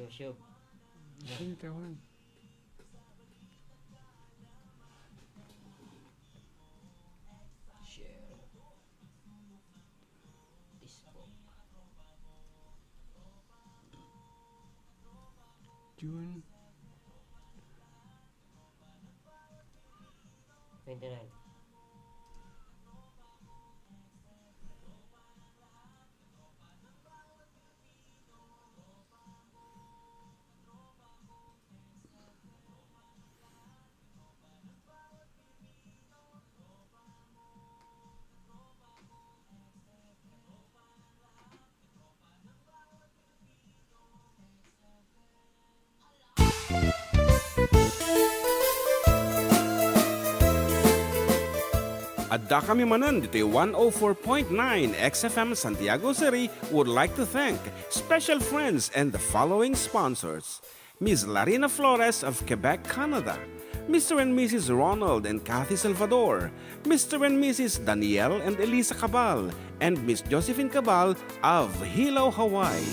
YouTube. Sige, tawan. Share. Facebook. June 29. Adda kami Manen, dito'y 104.9 XFM Santiago City would like to thank special friends and the following sponsors. Ms. Larina Flores of Quebec, Canada. Mr. and Mrs. Ronald and Kathy Salvador. Mr. and Mrs. Danielle and Elisa Cabal. And Miss Josephine Cabal of Hilo, Hawaii.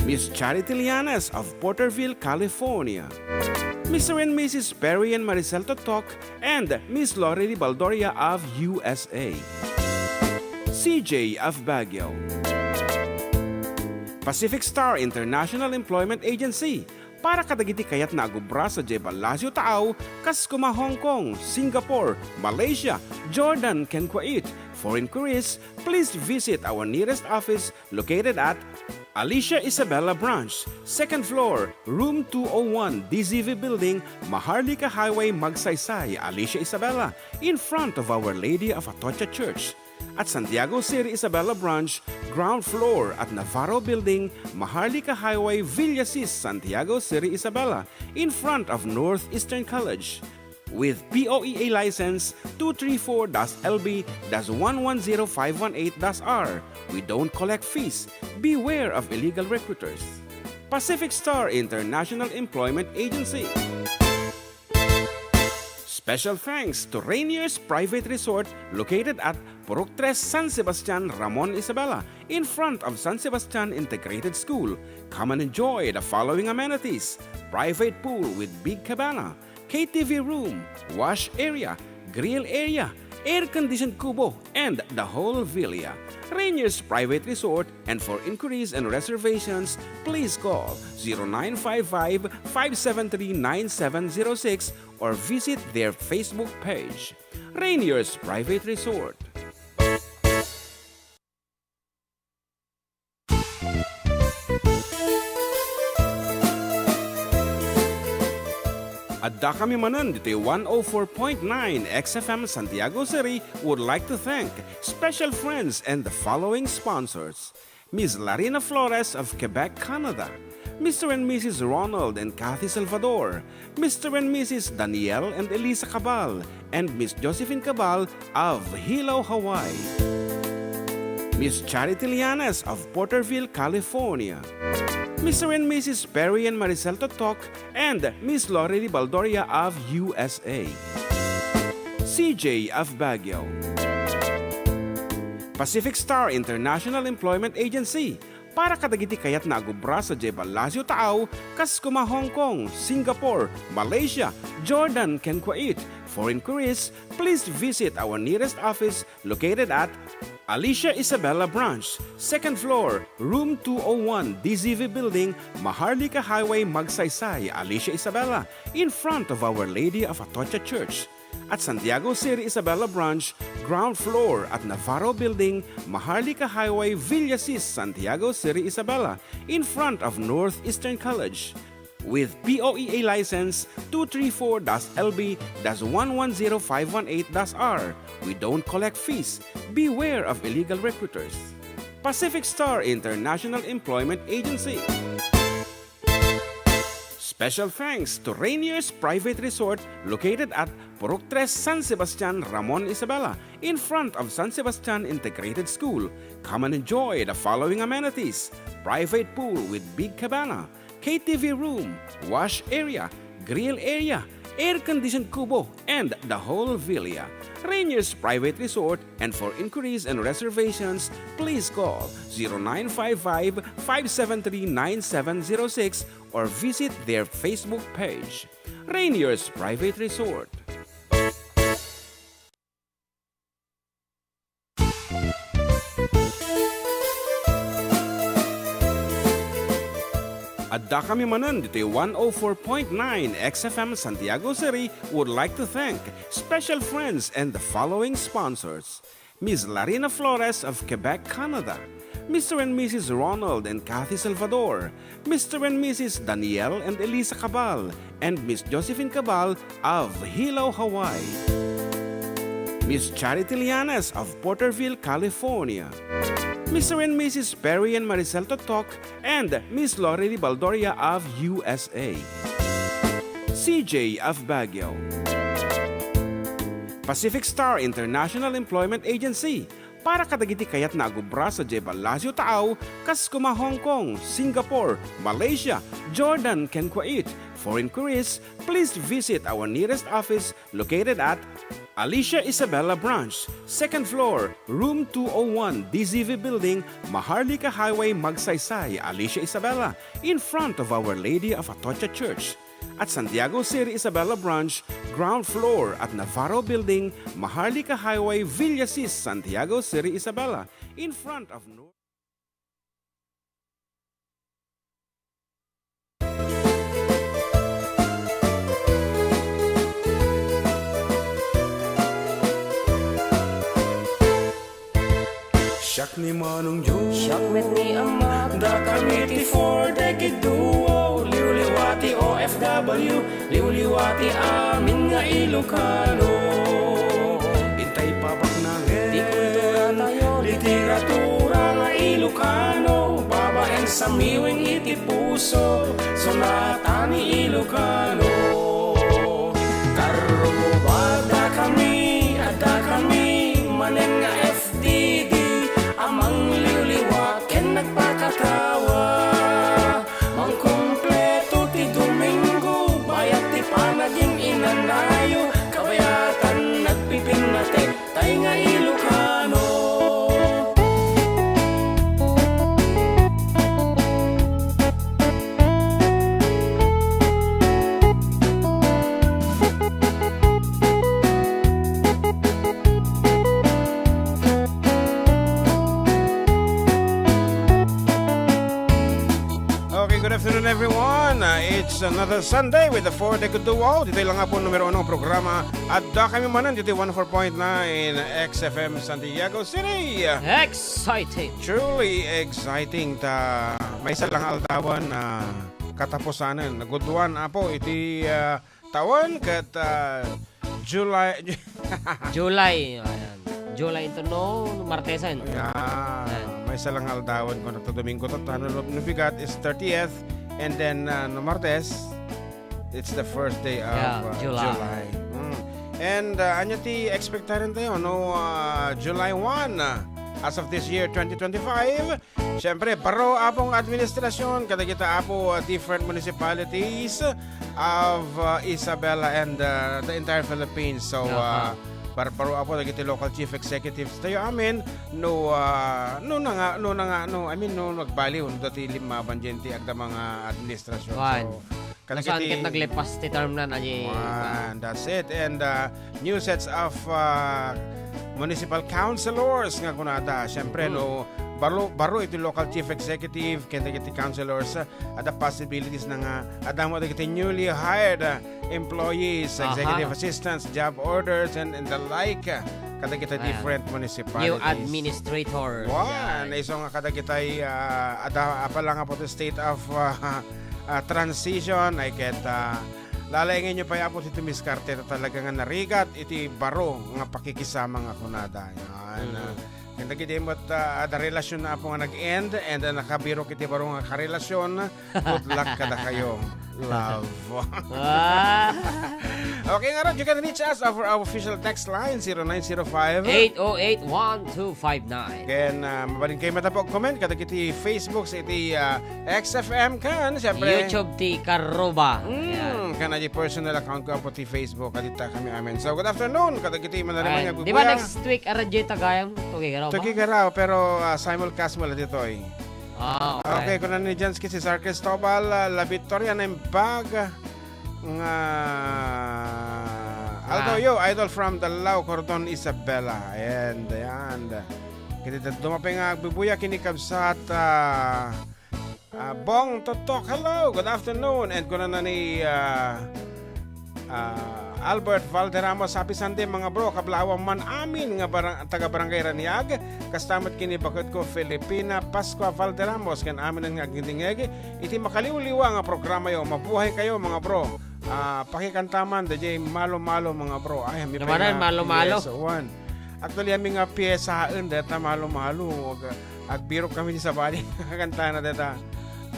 Miss Charity Lianes of Porterville, California. Mr. and Mrs. Perry and Maricel Totok, and Miss Lorely Baldoria of USA. CJ of Baguio. Pacific Star International Employment Agency. Para kadagiti kayat na agubra sa Jebalasyo Tao, Kaskuma, Hong Kong, Singapore, Malaysia, Jordan, can Kuwait. For inquiries, please visit our nearest office located at Alicia Isabella Branch, 2nd floor, room 201, DZV Building, Maharlika Highway, Magsaysay, Alicia Isabella, in front of Our Lady of Atocha Church. At Santiago City Isabella Branch, ground floor at Navarro Building, Maharlika Highway, Villasis, Santiago City Isabella, in front of Northeastern College. With POEA license 234-LB-110518-R. We don't collect fees. Beware of illegal recruiters. Pacific Star International Employment Agency. Special thanks to Rainier's Private Resort located at Purok 3, San Sebastian, Ramon Isabela, in front of San Sebastian Integrated School. Come and enjoy the following amenities: private pool with big cabana, KTV room, wash area, grill area, air-conditioned kubo, and the whole villa. Rainier's Private Resort, and for inquiries and reservations, please call 0955-573-9706 or visit their Facebook page. Rainier's Private Resort. Adda kami Manen, dito'y 104.9 XFM Santiago City would like to thank special friends and the following sponsors. Ms. Larina Flores of Quebec, Canada. Mr. and Mrs. Ronald and Kathy Salvador. Mr. and Mrs. Danielle and Elisa Cabal. And Miss Josephine Cabal of Hilo, Hawaii. Miss Charity Lianes of Porterville, California. Mr. and Mrs. Perry and Maricel Totok, and Miss Lorely Baldoria of USA. CJ of Baguio. Pacific Star International Employment Agency. Para kadagiti kayat na agubra sa Jebalasyo Tao, Kaskuma, Hong Kong, Singapore, Malaysia, Jordan, can Kuwait. For inquiries, please visit our nearest office located at Alicia Isabella Branch, 2nd floor, room 201, DZV Building, Maharlika Highway, Magsaysay, Alicia Isabella, in front of Our Lady of Atocha Church. At Santiago City Isabella Branch, ground floor at Navarro Building, Maharlika Highway, Villasis, Santiago City Isabella, in front of Northeastern College. With POEA license 234-LB-110518-R. We don't collect fees. Beware of illegal recruiters. Pacific Star International Employment Agency. Special thanks to Rainier's Private Resort located at Purok 3, San Sebastian, Ramon Isabela, in front of San Sebastian Integrated School. Come and enjoy the following amenities: private pool with big cabana, KTV room, wash area, grill area, air-conditioned kubo, and the whole villa. Rainier's Private Resort, and for inquiries and reservations, please call 0955-573-9706 or visit their Facebook page. Rainier's Private Resort. Adda kami Manen, dito'y 104.9 XFM Santiago City would like to thank special friends and the following sponsors. Ms. Larina Flores of Quebec, Canada. Mr. and Mrs. Ronald and Kathy Salvador. Mr. and Mrs. Danielle and Elisa Cabal. And Miss Josephine Cabal of Hilo, Hawaii. Miss Charity Lianes of Porterville, California. Mr. and Mrs. Perry and Maricel Totok, and Miss Lori Baldoria of USA. CJ of Baguio. Pacific Star International Employment Agency, para kadagiti kayat na agubra sa Jebel Lazio Taaw, Kaskuma, Hong Kong, Singapore, Malaysia, Jordan, ken Kuwait. For inquiries, please visit our nearest office located at Alicia Isabella Branch, 2nd floor, room 201, DZV Building, Maharlika Highway, Magsaysay, Alicia Isabella, in front of Our Lady of Atocha Church. At Santiago City Isabella Branch, ground floor at Navarro Building, Maharlika Highway, Villasis, Santiago City Isabella, in front of Siak ni Manong Jun, siak met ni Ama, da kamiti for decade duo, liwliwati OFW, liwliwati amin nga Ilocano. Intay pabak na di kultura tayo, literatura nga Ilocano, babaeng samiwing iti puso, sonata ni Ilocano. Karubada kami, ada kami, manen nga FDD, amang liwliwat ken nagpakatawa. Mang kumpleto ti Domingo, bayat ti panaging inanayo, kabayatan nagpipinate, tay nga Ilocano. Good afternoon everyone. It's another Sunday with the 4 Decade Duo. Dito lang nga po numero 1 programa. Adda kami Manen, dito 104.9 XFM Santiago City. exciting. Truly exciting ta. May isa lang altawan na katapusanan. Nagudwan po iti taon kat July. July, ayan. July ito no, Martesan. May isa lang aldawan ko na Domingo to. Nubigat is 30th and then no Martes it's the first day of July. And anya ti expectaran tayo no July 1 as of this year 2025. Siyempre baro apong administrasyon kada kita apo different municipalities of Isabela and the entire Philippines. So paro apo dagiti local chief executives tayo amin no nagbali dati lima banjenti agda mga administrasyon. So saan kit naglipas ti term na naji. That's it. And new sets of municipal councilors nga kunada. Siyempre no baro iti local chief executive ken dagiti councilors at the possibilities na nga adamo dagiti newly hired employees, executive assistants, job orders and the like kadagiti different municipalities. New administrator. Iso nga kadagitay ada pa lang po the state of transition ay ket lalaingin nyo pa po si Miss Carte talaga nga narigat iti baro nga pakikisama nga kunada. Kaya gidi mo't ada relasyon na po nga nag-end and nakabiro kiti baro nga karelasyon. Good luck kada kayo. Love. Okay nga ron, you can reach us over our official text line 0905-808-1259. Then mabalin kayo matapog comment kada kiti Facebook sa iti XFM kan. Siyempre YouTube ti Karuba. ka na di personal account ko po ti Facebook kadita kami amen. So good afternoon kadagiti man Ay, naman di ba next week aradyo tagayam? Tugay ka raw ba? Tuki ka raw pero simulcast mo la dito eh. Okay. Okay, kung ano ni Jansky si Sar Cristobal, La Victoria na yung bag nga Aldo yo, idol from Dalao, Cordon Isabela. And kita dumapay nga agbibuya kinikabsat Bong Totok, hello, good afternoon. And kung na ni Albert Valderramos, happy Sunday mga bro. Kablawang man amin nga taga-barangay Raniag. Kastamat kini bakit ko Filipina Pascua Valderramos. Kan amin ang nagindingegi. Iti makaliw-liwa nga programa yo. Mabuhay kayo mga bro. Pakikantaman, DJ malo-malo mga bro. Ay, hami pa nga malo-malo. Actually, hami nga piyesahan deta malo-malo. Agbiro kami sa bali. Kanta na deta.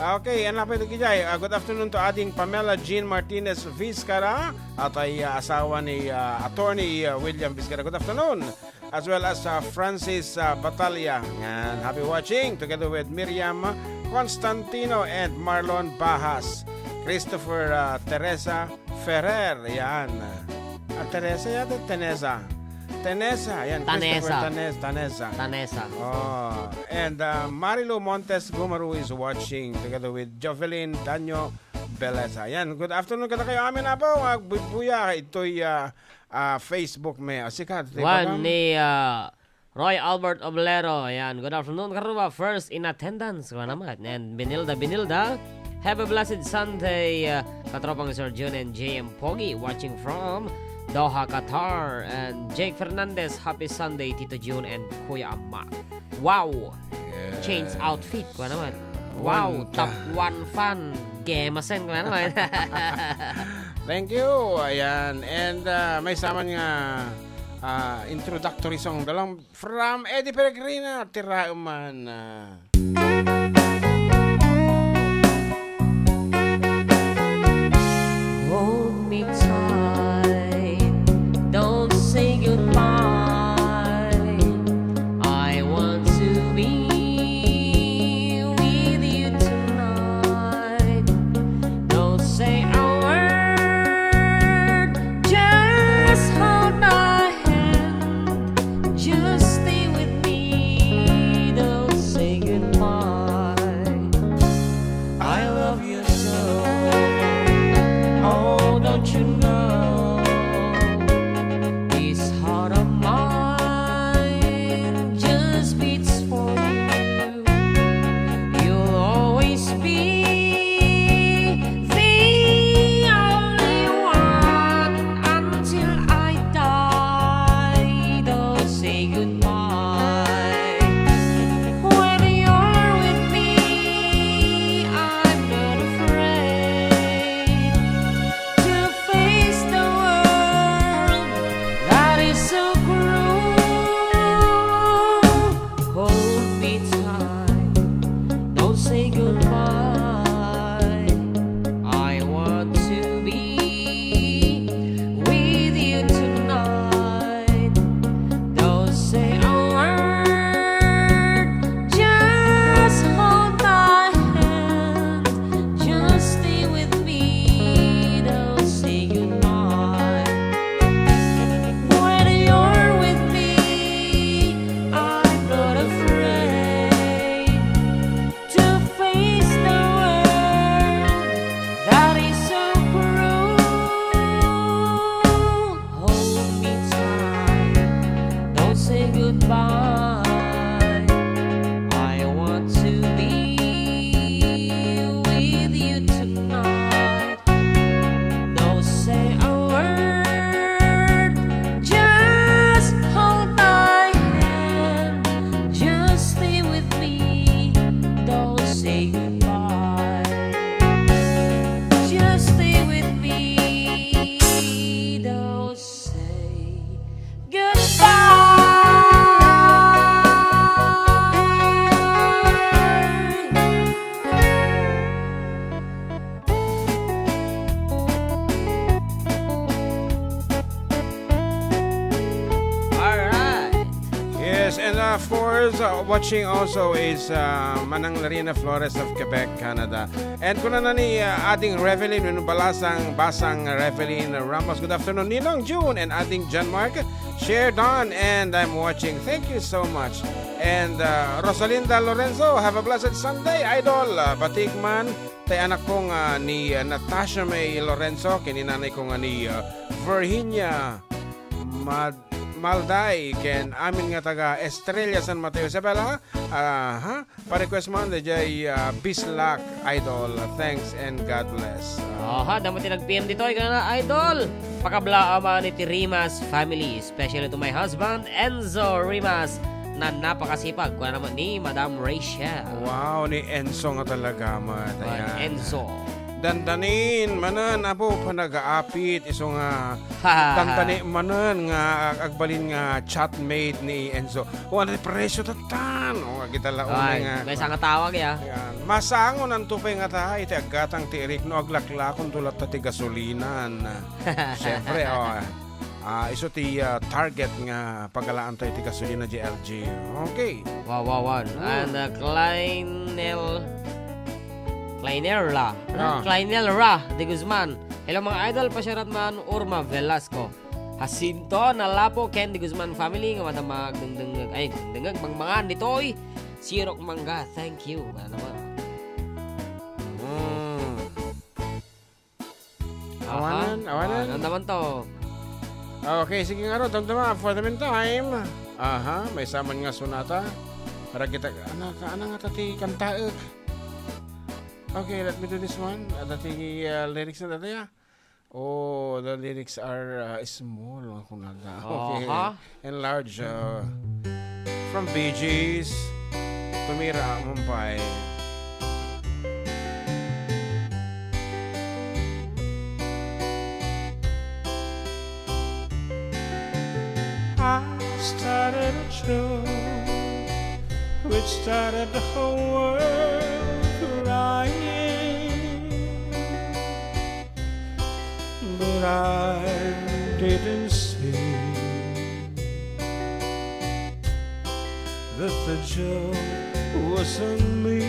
Okay, and lapit kijay. Good afternoon to ating Pamela Jean Martinez Vizcara at ay asawa ni attorney William Vizcara. Good afternoon. As well as Francis Batalya. And happy watching together with Miriam Constantino and Marlon Bahas. Christopher Teresa Ferrer. Yan. Teresa yata Tanesa, yan. Tanesa. Oh, and Marilo Montes Gumaru is watching together with Jovelyn Danyo Beleza. Yan, good afternoon kada kayo amin na po. Magbubuya ito'y Facebook may. Sikat. One ni Roy Albert Oblero. Yan, good afternoon karuba. First in attendance ko naman. And Binilda. Have a blessed Sunday. Katropang Sir June and JM Pogi watching from Doha, Qatar. And Jake Fernandez, happy Sunday, Tito June and Kuya Amma. Wow! Yeah. Change outfit ko naman. Wow! Top 1 fan. Gemasen ko naman. Thank you. Ayan. And may saman nga introductory song dalang from Eddie Peregrina. Tira man. Hold me tight. Don't say goodbye. I want to be with you tonight. Don't say a word. Just hold my hand. Just stay with me. Don't say goodbye. I love you so. Oh, don't you know? Yes, and of course, watching also is Manang Larina Flores of Quebec, Canada. And kuna na ni ating Revelyn, balasang basang Revelyn Ramos. Good afternoon, Ninong June, and ating John Mark, Share Don, and I'm watching. Thank you so much. And Rosalinda Lorenzo, have a blessed Sunday, Idol. Batikman, tay anak ko ni Natasha May Lorenzo, kininanay ko ni Virginia Malday, ken amin nga taga Estrella San Mateo. Isabela, pa-request mo na jay Bislak, Idol. Thanks and God bless. Damo tinag-PM ditoy ka na, Idol. Pakabla ama ni Rimas family, especially to my husband, Enzo Rimas, na napakasipag. Kuna naman ni Madam Rachel. Wow, ni Enzo nga talaga, Enzo. Dandanin, manan, abo, panag-aapit, iso nga, dandanin, manan, nga, agbalin nga, chatmate ni Enzo. Ano, presyo tatan. Kita launay nga. May isang tawag, ya. Masangon ang tupay nga tayo, iti agatang tirik, no, aglaklakon tulat tati gasolinan. Siyempre, iso ti target nga pagalaan tayo ti gasolina GLG. Okay. Wow. And Kleinelra de Guzman. Hello mga idol, pasyarat man Urma Velasco. Jacinto Nalapo, Ken de Guzman family nga mata magdengdengag mangmangan ditoy. Sirok mangga, thank you. Ano ba? Awanan. Ano naman to? Okay, sige nga ro, damdama, for the meantime. May saman nga sunata. Para kita, ana nga tati kantaek. Okay, let me do this one. Dati lyrics na dati Oh, the lyrics are small. Okay, enlarge. From Bee Gees, Tumira Mumbai. I started a show which started the whole world crying, but I didn't see that the joke was on me.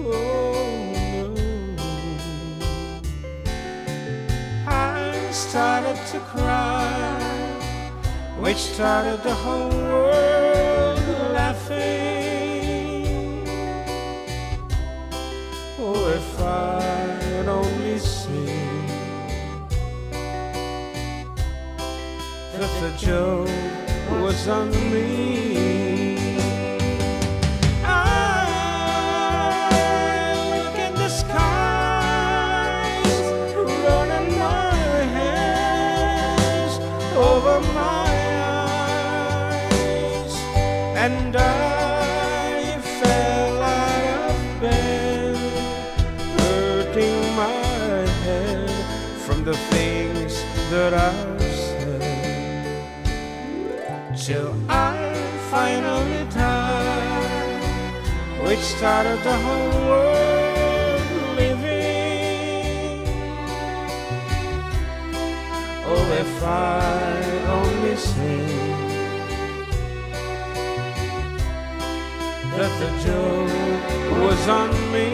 Oh no, I started to cry, which started the whole world laughing. Oh, if I'd only seen that the joke was on me. I look at the skies, running my hands over my eyes, and I fell out of bed, hurting my head from the things that I've said, till I finally died, which started the whole world living. Oh, if I only seen that the joke was on me.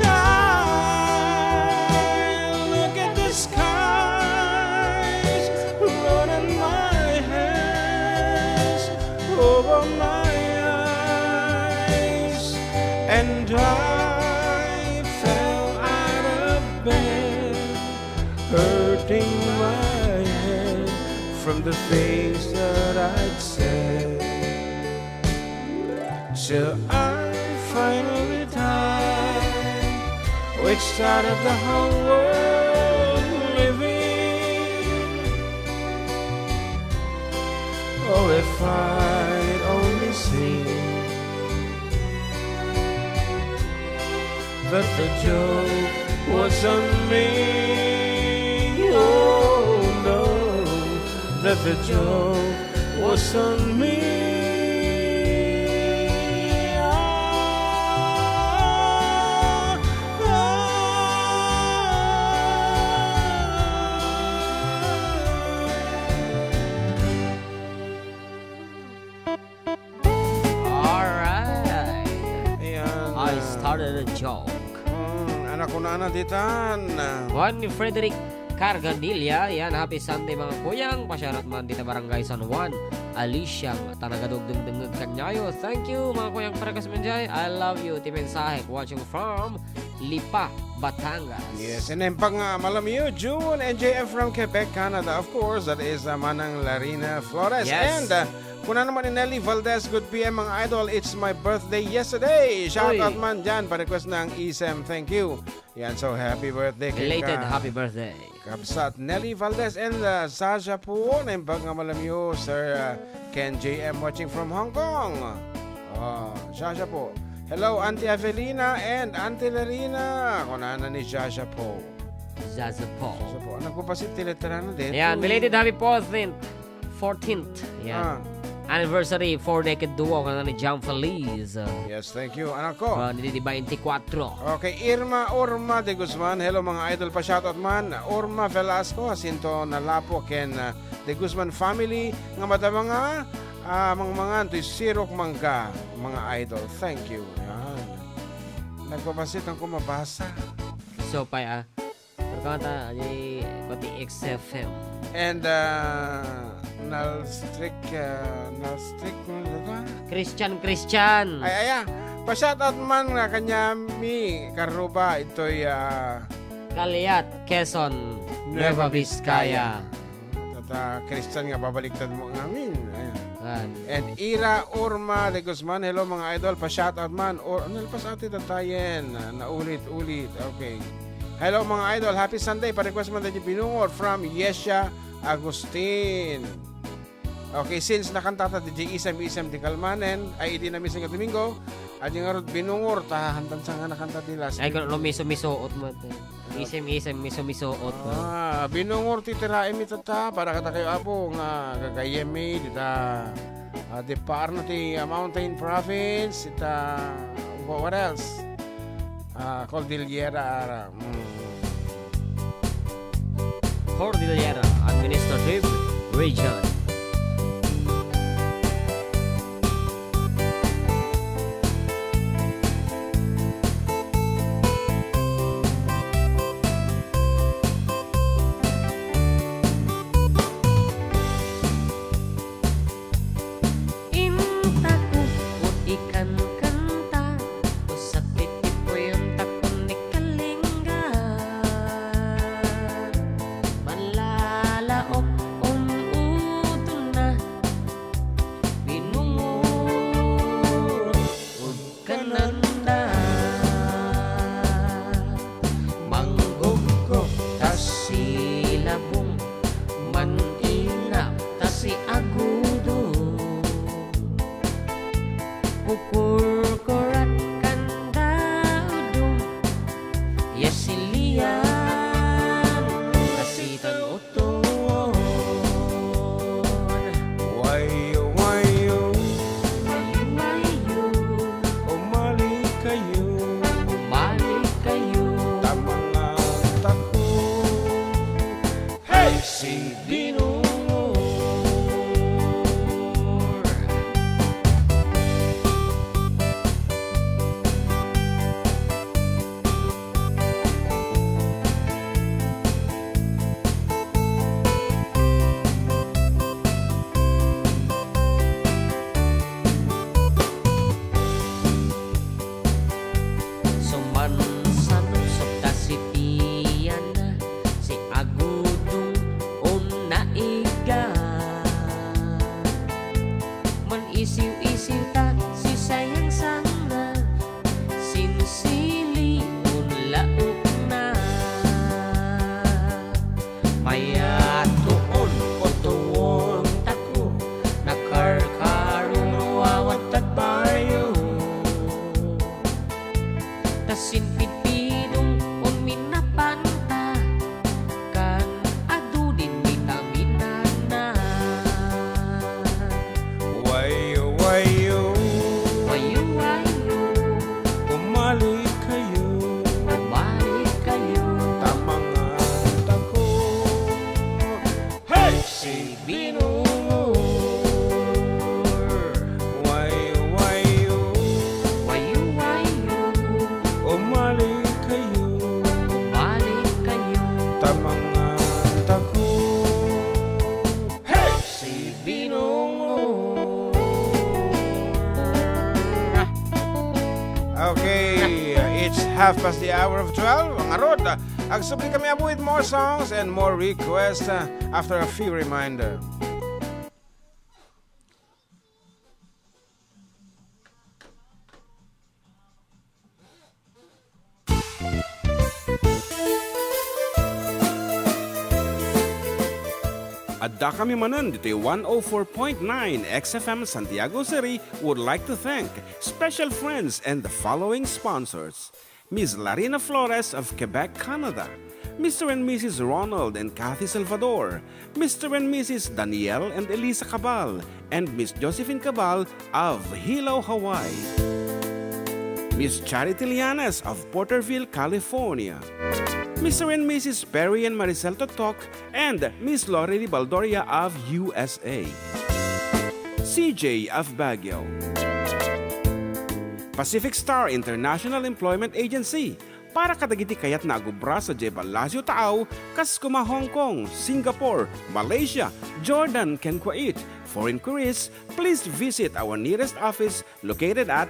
I look at the skies, running my hands over my eyes, and I fell out of bed, hurting my head from the things that I'd said, till I finally died, which started the whole world living. Oh, if I'd only seen that the joke was on me. Oh no, that the joke was on me. started a joke. Anak ko na ditan. Juan ni Frederick Carganilla, yan, happy Sunday mga kuyang. Pasyarat man dito barangay San Juan. Alicia, tanagadugdugdugdug kanyayo. Thank you mga kuyang parakas manjay. I love you. Timensahek watching from Lipa, Batangas. Yes, and then pang Malamiyo, June, and JF from Quebec, Canada. Of course, that is Manang Larina Flores. Yes. And kuna naman ni Nelly Valdez, good PM mga idol. It's my birthday yesterday. Shout Uy. out man dyan. Pa-request ng isem. Thank you. Yan, so happy birthday. kay Belated ka- happy birthday. Kabsat Nelly Valdez and Sasha po na yung Malamyo, Sir Ken JM watching from Hong Kong. Sasha po. Hello, Auntie Avelina and Auntie Larina. Kunana ni Sasha po. Zaza po. Sasha po. Anak ko pa si Tiletrano din. Yan, belated happy 14th. Yan. Anniversary 4-decade duo ka na ni Jam Feliz. Yes, thank you. Anak ko. Nili 24. Okay, Urma de Guzman. Hello mga idol pa shoutout man. Urma Velasco, asinto na lapo ken de Guzman family nga mata mga to'y sirok mangka mga idol. Thank you. Yan. Nagpapasit ang kumabasa. So pa pagkanta ay pati XFM. And Nalstrick Christian. Ay pa-shoutout man nga kanyami karuba ito'y Kaliat, Quezon, Nueva Vizcaya. Tata Christian nga babaliktad mo ngamin. Ayan. Yan. And Ira Urma de Guzman, hello mga idol, pa-shoutout man. Or nalpas ati tatayen, naulit-ulit. Okay. Hello mga idol, happy Sunday. Pa-request man tayo binungor from Yesha Agustin. Okay, since nakantata di isem di Kalmanen, ay hindi namin sa Domingo, at yung arot binungor, tahantan sa nga nakanta nila. Ay kung miso-misoot mo. Isem miso-misoot mo. Binungor titirae mi tata, para kata kayo apo, nga gagayemi, dita, di par na ti Mountain Province, ita, what else? Cordillera. Cordillera Administrative Region. half past the hour of 12. Mga rod, agsubli kami abo with more songs and more requests after a few reminder. Adda kami manan dito 104.9 XFM Santiago City would like to thank special friends and the following sponsors. Ms. Larina Flores of Quebec, Canada. Mr. and Mrs. Ronald and Kathy Salvador. Mr. and Mrs. Danielle and Elisa Cabal. And Miss Josephine Cabal of Hilo, Hawaii. Miss Charity Lianes of Porterville, California. Mr. and Mrs. Perry and Maricel Totok, and Miss Lorely Baldoria of USA. CJ of Baguio. Pacific Star International Employment Agency. Para kadagiti kayat na agubra sa Jebel Lazio Taaw, kas kuma Hong Kong, Singapore, Malaysia, Jordan, ken Kuwait. For inquiries, please visit our nearest office located at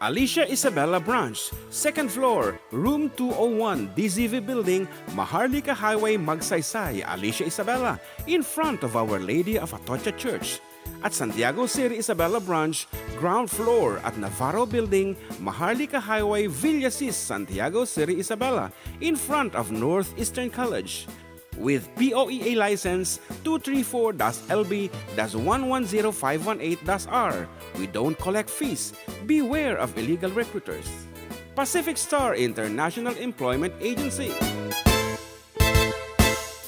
Alicia Isabella Branch, 2nd floor, room 201, DZV Building, Maharlika Highway, Magsaysay, Alicia Isabella, in front of Our Lady of Atocha Church. At Santiago City Isabella Branch, ground floor at Navarro Building, Maharlika Highway, Villasis, Santiago City Isabella, in front of Northeastern College. With POEA license 234-LB-110518-R. We don't collect fees. Beware of illegal recruiters. Pacific Star International Employment Agency.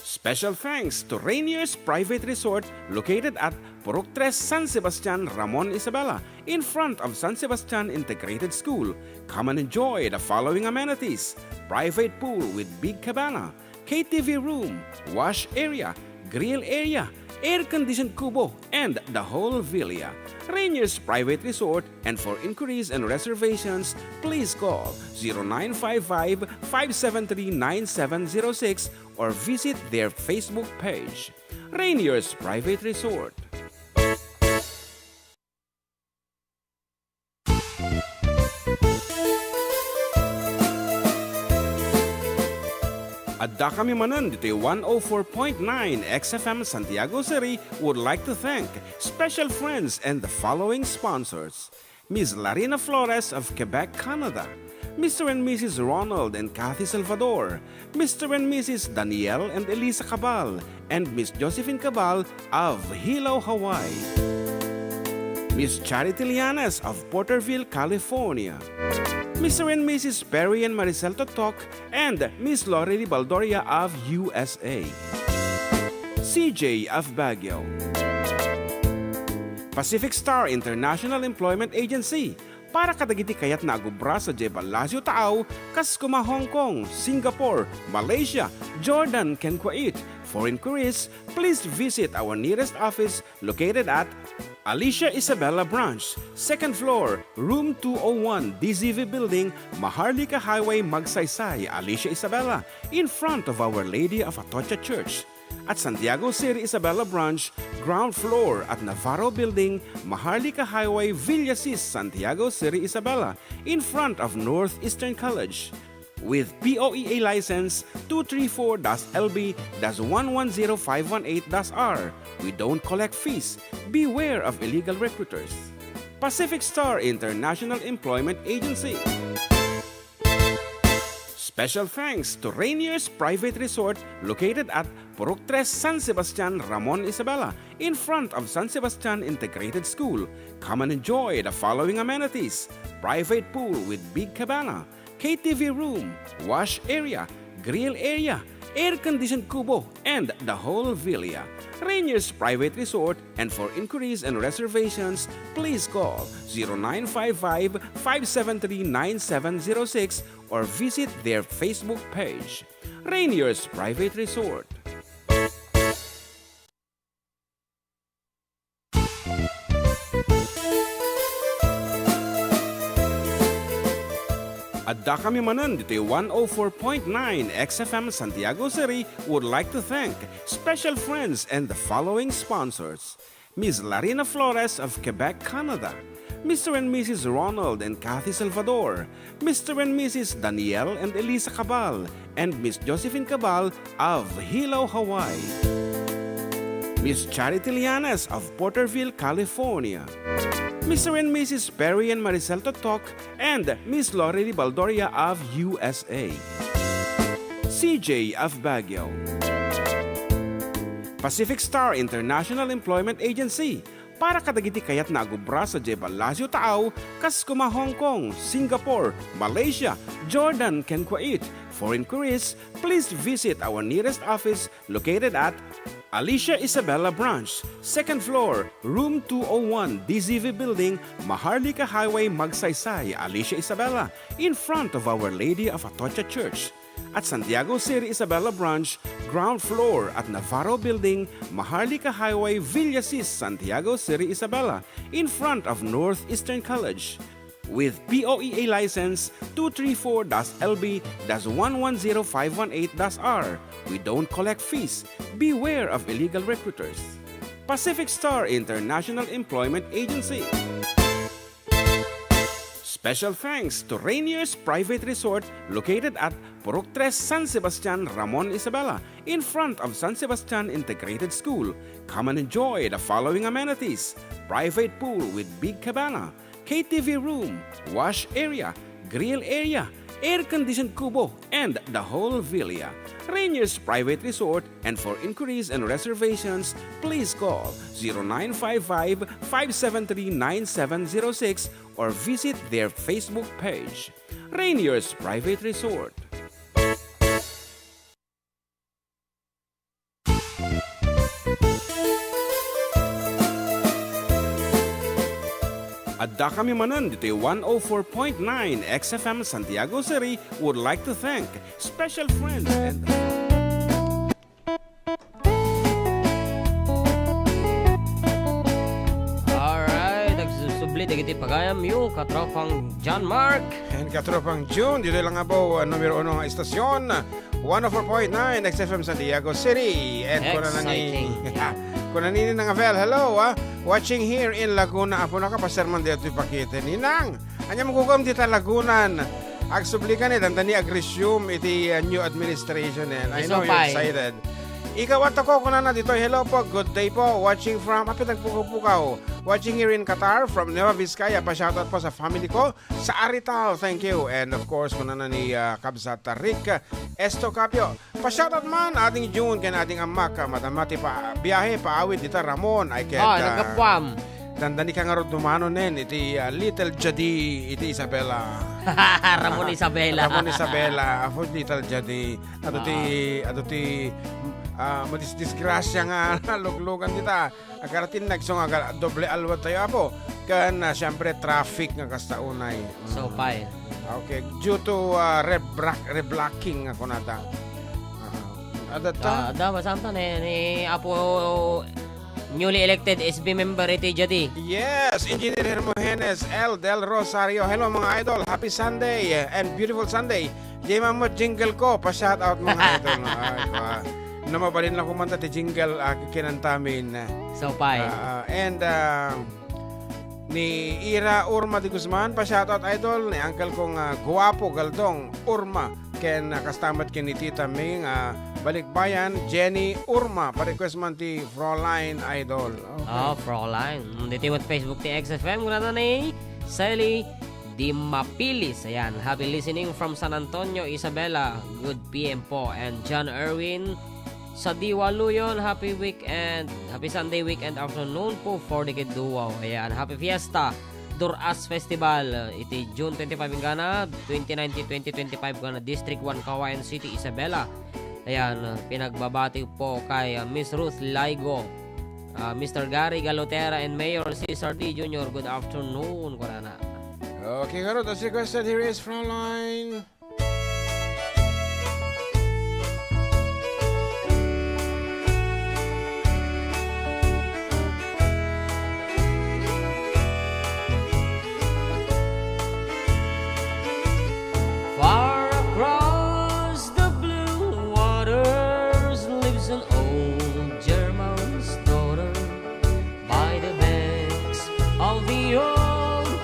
Special thanks to Rainier's Private Resort located at Purok 3 San Sebastian, Ramon Isabela, in front of San Sebastian Integrated School. Come and enjoy the following amenities: private pool with big cabana, KTV room, wash area, grill area, air-conditioned kubo, and the whole villa. Rainier's Private Resort, and for inquiries and reservations, please call 0955-573-9706 or visit their Facebook page. Rainier's Private Resort. Adda kami manan dito 104.9 XFM Santiago City would like to thank special friends and the following sponsors. Ms. Larina Flores of Quebec, Canada. Mr. and Mrs. Ronald and Kathy Salvador. Mr. and Mrs. Danielle and Elisa Cabal. And Miss Josephine Cabal of Hilo, Hawaii. Miss Charity Lianes of Porterville, California. Mr. and Mrs. Perry and Maricel Totok, and Miss Lorely Baldoria of USA. CJ of Baguio. Pacific Star International Employment Agency. Para kadagiti kayat na agubra sa Jebel Lazio Taaw, kas kuma Hong Kong, Singapore, Malaysia, Jordan, ken Kuwait. For inquiries, please visit our nearest office located at Alicia Isabella Branch, 2nd floor, room 201, DZV Building, Maharlika Highway, Magsaysay, Alicia Isabella, in front of Our Lady of Atocha Church. At Santiago City Isabella Branch, ground floor at Navarro Building, Maharlika Highway, Villasis, Santiago City Isabella, in front of Northeastern College. With POEA license 234-LB-110518-R. We don't collect fees. Beware of illegal recruiters. Pacific Star International Employment Agency. Special thanks to Rainier's Private Resort located at Purok 3 San Sebastian, Ramon Isabela, in front of San Sebastian Integrated School. Come and enjoy the following amenities: private pool with big cabana, KTV room, wash area, grill area, air-conditioned kubo, and the whole villa. Rainier's Private Resort, and for inquiries and reservations, please call 0955-573-9706 or visit their Facebook page. Rainier's Private Resort. Adda kami manan dito 104.9 XFM Santiago City would like to thank special friends and the following sponsors. Ms. Larina Flores of Quebec, Canada. Mr. and Mrs. Ronald and Kathy Salvador, Mr. and Mrs. Danielle and Elisa Cabal, and Miss Josephine Cabal of Hilo, Hawaii. Miss Charity Lianas of Porterville, California. Mr. and Mrs. Perry and Maricel Totok, and Miss Lori Baldoria of USA. CJ of Baguio. Pacific Star International Employment Agency, para kadagiti kayat na agubra sa Jebel Lazio Taaw, kas kuma Hong Kong, Singapore, Malaysia, Jordan, ken Kuwait. For inquiries, please visit our nearest office located at Alicia Isabella Branch, 2nd floor, room 201, DZV Building, Maharlika Highway, Magsaysay, Alicia Isabella, in front of Our Lady of Atocha Church. At Santiago City Isabella Branch, ground floor at Navarro Building, Maharlika Highway, Villasis, Santiago City Isabella, in front of Northeastern College. With POEA license 234-LB-110518-R. We don't collect fees. Beware of illegal recruiters. Pacific Star International Employment Agency. Special thanks to Rainier's Private Resort located at Purok 3, San Sebastian, Ramon Isabela, in front of San Sebastian Integrated School. Come and enjoy the following amenities: private pool with big cabana, KTV room, wash area, grill area, air-conditioned kubo, and the whole villa. Rainier's Private Resort, and for inquiries and reservations, please call 0955-573-9706 or visit their Facebook page. Rainier's Private Resort. Adda kami Manen, dito'y 104.9 XFM Santiago City would like to thank special friends and... Alright, nagsusubli dagiti pagayam yung katropang John Mark. And katropang June, dito lang nga po, numero 1 nga istasyon, 104.9 XFM Santiago City. And Exciting. Kung nanini nga Vel, hello watching here in Laguna. Apo na ka, Pasarman dito ipakita. Ninang, anya magugam dita Lagunan. Agsublikan eh, tantani ag-resume iti new administration. And I know you're excited. Ikaw at ako, kung na dito, hello po, good day po, watching from, apitag pukaw, watching here in Qatar, from Nueva Vizcaya, pa-shoutout po sa family ko, sa Aritao, thank you, and of course, kung na ni Kabsat Rick Estocapio, pa-shoutout man, ating June, kaya ating amak, matamati pa, biyahe, paawit, dita Ramon, I can, nagkapwam. Dandani ka nga ro dumano nen, iti Little Jadi, iti Isabela. Ramon Isabela. Ramon Isabela, ako Little Jadi, ato ti, madisgrasya nga luglugan dita. Agaratin nagsong aga doble alwat tayo apo. Kan syempre traffic nga kastaunay. So pay. Okay, due to reblocking ako nata. Adda masamtan ni Apo newly elected SB member iti jadi. Yes, Engineer Hermogenes L. Del Rosario. Hello mga idol, happy Sunday and beautiful Sunday. Di mo jingle ko, pa-shout out mga idol. Namabalin lang kumanta ti jingle kinantamin. So pay. And ni Ira Urma de Guzman, pa-shoutout idol ni uncle kong guwapo galdong Urma ken kastamat ken ni Tita Ming balikbayan Jenny Urma, pa-request man ti Fräulein idol. Okay. Fräulein. Dito with Facebook ti XFM kuna na ni Sally Di Mapilis. Ayan, happy listening from San Antonio, Isabela. Good PM po. And John Erwin sa Diwaluyon, happy weekend, happy Sunday weekend afternoon po for the Kiduwaw. Ayan, happy fiesta, Duras Festival, iti June 25 gana, 2019-2025 gana, District 1, Kawayan City, Isabela. Ayan, pinagbabati po kay Miss Ruth Laigo, Mr. Gary Galotera, and Mayor Cesar D. Jr. Good afternoon, kurana. Okay, karot, as requested, here is Fräulein. Far across the blue waters lives an old German's daughter by the banks of the old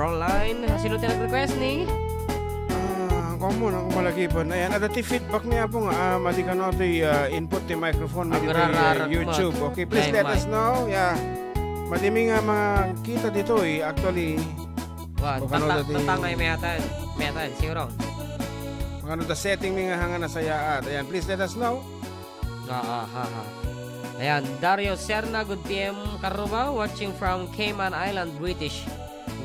Frontline. Sino tayo nag-request ni? Kung malagi po. Ayan, ada ti feedback niya po nga. Madi ka no ti input ti microphone na dito YouTube. Okay, please let us know. Yeah. Madimi nga mga kita dito actually. Wow, tatangay mayatan. Mayatan, siguro. Ano the setting nga hanga na sayaat. Ayan, please let us know. Ayan, Dario Serna, good PM Karuba, watching from Cayman Island, British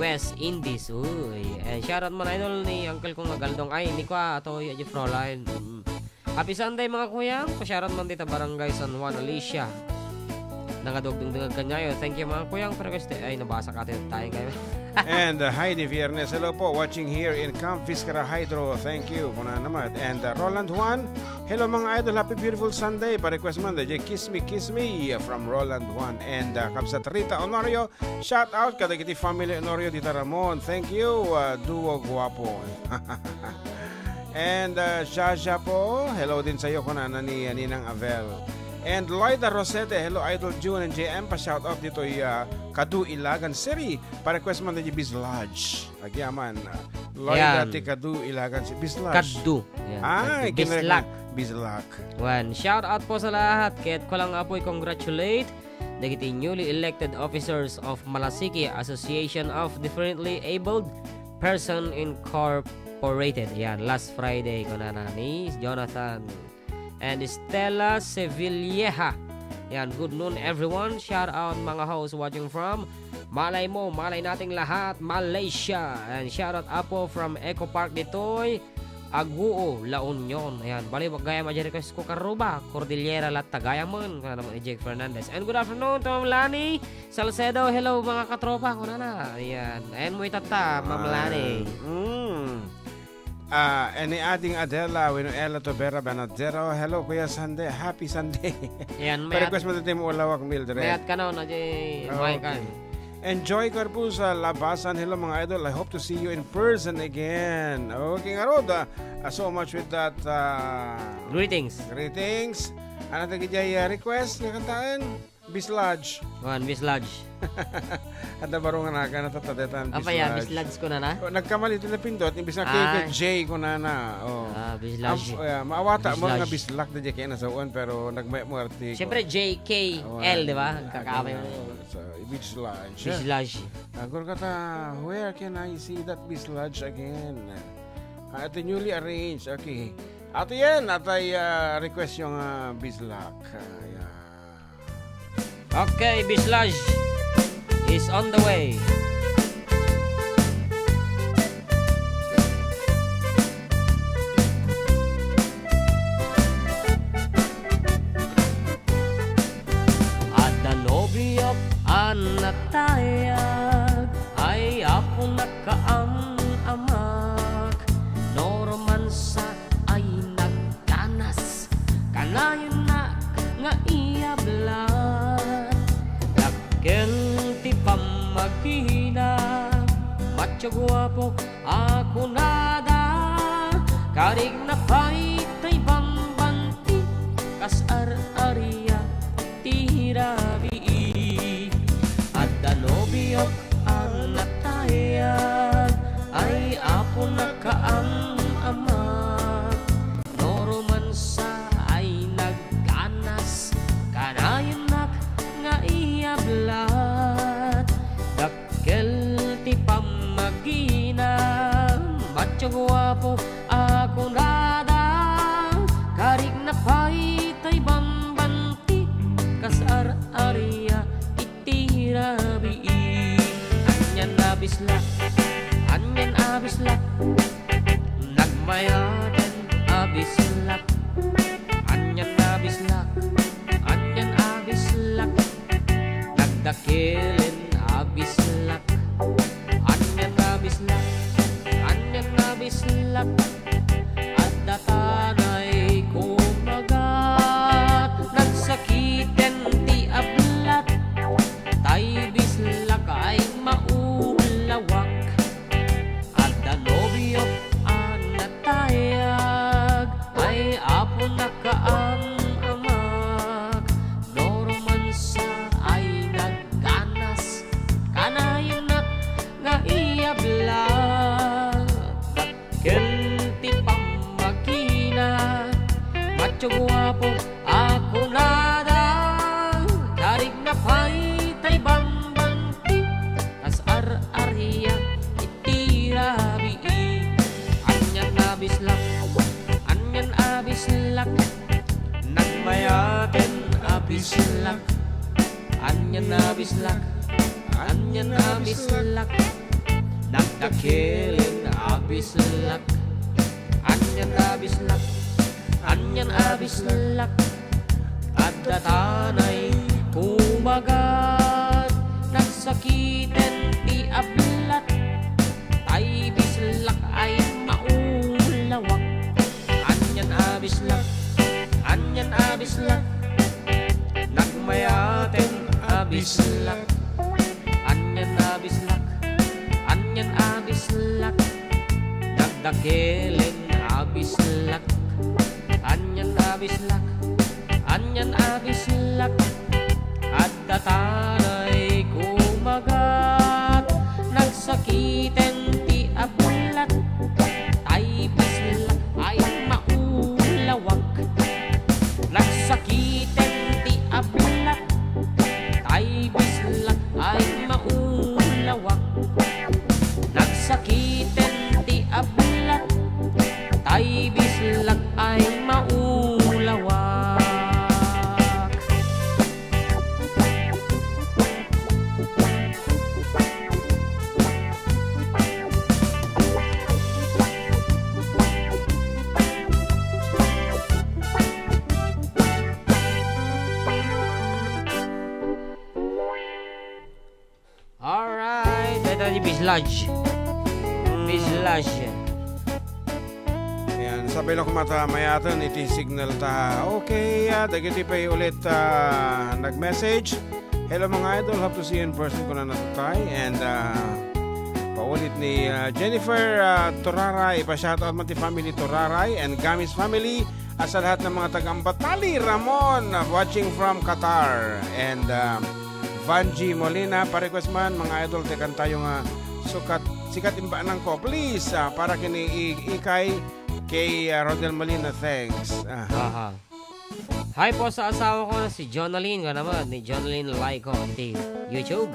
West Indies. Uy, and shoutout mo na idol ni uncle kong Galdong ay ni ko ato yung Frontline. Happy Sunday mga kuya. Pa-shoutout mo dito Barangay San Juan, Alicia. Nangadugdong kanyayo. Thank you mga kuyang. Pero gusto ay nabasa ka tayo kayo. And Heidi Viernes, hello po, watching here in Camp Vizcara Hydro. Thank you. Kuna naman. And Roland Juan, hello mga idol, happy beautiful Sunday. Pa-request man, Kiss Me from Roland Juan. And Kabsat Rita Honorio, shout out kadagiti family Honorio Dita Ramon. Thank you, duo guwapo. And Jaja po, hello din sa iyo kuna ni Ninang Avel. And Lloyda Rosete, hello Idol June and JM, pa-shout out dito Kadu Ilagan City. Pa-request man din yung Bislodge. Agyaman. Lloyda ti Kadu Ilagan City. Bislodge. Kadu. Ay, Bislak. Bislak. One, shout out po sa lahat. Kaya't ko lang apoy congratulate dagiti newly elected officers of Malasiki Association of Differently Abled Person Incorporated. Yan, last Friday ko na ni Jonathan and Stella Sevilleja. Yan, good noon everyone. Shout out mga hosts watching from malay mo, malay nating lahat, Malaysia. And shout out apo from Eco Park Ditoy, Aguo, La Union. Ayan, bali wag gaya request ko Karuba, Cordillera Lat Tagayaman. Kana naman Jake Fernandez. And good afternoon to Ma'am Lani Salcedo. Hello mga katropa ko na. Ayan. And mo itata, Ma'am Lani. And ating Adela, Winoela Tobera Banadero. Hello Kuya Sunday, happy Sunday. Yan, request mo dito mo ulawak Mildred. Mayat ka na jay Mike. Enjoy Karpo sa labasan. Hello mga idol, I hope to see you in person again. Okay nga Rod, so much with that Greetings. Ano tayo request nga kantaan? Bislodge. One, Bislodge. Ada barungan na ka natatadetan. Apa ya, Bislodge ko na na? Nagkamali ito na pindot, imbis na kay J ko na na. Bislodge. Maawata mo nga bislak na J na sa uwan, pero nagmay mo artiko. Siyempre, JKL, di ba? Kakapay mo. Bislodge. Bislodge. Agor ka ta, where can I see that Bislodge again? Ito newly arranged. Okay. Ato yan, atay request yung bislak. Okay, Bislodge is on the way. Adda nobiyok anatayag ay apo nakaam-amak norman sa ay nagkanas kanayon na nga iyabla ken ti pamagina macho guwapo ako nada karig na pay tay bambanti kas ar-ariya tirabi at danobiyok ang natayag ay apo nakaam-amak noroman sa ay nagganas kanayon nak nga iyablat dakkel ti pamagina macho guwapo ako nada karig na pay tay bambanti kas ar-ariya itirabi anyan abislak nagmayaten abislak anyan abislak nagdakilin abislak anyan abislak at datanay kumagat nagsakiten ti ablat tay bislak ay maulawak at danobiyok ang natayag ay apo nakaam-amak norman sa ay nagganas kana abislak. Anyan abislak. Anyan abislak. Nagdakilin abislak. Anyan abislak. Anyan abislak. Adda tanay kumagat. Nagsakiten ti ablat. Tay bislak ay maulawak. Anyan abislak. Anyan abislak. Nagmayaten abislak. Anyan abislak. Anyan abislak. Nagdakilin abislak. Anyan abislak. Anyan abislak. Adda tanay kumagat. Nagsakiten ti ablat. Tay bislak ay maulawak. Nagsakiten ti ablat. Tay bislak ay maulawak. Nagsakiten ti ablat. Tay bislak ay maulawak. Alright, ito di bislaj. Bislaj. Ayan, sabi lang kumata mayatan iti signal ta. Okay, dagiti pa ulit nag-message. Hello mga idol, hope to see you in person ko na natutay. And paulit ni Jennifer Toraray, pa-shoutout mo ti family Toraray and Gamis family. Sa lahat ng mga taga-Ambatali, Ramon, watching from Qatar. And Vanji Molina, pa-request man mga idol, tekan tayo nga sikat imbaanan ko. Please, para kini ikay kay Rodel Molina, thanks. Aha. Hi po sa asawa ko na si Jonaline ka naman, ni Jonaline Laiko di YouTube.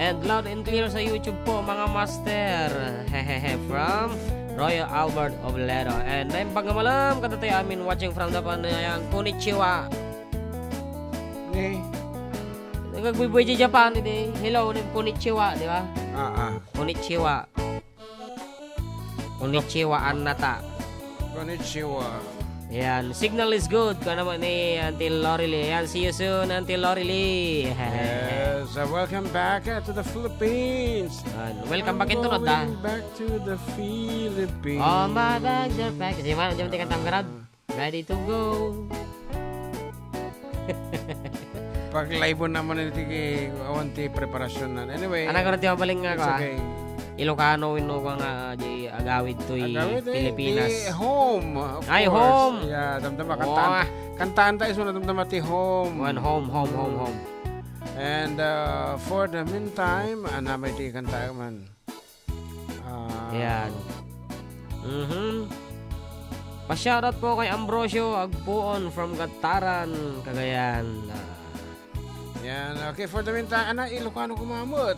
And loud and clear sa YouTube po mga master. Hehehe, from Royal Albert Oblero. And I'm pagamalam katatay amin watching from the panayang konnichiwa. Nagagbubuhay di Japan di. Hello, konnichiwa, di ba? Konnichiwa. Konnichiwa Annata. Konnichiwa. Yan, signal is good. Ka naman ni Auntie Lorily. Yan, see you soon, Auntie Lorily. Yes, welcome back to the Philippines. Welcome back into Nod, Going back to the Philippines. Oh, my bags are packed. Kasi man, dyan tingnan tanggarad. Ready to go. Pag live naman iti awanti preparasyon na. Anyway. Anong karati mabaling nga ko, okay. Ilocano, ino ka nga, di agawid to'y Pilipinas. Di home, of Ay, course. home. Yeah, damdama, kantaan tayo, so damdama ti home. Home. And for the meantime, may ti kantaan man. Yan. Pa-shoutout po kay Ambrosio Agpuon from Gataran, Cagayan. Yan, okay, for the meantime, Ilocano kumamot.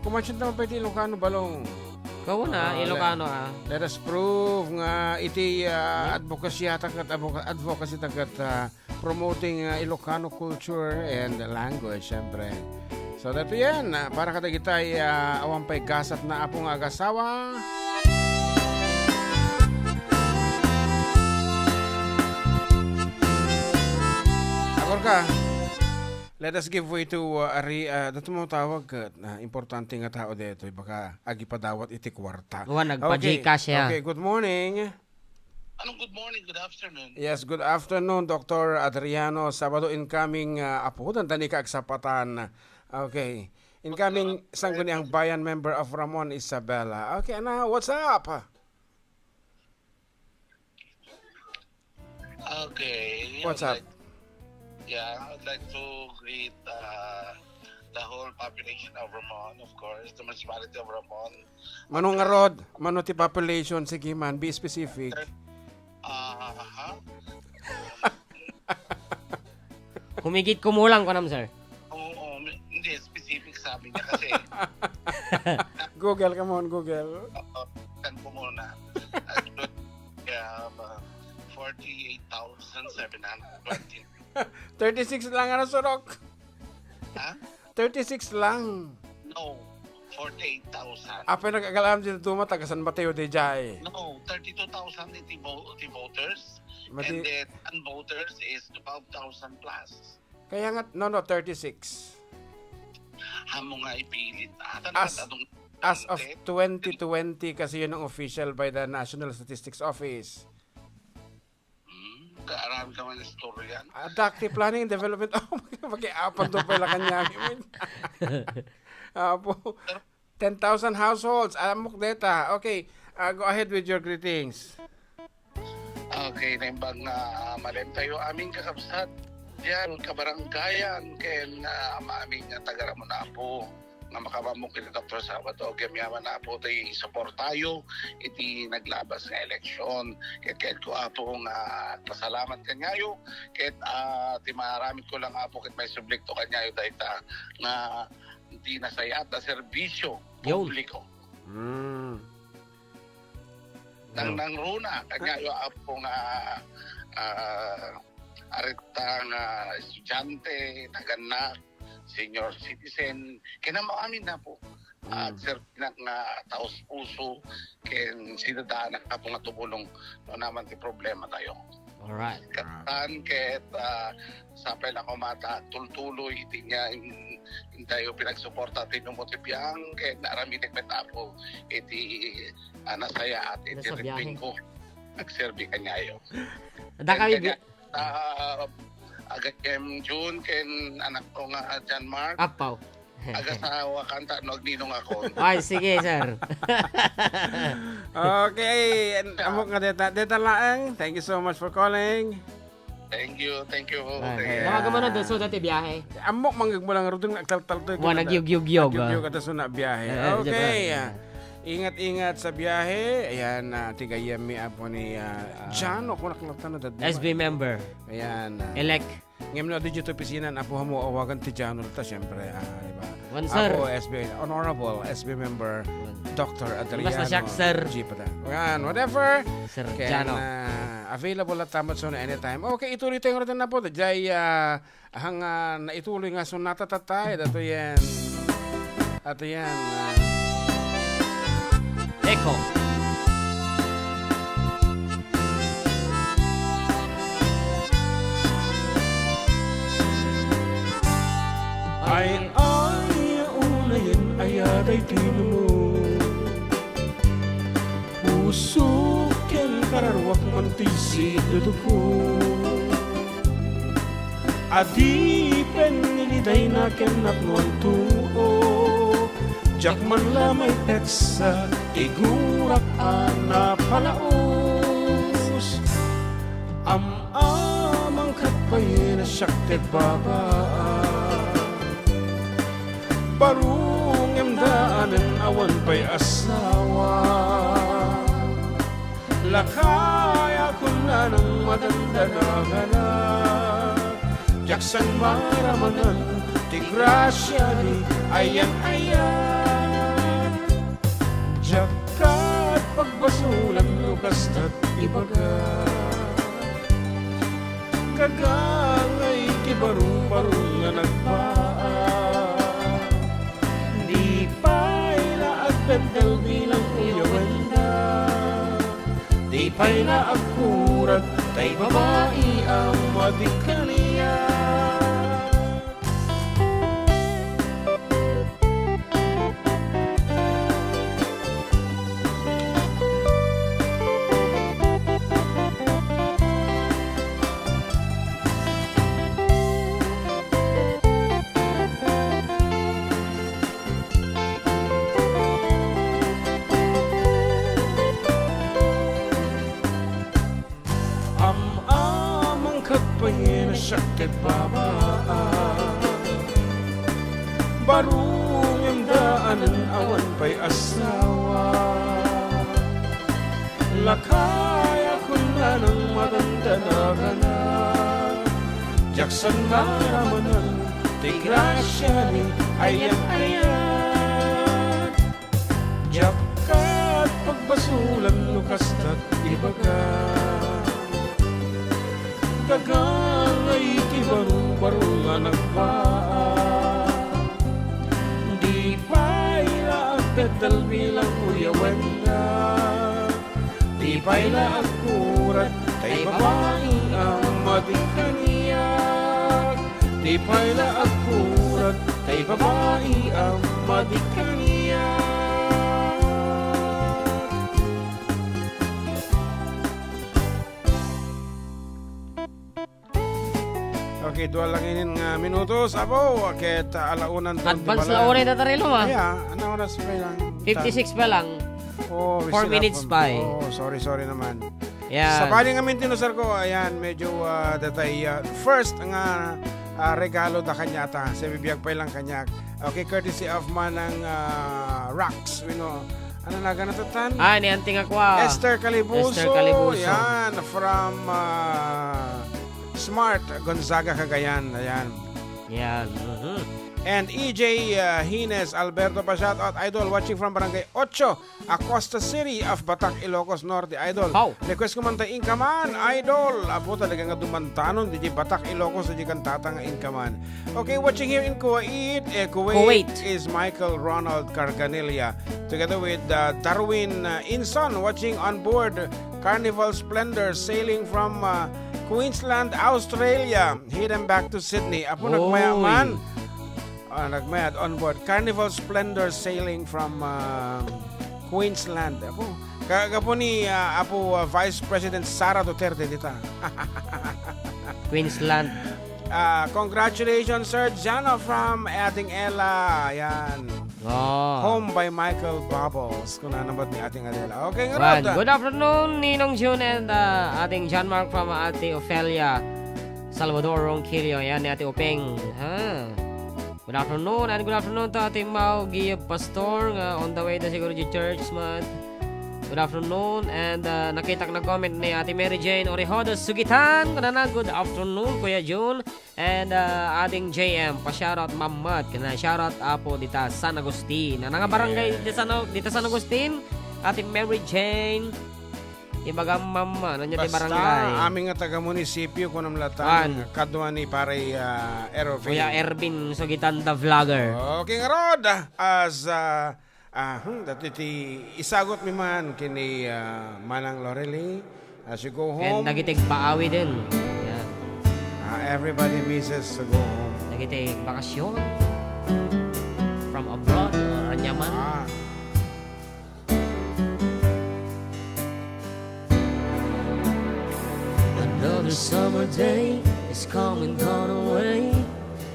Kumansyon naman pa iti Ilocano balong. Kawo na, Ilocano Let us prove nga iti advocacy tagat promoting Ilocano culture and language, syempre. So, dito yan, para katagitay awampay gasat na apong agasawa. Agor ka. Let us give way to dato mo tawag na importante nga tao dito baka agi padawat iti kwarta. Nagpa-Gcash siya. Okay, good morning. Anong good morning, good afternoon? Yes, good afternoon, Dr. Adriano. Sabado incoming apo tani ka agsapatan. Okay. Incoming sangguniang bayan member of Ramon Isabela. Okay, what's up? Okay. What's up? I'd like to greet the whole population of Ramon, of course, the municipality of Ramon. Manong nga rod, mano ti population, sige man, be specific. Humigit kumulang ko naman, sir. Oo, hindi, specific sabi niya kasi. Google, come on, Google. Kan ko muna. We have 48,720 36 lang ano, Surok? Ha? 36 lang. No, 48,000. Apa nagkakalam dito tuma, tagasan Mateo de Jai. No, 32,000 the voters. Mati- And then non-voters is 12,000 plus. Kaya nga, no, 36. Hamo nga ipilit. As of 2020 kasi yun ang official by the National Statistics Office. Kaarami ka man istorya. Adaptive Planning and Development. Oh, mag-iapan to pala kanya. Apo, 10,000 households. Alam mo data. Okay, go ahead with your greetings. Okay, naimbang malim tayo aming kakabsat. Diyan, kabaranggayan, ken aming tagara mo na po nga makabamong kini Dr. Sabado gamyaman na po tayo support tayo iti naglabas nga eleksyon ket ko apo nga pasalamat kanyayo ket ti maramit ko lang apo ket may sublikto kanyayo dayta nga hindi nasayat na serbisyo publiko nang runa kanyayo apo nga arita nga estudyante taganak senior citizen kinamaamin na po at sir nga taos puso ken sinadaan na po nga tumulong no naman ti problema tayo. Alright. Katan ket sapay na kumata tultuloy iti nya tayo pinagsuporta ti numotipyang ket naramitek metapo iti nasaya at iti Nasa biyahe. riping ko nagserbi kanyayo. Ada kami Agad kem June ken anak ko nga John Mark. apaw. Aga sa wakanta no agninong ako. Ay, sige, sir. Okay, amok nga data lang. Thank you so much for calling. Thank you. Ay, Nakagama na doon, so dati biyahe. Amok manggag mo lang rutong nagtaltal-tal. Wa nagyug-yug-yog. Nagyug ka na biyahe. Okay. Ingat-ingat sa biyahe. Ayan, tigayami apo ni John. O kung nakalatan na SB member. Ayan. Elect. Ngayon na dito opisina na po mo awagan ti John Ulta, syempre. Diba? One, sir. Ako, SB, Honorable SB member, Dr. Adriano. Mas na siya, sir. G pa Ayan, whatever. Sir Kaya Jano. available at tamat so na anytime. Okay, ituloy tayo rin na po. Diyay, hang naituloy nga so natatatay. Dato yan. Ato yan. Echo. Ay unayin ay aday tino mo. Puso ken kararwak mantisi dudu ko. Adi pen niliday na ken naknuan tuo. Jak man lamay petsa igurak ana palaos. Amang katpayin na syakte baba. Barung emdaanan awan pa'y asawa. Lakaya kula ng madandanaga. Jaksan maramanan ti grasya ni ayan. Jakat pagbasulan lukas at ibaga. Kagangay ti barung-barung na nagpaan. Di pa'y laagdadal bilang uyawanda. Di pa'y laagkurat tay babae ang madikaniya. Amang katpayin na syakit babaan. Barung yung daanan awan pa'y asawa. Lakaya ko na ng madandanaga na. Jaksan maramanan ti grasya ni ayan. Jakat pagbasulan lukas at ibaga. Kagangay ti dalbilang uyawenda. Di payla akurat, tay babae ang madikaniyak. Di payla akurat, tay babae ang madikaniyak. Okay, dua lang inin nga minutos. Apo, ket alaunan doon. Advance la oray na tarilo ma. Kaya, ano oras pa lang? 56 pa lang. Oh, 4 minutes pa eh. Oh, sorry naman. Yan. Sa bali nga mintinusar ko, ayan, medyo datay first nga regalo da kanya ta. Sa bibiyag pa lang kanya. Okay, courtesy of Manang Rocks, you know. Ano na ganatutan? Ni anting akwa. Esther Calibuso. Esther Calibuso. Yan, from Smart, Gonzaga, Cagayan. Ayan. Yan. And EJ Hines Alberto pa shoutout, idol, watching from Barangay 8, Acosta City of Batac, Ilocos Norte, idol. How? Request ko man tayo inkaman, idol. Apo talaga nga dumantanon, di Batac, Ilocos, di kantata nga inkaman. Okay, watching here in Kuwait. Kuwait is Michael Ronald Carganilla, together with Darwin Inson, watching on board Carnival Splendor, sailing from Queensland, Australia, hidden back to Sydney. Apo nagmayaman. Nagmayad on board Carnival Splendor, sailing from Queensland. Kapo ni Vice President Sara Duterte dita. Queensland. Congratulations, Sir Jano from Ating Ella. Ayan. Home by Michael Bubbles. Kung nanabot ni Ating Adela. Okay, nga Good afternoon, Ninong June and ating John Mark from Ate Ophelia Salvador Ronquillo. Ayan ni Ate Openg. Good afternoon and good afternoon to ating Maugi Pastor nga on the way na siguro di church man. Good afternoon and nakita ko na comment ni Ate Mary Jane Orejodo Sugitan. Kanana, good afternoon Kuya June and ating JM pa-shoutout Mamad kana shoutout apo dita San Agustin. Nga barangay dita San Agustin, ating Mary Jane Ibaga mama, nanya ti barangay. Basta aming nga taga-munisipyo ko namlatan. Kadwa ni pare Ervin. Kuya Ervin Sugitan the vlogger. Okay nga rod. As dati ti isagot mi man kini Manang Lorelei. As you go home. And nagitig paawi din. Yeah. Everybody misses to go home. Nagitig bakasyon. From abroad or anyaman. Another summer day is coming gone away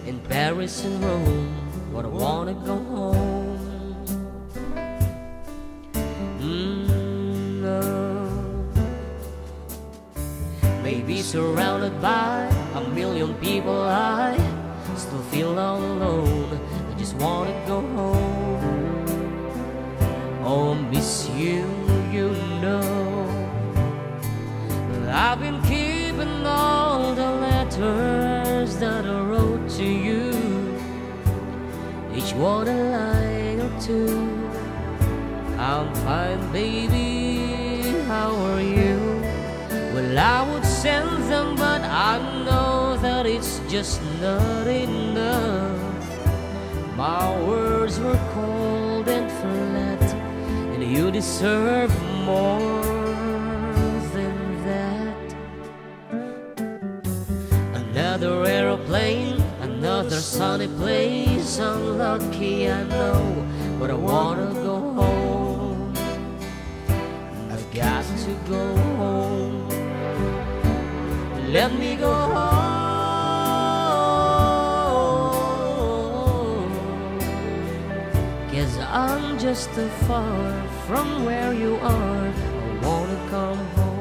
in Paris and Rome, but I wanna go home. Maybe surrounded by a million people, I still feel all alone. I just wanna go home. Oh, miss you, you know. I've been keeping all the letters that I wrote to you, each one a line or two. I'm fine, baby, how are you? Well, I would send them, but I know that it's just not enough. My words were cold and flat, and you deserve more. Another aeroplane, another sunny place. I'm lucky, I know, but I wanna go home. I've got to go home. Let me go home, 'cause I'm just too far from where you are. I wanna come home.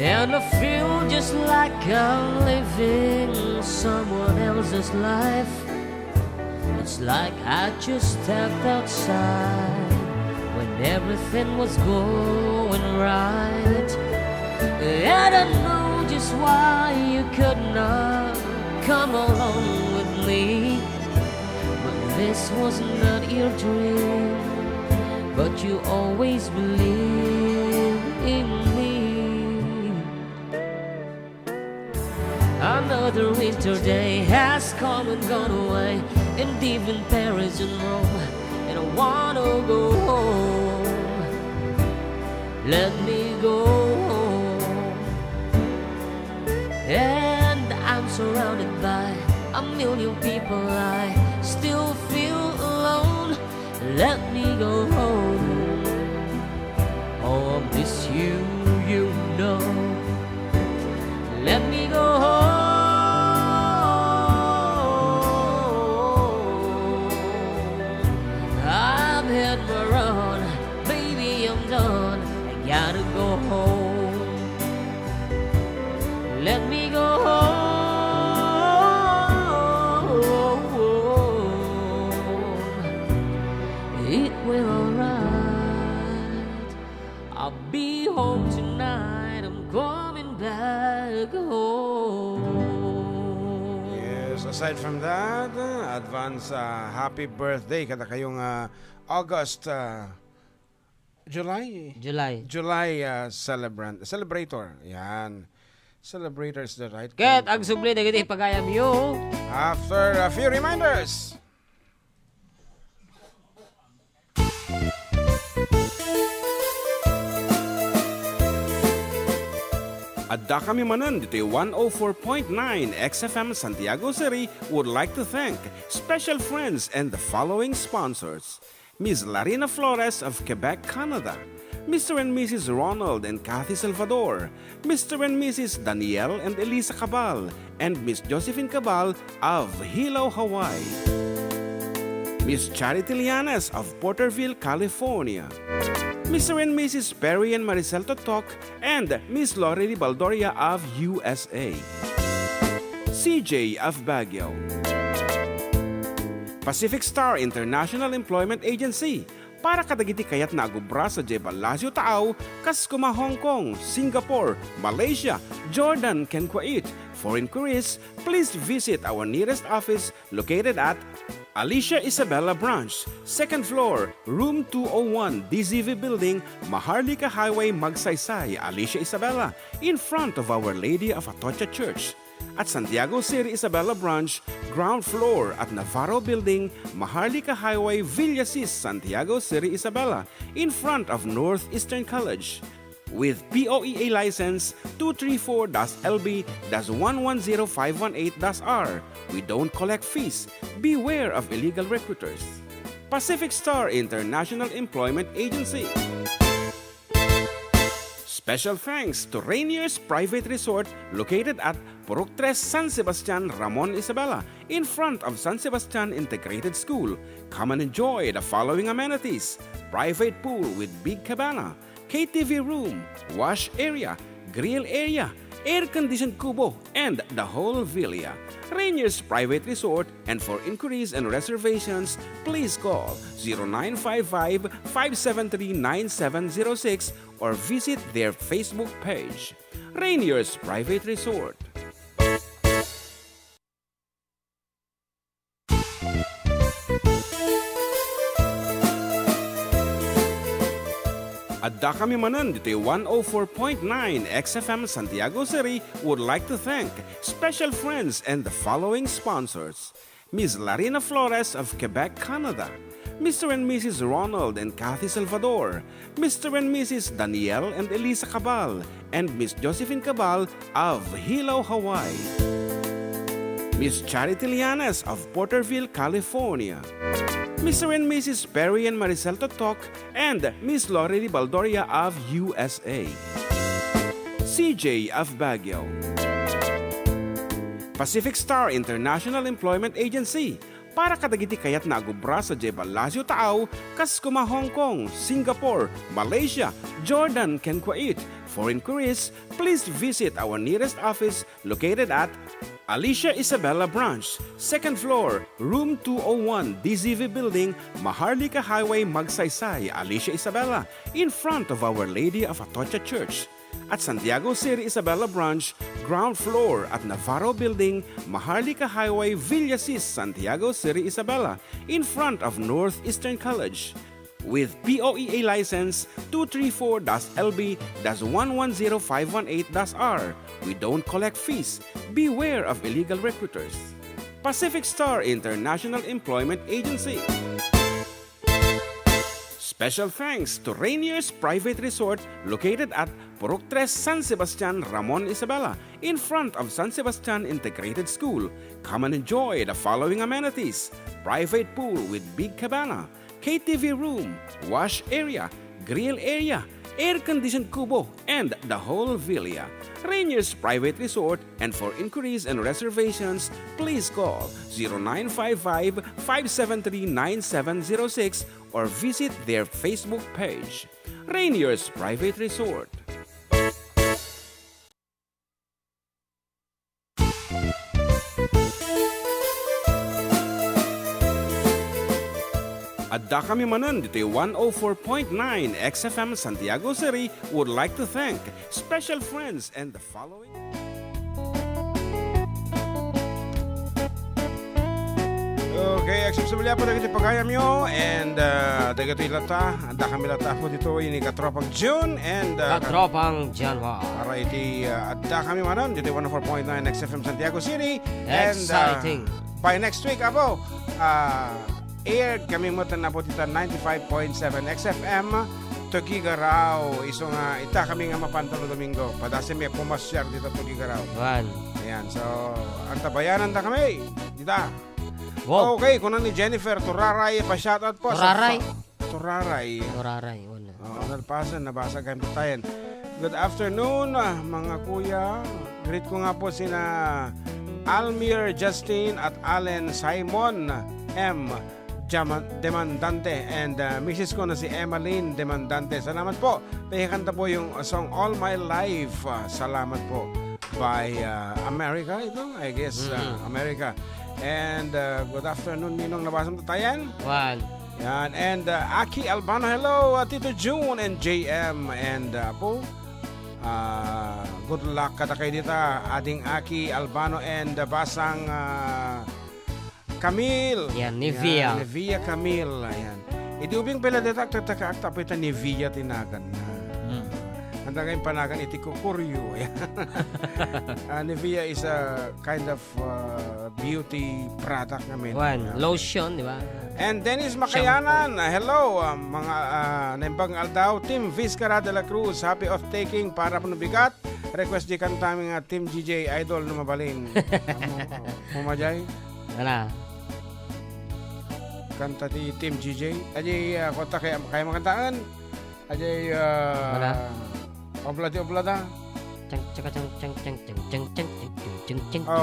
And I feel just like I'm living someone else's life. It's like I just stepped outside when everything was going right. And I know just why you could not come along with me, but This was not your dream, but you always believed in me. Another winter day has come and gone away, and even Paris and Rome, and I wanna go home. Let me go home. And I'm surrounded by a million people, I still feel alone. Let me go home. Oh, I miss you, you know. Let me go home. I've had my run, baby, I'm done. I gotta go home. Let me go home. It will alright. I'll be home tonight. I'm coming back home. Yes, aside from that, advance happy birthday kada kayong August July celebrator. Yan. Celebrator is the right Ket term. ang subli na giti pagayam yo. After a few reminders. Adda kami Manen dito 104.9 XFM Santiago City would like to thank special friends and the following sponsors. Ms. Larina Flores of Quebec, Canada. Mr. and Mrs. Ronald and Kathy Salvador. Mr. and Mrs. Danielle and Elisa Cabal. And Miss Josephine Cabal of Hilo, Hawaii. Miss Charity Lianes of Porterville, California. Mr. and Mrs. Perry and Maricel Totok, and Miss Lorely Baldoria of USA. CJ of Baguio. Pacific Star International Employment Agency, para kadagiti kayat na agubra sa Jebel Lazio Taaw, kas kuma Hong Kong, Singapore, Malaysia, Jordan, ken Kuwait. For inquiries, please visit our nearest office located at Alicia Isabella Branch, 2nd floor, room 201, DZV Building, Maharlika Highway, Magsaysay, Alicia Isabella, in front of Our Lady of Atocha Church. At Santiago City Isabella Branch, ground floor at Navarro Building, Maharlika Highway, Villasis, Santiago City Isabella, in front of Northeastern College. With POEA license 234-LB-110518-R. We don't collect fees. Beware of illegal recruiters. Pacific Star International Employment Agency. Special thanks to Rainier's Private Resort located at Purok 3 San Sebastian, Ramon Isabela, in front of San Sebastian Integrated School. Come and enjoy the following amenities: private pool with big cabana, KTV room, wash area, grill area, air-conditioned kubo, and the whole villa. Rainier's Private Resort, and for inquiries and reservations, please call 0955-573-9706 or visit their Facebook page. Rainier's Private Resort. Adda kami Manen dito 104.9 XFM Santiago City would like to thank special friends and the following sponsors. Ms. Larina Flores of Quebec, Canada. Mr. and Mrs. Ronald and Kathy Salvador. Mr. and Mrs. Danielle and Elisa Cabal. And Miss Josephine Cabal of Hilo, Hawaii. Miss Charity Lianes of Porterville, California. Mr. and Mrs. Perry and Maricel Totok, and Miss Lorely Baldoria of USA. CJ of Baguio. Pacific Star International Employment Agency, para kadagiti kayat na agubra sa Jebel Lazio Taaw, kas kuma Hong Kong, Singapore, Malaysia, Jordan, ken Kuwait. For inquiries, please visit our nearest office located at Alicia Isabella Branch, 2nd floor, room 201, DZV Building, Maharlika Highway, Magsaysay, Alicia Isabella, in front of Our Lady of Atocha Church. at Santiago City Isabela Branch, ground floor at Navarro Building, Maharlika Highway, Villasis, Santiago City Isabela, in front of Northeastern College. With POEA license 234-LB-110518-R. We don't collect fees. Beware of illegal recruiters. Pacific Star International Employment Agency. Special thanks to Rainier's Private Resort located at Purok 3 San Sebastian, Ramon Isabela, in front of San Sebastian Integrated School. Come and enjoy the following amenities: private pool with big cabana, KTV room, wash area, grill area, air-conditioned kubo, and the whole villa. Rainier's Private Resort, and for inquiries and reservations, please call 0955-573-9706 or visit their Facebook page. Rainier's Private Resort. Adda kami Manen, dito'y 104.9 XFM Santiago City would like to thank special friends and the following. Okay, aksepsabilia po dagiti pagayam nyo and dagiti lata, anda kami lata po dito ini katropang June and Katropang Janwa. para iti adda kami Manen, dito 104.9 XFM Santiago City. Exciting. And by next week, abo, air kami mo na po dito 95.7 XFM Tugigaraw. Iso nga ita kami nga mapantalo Domingo. Padasi may pumasyar dito Tugigaraw. One. Ayan, so ang tabayanan ta kami. Dita. Wow. Okay, kuno ni Jennifer Turaray pa shoutout po. Turaray? Turaray. Oraray. Wala. Nalpasan, nabasa kayo tayo. Good afternoon, mga kuya. Greet ko nga po sina Almir Justin at Allen Simon M. Demandante and Mrs. ko na si Emmeline Demandante. Salamat po. Kanta po yung song All My Life. Salamat po. By America ito, I guess. America. And good afternoon, Ninong nabasang tatayan. One. Yan. And Aki Albano, hello, Tito June and JM. And po, good luck kada kayo dito, ading Aki Albano and Basang Camille. Yan, Nivea. Yan, Nivea Camille. Ayan. Iti ubing pala dito, agtagtaka-akta po ito Nivea tinagan na. Ang tagay panagan iti kukuryo. Nivea is a kind of beauty product namin. One. Lotion, di ba? And Dennis Makayanan, hello, mga naimbang aldaw, Team Vizcara de la Cruz, happy off-taking para panubigat. Request di kanta nga Team GJ Idol na mabalin. Pumajay? Wala. Kanta di Team GJ. Ajay, konta kaya makantaan. Ajay, oblada.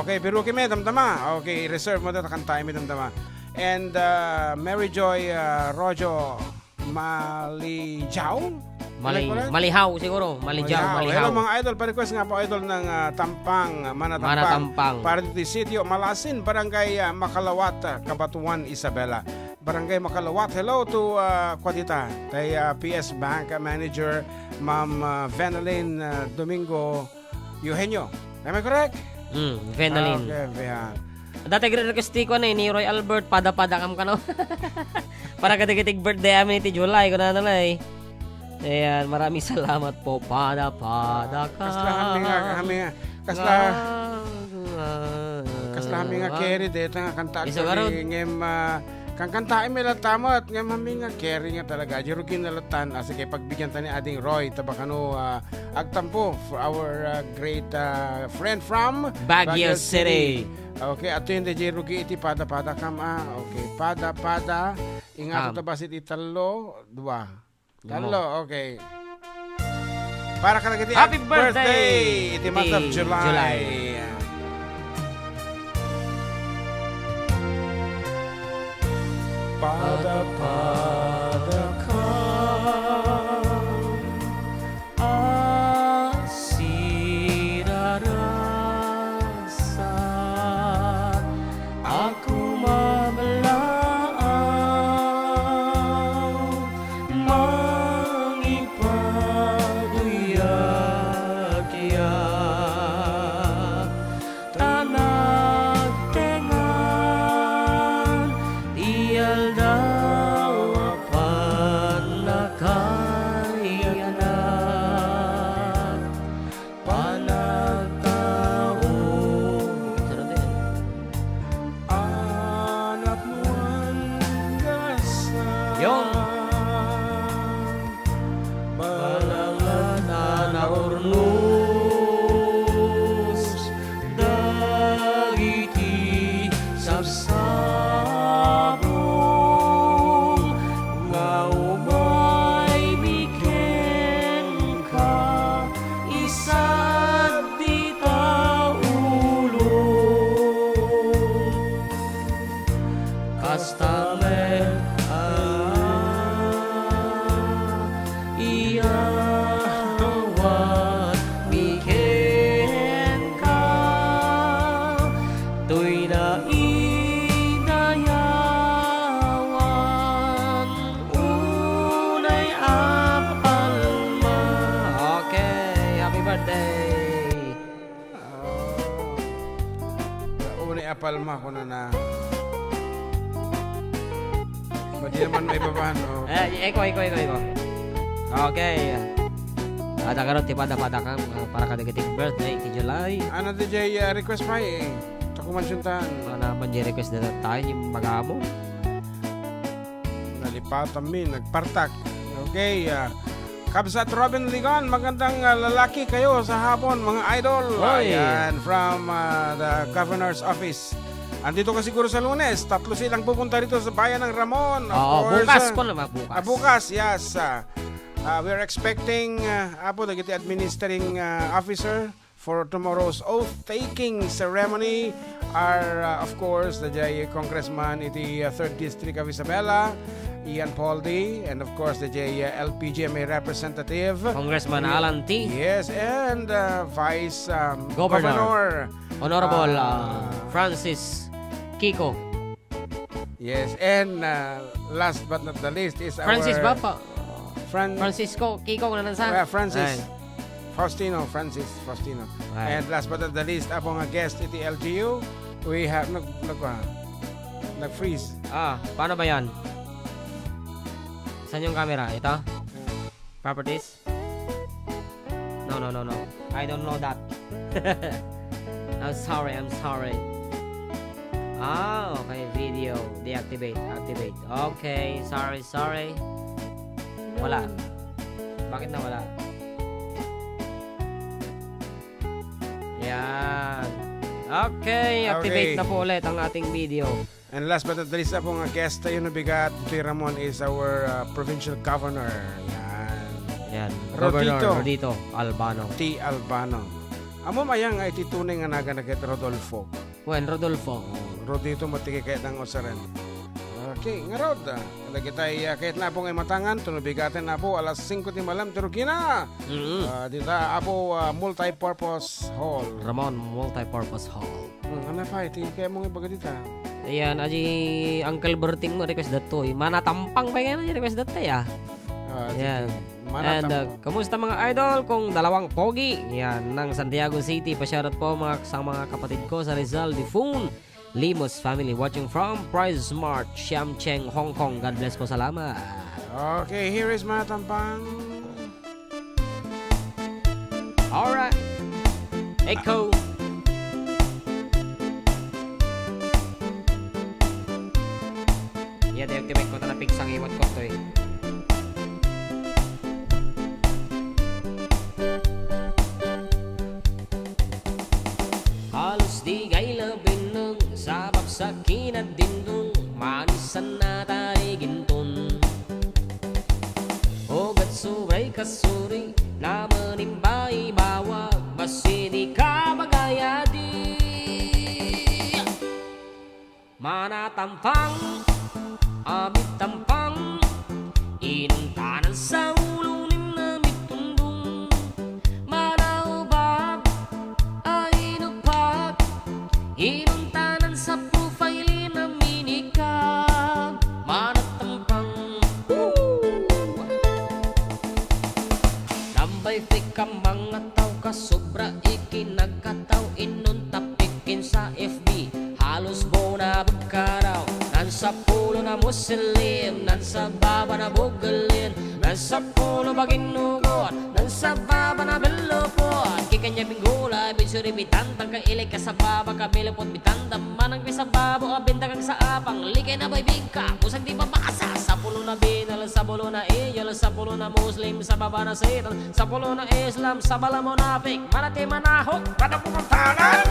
Okay, pero kami damdama. Okay, reserve mo dito kanta mi damdama. And Mary Joy Rojo Malijaw. Malihaw siguro. Malihaw. Hello mga idol, pa-request nga po idol ng Tampang, Manatampang. Para dito sitio Malasin, Barangay Makalawat, Kabatuan, Isabela. Barangay Makalawat. Hello to Kwadita, kay PS Bank Manager Ma'am Venaline Domingo Eugenio. Am I correct? Venaline. Okay, yeah. Dati request ko na ni Roy Albert, pada-pada kam ka no. Para katikitig birthday amin iti July ko na nalay. Ayan, maraming salamat po. Pada-pada ka. Kasla kami nga carry dito nga kanta ko ngem kang kantain may latamat ngem kami nga carry nga talaga jirukin na latan asa kay pagbigyan tani ading Roy tabakano agtampo for our great friend from Baguio City. Okay, ato yung jiruki iti pada-pada kam okay, pada-pada ingat ta basit italo dua. Hello, okay. Para ka nagiti Happy birthday! Iti month of July. Pada-pada ka asirarasa aku mabalaang mangipaduyan hasta me iyawan bikin ka tuy na idayawan unay apalma. Okay, happy birthday. Unay apalma ko na. Di naman may babahan. Eko. Okay. Ada karon ti pada kang para kadagiti birthday ti July. Ano DJ request pa eh. Tako man syuntan. Ana man di request na tayo yung magamo. Nalipatan min, nagpartak. Okay. Kabsat Robin Ligon, magandang lalaki kayo sa hapon mga idol. Oy. Ayan, from the governor's office. Andito ka siguro sa Lunes. 3 silang pupunta rito sa bayan ng Ramon. Bukas ko naman, bukas. Bukas, yes. We're expecting Apo dagiti administering officer for tomorrow's oath-taking ceremony are, of course, the Congressman iti 3rd District of Isabela, Ian Poldi, and of course, the LPGMA representative. Congressman Alan T. Yes, and Vice Governor. Honorable Francis Kiko. Yes, and last but not the least is Francis our... Bapa. Francisco Francisco Kiko na nansa. Francis. Ay. Faustino. Ay. And last but not the least, apong guest iti LGU, we have nag-freeze. Paano ba yan? Saan yung camera? Ito? Properties? No. I don't know that. I'm sorry. Okay. Video. Deactivate. Activate. Okay. Sorry. Wala. Bakit na wala? Yan. Okay. Activate na po ulit ang ating video. And last but not the least, apong guest tayo na bigat, T. Ramon, is our provincial governor. Yan. Rodito. Governor Rodito Albano. T. Albano. Amo mayang ay titunay nga naganagit Rodolfo. Rodolfo. Rodito matiki kahit ang usaran. Okay, nga Rod. Lagi tayo kahit na po ngay matangan, tunubigatan na po alas 5 di malam, turukina. Dita apo multi-purpose hall. Ramon Multi-Purpose Hall. Ano pa, iti kaya mong ibaga dita. Ayan, aji Uncle Berting mo request datoy. Manatampang pa ngayon request datoy Ayan. And kamusta mga idol kung dalawang pogi yan ng Santiago City, pa-shoutout po sa mga kapatid ko sa Rizal, Difun, Limos family watching from Price Smart, Siamcheng, Hong Kong. God bless po, salamat. Okay, here is Matampang. Alright. Echo. Yeah, deactivate ko na pigsang iwan ko to Halos di kay labing ng sabak sa kinadindong manisan na tayo ginton. Ogat subay kasuri na manimbay bawag basi di ka magayadi. Manatampang amit tampang inuntanan sa ulunin na mitundong manaubag ay nupag inuntanan sa profile na minikab manatampang nambay fake ka mga tao ka sobra ikinagkataw inuntapik sa FB halos bona bukaraw nansa pulo na muslim nansa baba na bugalin nansa pulo baginugot nansa baba na belopot kikanya binggula binsuri bitantang kailig ka sa baba kabilopot bitandam manang sa babo abinta kang sa apang likay na bay bigka kusang di mabasa sa pulo na binal sa pulo na iyal sa pulo na muslim sa baba na satan sa pulo na islam sa bala monafik manati manahok pada pumuntanan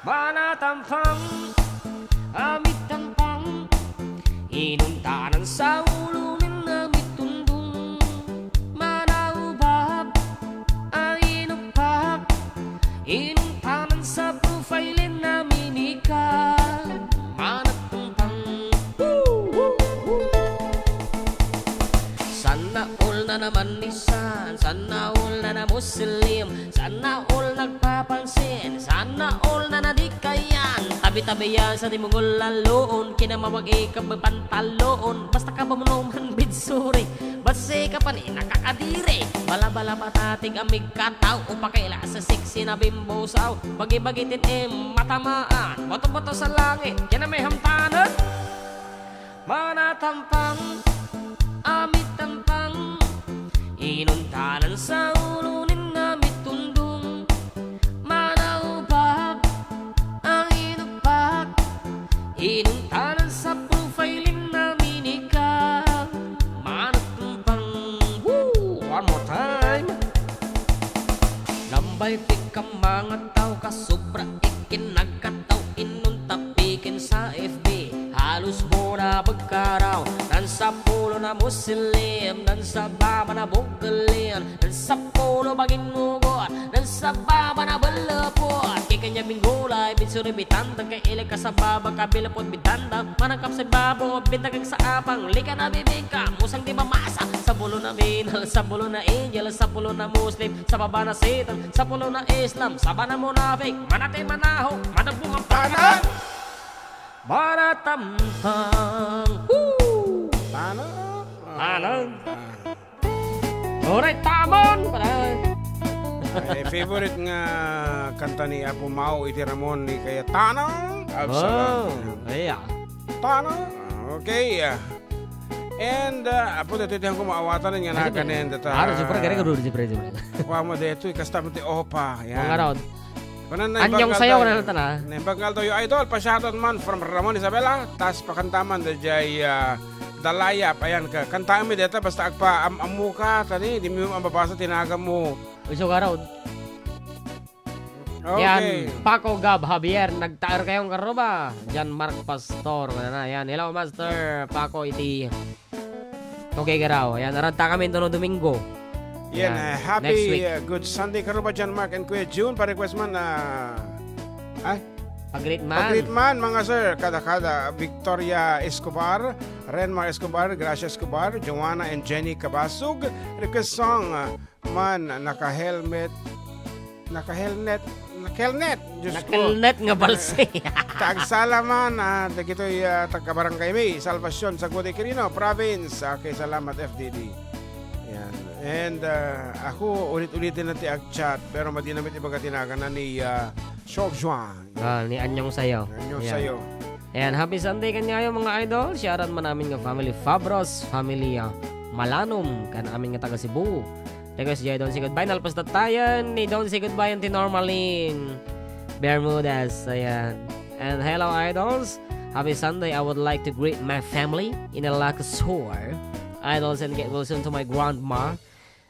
manatampang amit tampang inuntanan sa ulunin na mitundong manaubab ay inupak inuntanan sa profile na minikab manatampang na naman isan, sana all na na Muslim, sana all nagpapansin, sana all na nadikayan. Tabi-tabi yan sa timungol laloon, kinamawag ikab pantaloon, basta ka ba mo man bidsuri, basi ka pa ni nakakadiri. Bala-bala patating amig kataw, upakaila sa siksi na bimbosaw, bagi-bagitin matamaan, bato-bato sa langit, yan na may hamtanan. Manatampang, amit tampang, inuntanan sa ulunin namit tundong, manaubag ang inupak, inuntanan sa profilein namin ikaw. Manatampang, woo! One more time. Lambay pikang mga tao, kasubra ikinagkataw, inuntapikin sa FB, halos mo na pagkaraw, nan sa pulo na Muslim, nan sa baba na bugalin, nan sa pulo maginugot, nan sa baba na balapot, kikanya bingulay, binsuri bitanda, kay ilig ka sa baba, kabilapot bitanda, manangkap sa babo, bintagag sa apang, lika na bibingka, musang di mamasa, sa pulo na minal, sa pulo na angel, sa pulo na Muslim, sa baba na Satan, sa pulo na Islam, sa bana munafik, manate manaho, manabungang panan. Manatampang, woo! Tano? Tanang. Alright, tamon! Favorite nga kanta ni Apo Mau, iti Ramon ni kaya Tanang. Oh, Absalom. iya. Tanang. Okay. And Apo dito ito ko maawatan nga nakanin. Harus super kaya ka dulu super. Kuha mo dito, ikasta mo ti Opa. Mga raon. Panan Anyong sayo ko na natin ha. Nembanggal to yung idol, pa-shoutout man from Ramon Isabela, tas pakantaman da jay dalayap, ayan ka. Kantaan mo dito, basta agpa amu ka, tani, di mo mababasa, tinagam mo. Uso ka raon. Okay. Yan, Paco Gab Javier, nagtaer kayong karoba. Jan Mark Pastor, na yan. Hello Master Paco iti. Okay ka raw. Yan, naranta kami ito no Domingo. Yan, Next happy week. good Sunday karuba John Mark and Kuya June, pa-request man na Pag-greet man. pag-greet man mga sir, kada Victoria Escobar, Renmar Escobar, Gracia Escobar, Joanna and Jenny Cabasug, request song man, naka-helmet, Diyos ko. Nakalnet nga balse. Tagsalaman, dagito'y tagkabarangay may, Salvacion sa Gude Quirino, Province. Okay, salamat FDD. Yan. And ako, ulit-ulitin natin ag-chat, pero madinamit ibaga tinagan na ni Shok Juan. Ni Anyong sayo. Yan yung Yan. sayo. Ayan, happy Sunday kanyayo mga idol. Shoutout man namin nga family Fabros, family Malanom, kan amin nga taga Cebu. Request jay don't say goodbye. Nalpas na tayan. Ni don't say goodbye ti Normalin Bermudez. Ayan. And hello idols. Happy Sunday. I would like to greet my family in Ilocano. Idols and get well soon to my grandma.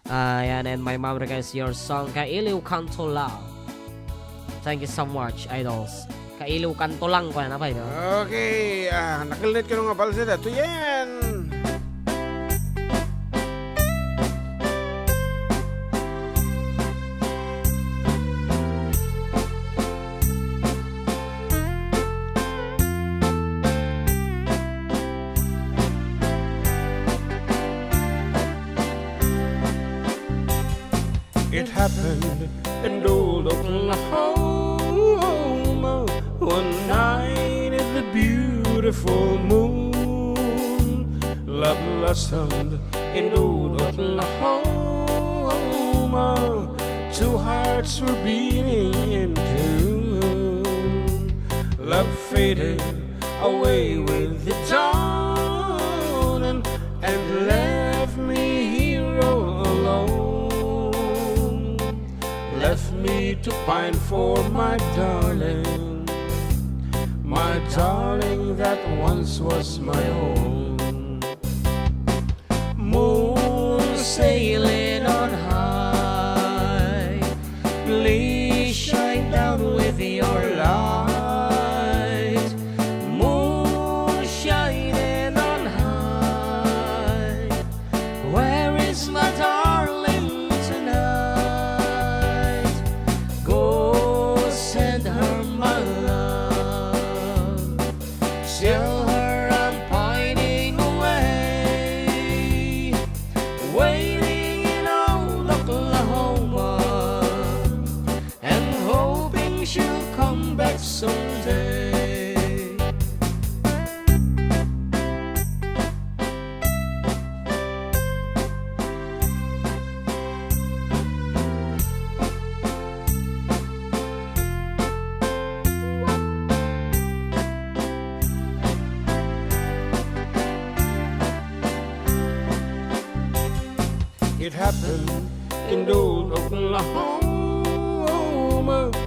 Ayan, and my mom requests your song Kailiw Kanto Lang. Thank you so much, idols. Kailiw Kanto Lang ko na pa ito. Okay, nakilit ka nung nga balsida. Ito yan. It happened in old Oklahoma one night in the beautiful moon. Love blossomed in old Oklahoma. Two hearts were beating in tune. Love faded away with the dawn and left me here all alone. Left me to pine for my darling that once was my own. Moon sailing on high, please shine down with your light. Moon shining on high, where is my darling tonight? Go send her my love, tell her I'm pining happened in old Oklahoma.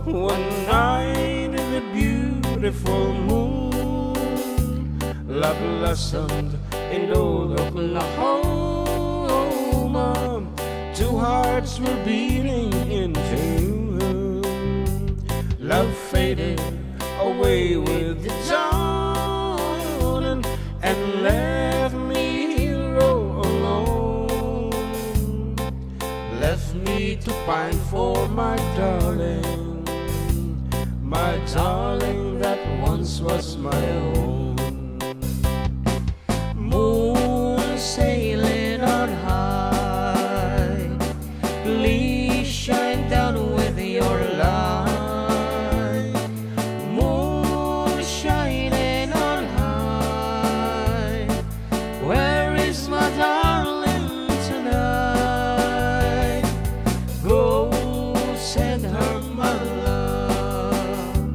One night in a beautiful moon, love blossomed in old Oklahoma. Two hearts were beating in tune. Love faded away with the dawn and left me here all alone. Left me to pine for my darling that once was my own. Moon sailing on high, please shine down with your light. Moon shining on high, where is my darling tonight? Go send her my love,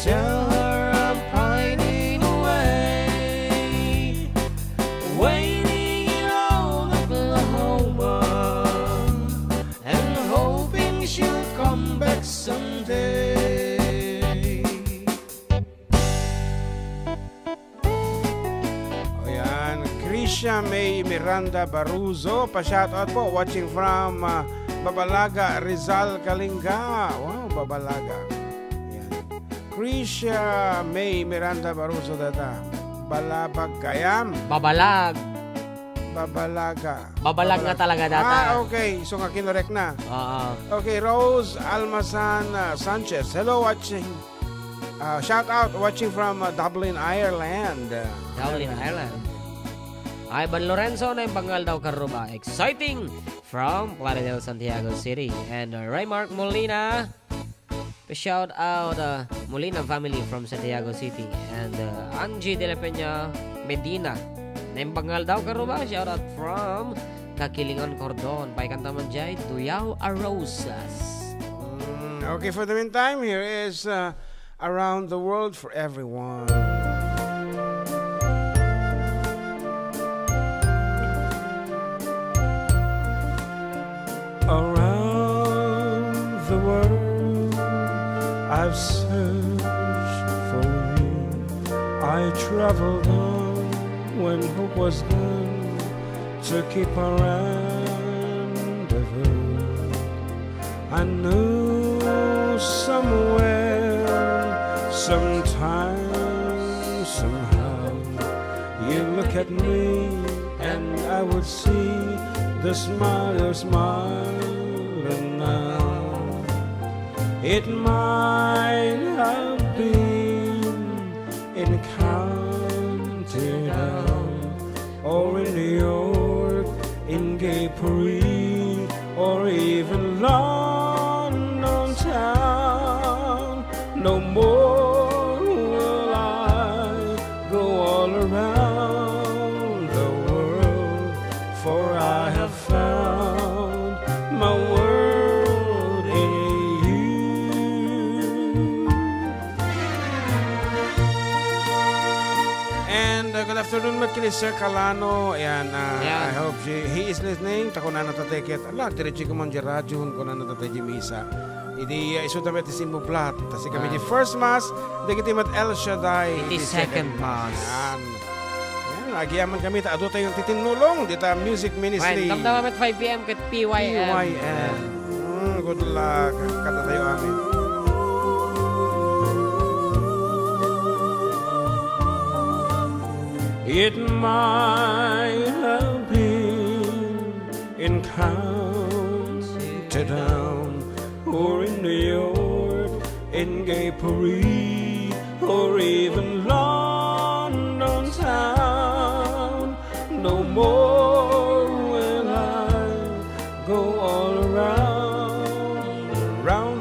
tell her I'm pining away, waiting in old Oklahoma, and hoping she'll come back someday. O yan, Krisha May Miranda Baruzo, pa-shoutout po, watching from Babalaga, Rizal, Kalinga. Wow, Babalaga. Yan. Krisha May Miranda Baruzo data. Balabag kayam. Babalag. Babalaga. Babalag na talaga data. Okay. So nga kinorek na. Oo. Okay, Rose Almazan Sanchez. Hello, watching. Shout out, watching from Dublin, Ireland. Dublin, Ireland. Ivan Lorenzo na yung Bangal daw karuba. Exciting from Plaridel, Santiago City. And Raymark Molina. Shout out Molina family from Santiago City. And Angie De La Peña Medina na yung Bangal daw karuba. Shout out from Kakilingan Cordon. Paikanta man jay Tuyaw Arosas. Okay, for the meantime, here is Around the World for Everyone. Around the world I've searched for you. I traveled on when hope was gone to keep a rendezvous. I knew somewhere, sometime, somehow, you look at me and I would see the smile you're smiling now. It might have been in County Down, or in New York, in Gay Paris, or even London town. No more will I go all around the world, for I have found my world in you. And good afternoon, Makili Sir Calano. Ayan, I hope he is listening. Tako na natateket. Ala, diretsi ko man di radyon ko na natatay Misa. Idi iso damit ti Simbo Plat. Tasi kami di first mass, di kiti mat El Shaddai. Iti second mass. Ayan. Agiyaman kami, taado tayong titinulong dita Music Ministry. Fine, damdam at 5 p.m. kat PYM. PYM. Good luck. Kata tayo amin. It might have been in County Down, or in New York, in Gay Paris, or even London town. No more will I go all around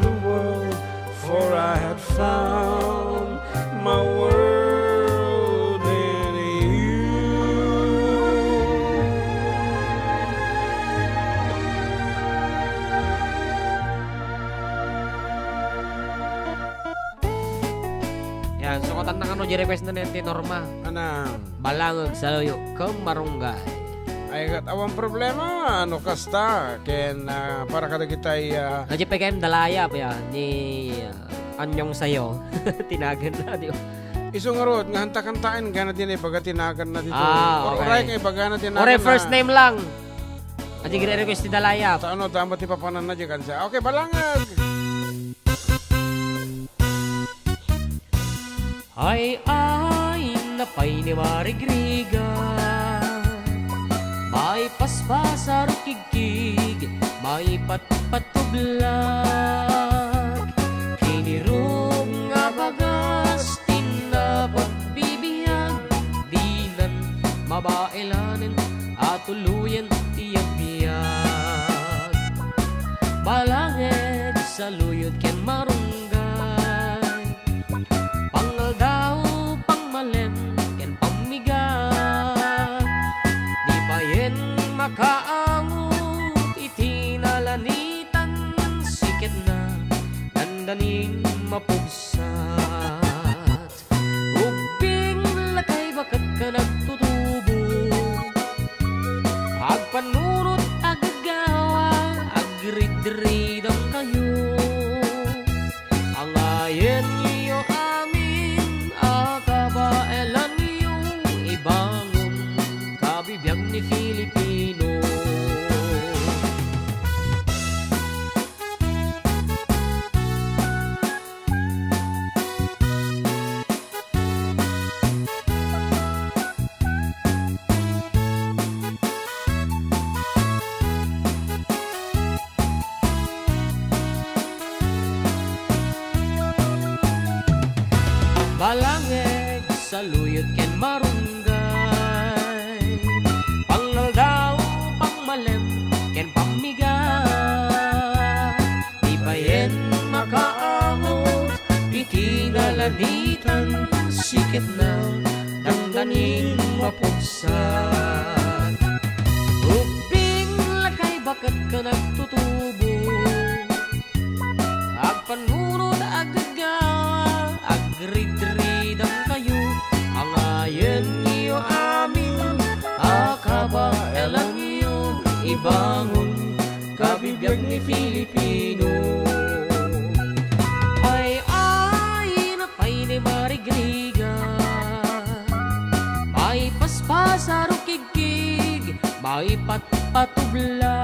the world, for I had found my world in you. Yan, sukatan na kano request na nenti Norma. Anang? Balangag sa loyo kang marunggay. Ay kat awang problema ano kasta ken para kadagitay Nandiyan pa kayo dalaya pa yan ni anyong sayo. Tinagan na di ba? iso nga rod nga hanta-kantain gana din ay baga tinagan na dito. Okay. Oray kay baga na tinagan. Ore first name lang. Nandiyan gire-request ni dalaya. Sa ano damat ipapanan na diyan sa. Okay, balangag. Ay napay ni Marigriga. May paspasa rukigkig, may patpatublag. Kinirong nga bagas, tinapagbibiyan. Dinan mabailanin, at tuluyan tiyagbiyan. Balanged sa luyod ken marunggay. Pangal daw, pangmalem, ken pamigat. Di bayen makaangot, itinalanitan. Siket na, dandaning mapugsat. Ubing lakay bakat ka nagtutubo. Agpanurot, agagawa, agridridang kayo. Ang ayen niyo amin, akabaelan niyo, ibangon kabibiyag ni Filipino. Balangeg sa luyot ken marunggay. Pangal daw, pangmalem, ken pamigat. Di bayen makaangot, itinalanitan. Siket na, dangdaning mapugsat. Uping lakay bakat ka nagtutubo. Agpanunod agagawa, agridridang kayo. Ang ayen niyo amin, akabaelan niyo, ibangon kabibiyag ni Filipino. Ay napay ni Marigriga. May paspasa rukigkig, may patpatubla.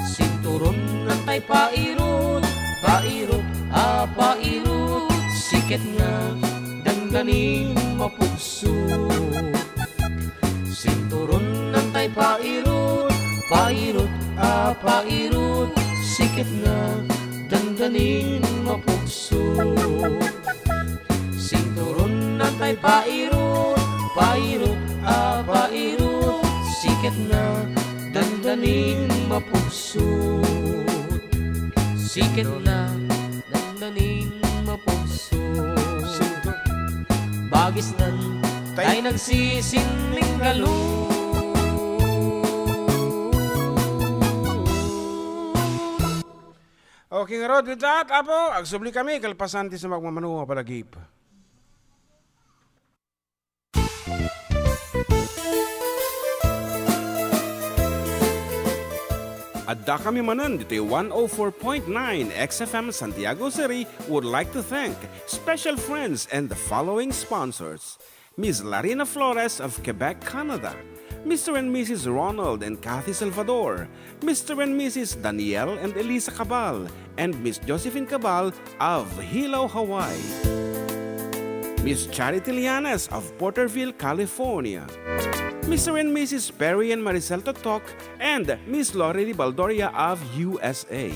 Sinturon ng tay pairot, pairot, pairot. Siket nga, dangdaning mapugso. Sinturon ng tay pairot, pairot, pairot. Siket nga, dangdaning mapugso. Sinturon ng tay pairot, pairot, pairot. Siket nga, dangdaning mapugso. Siket na, dangdaning mapugso. Bagis nan, tay nagsisinling galo. Okay nga rod, with that, apo, agsubli kami, kalpasan ti sa magmamanu nga palagip. Adda kami Manen, dito'y 104.9 XFM Santiago City would like to thank special friends and the following sponsors. Ms. Larina Flores of Quebec, Canada. Mr. and Mrs. Ronald and Kathy Salvador. Mr. and Mrs. Danielle and Elisa Cabal. And Miss Josephine Cabal of Hilo, Hawaii. Miss Charity Lianes of Porterville, California. Mr. and Mrs. Perry and Maricel Totok, and Miss Lorely Baldoria of USA.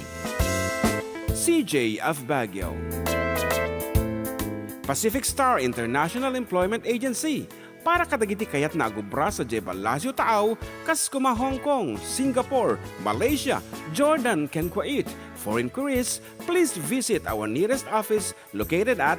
CJ of Baguio. Pacific Star International Employment Agency, para kadagiti kayat na agubra sa Jebalasyo Taaw, kas kuma Hong Kong, Singapore, Malaysia, Jordan, ken Kuwait. For inquiries, please visit our nearest office located at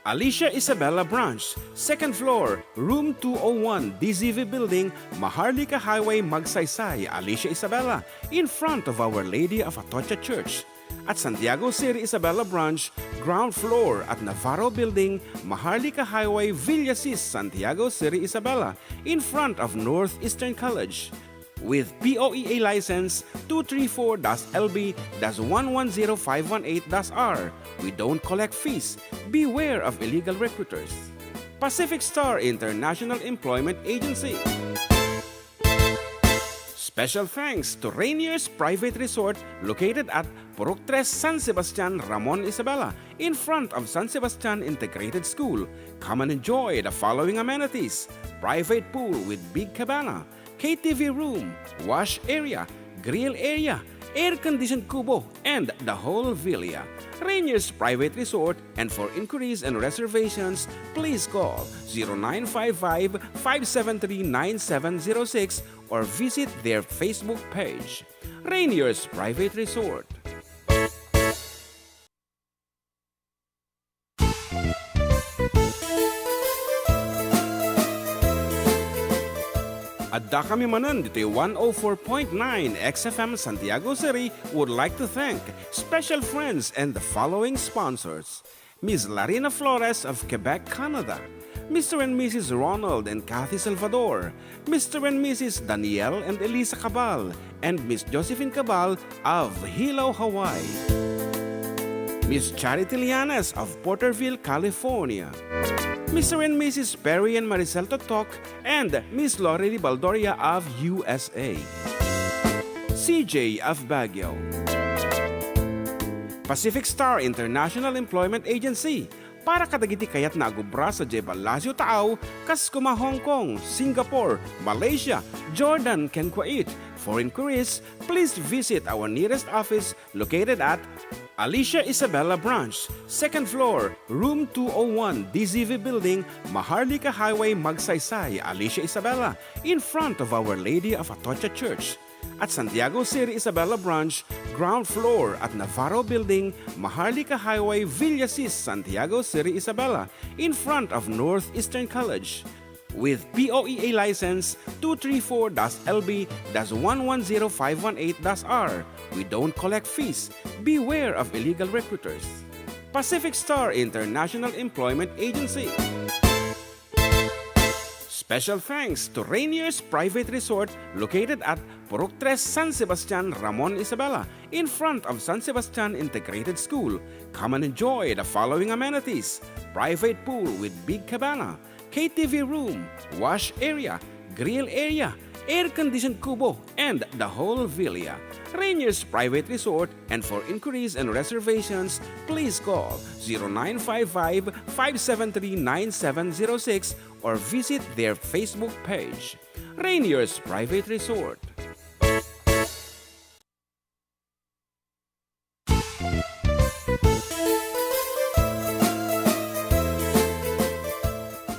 Alicia Isabella Branch, 2nd floor, room 201, DZV Building, Maharlika Highway, Magsaysay, Alicia Isabella, in front of Our Lady of Atocha Church. At Santiago City, Isabela Branch, ground floor at Navarro Building, Maharlika Highway, Villasis, Santiago City, Isabela, in front of Northeastern College. With POEA license 234-LB-110518-R. We don't collect fees. Beware of illegal recruiters. Pacific Star International Employment Agency. Special thanks to Rainier's Private Resort located at Purok 3 San Sebastian, Ramon, Isabela, in front of San Sebastian Integrated School. Come and enjoy the following amenities: private pool with big cabana, KTV room, wash area, grill area, air-conditioned kubo, and the whole villa. Rainier's Private Resort, and for inquiries and reservations, please call 0955-573-9706 or visit their Facebook page. Rainier's Private Resort. Adda kami Manen dito 104.9 XFM Santiago City would like to thank special friends and the following sponsors: Ms. Larina Flores of Quebec, Canada, Mr. and Mrs. Ronald and Kathy Salvador, Mr. and Mrs. Danielle and Elisa Cabal, and Miss Josephine Cabal of Hilo, Hawaii, Miss Charity Lianes of Porterville, California, Mr. and Mrs. Perry and Maricel Totok, and Miss Lorely Baldoria of USA, CJ of Baguio, Pacific Star International Employment Agency, para kadagiti kayat na agubra sa Jebalasio Tao, Kaskuma, Hong Kong, Singapore, Malaysia, Jordan, ken Kuwait. For inquiries, please visit our nearest office located at Alicia Isabela Branch, 2nd floor, room 201, DZV Building, Maharlika Highway, Magsaysay, Alicia Isabela, in front of Our Lady of Atocha Church. At Santiago City, Isabela Branch, ground floor at Navarro Building, Maharlika Highway, Villasis, Santiago City, Isabela, in front of Northeastern College. With POEA license 234-LB-110518-R. We don't collect fees. Beware of illegal recruiters. Pacific Star International Employment Agency. Special thanks to Rainier's Private Resort located at Purok 3 San Sebastian, Ramon, Isabela, in front of San Sebastian Integrated School. Come and enjoy the following amenities: private pool with big cabana, KTV room, wash area, grill area, air-conditioned kubo, and the whole villa. Rainier's Private Resort, and for inquiries and reservations, please call 0955-573-9706 or visit their Facebook page. Rainier's Private Resort.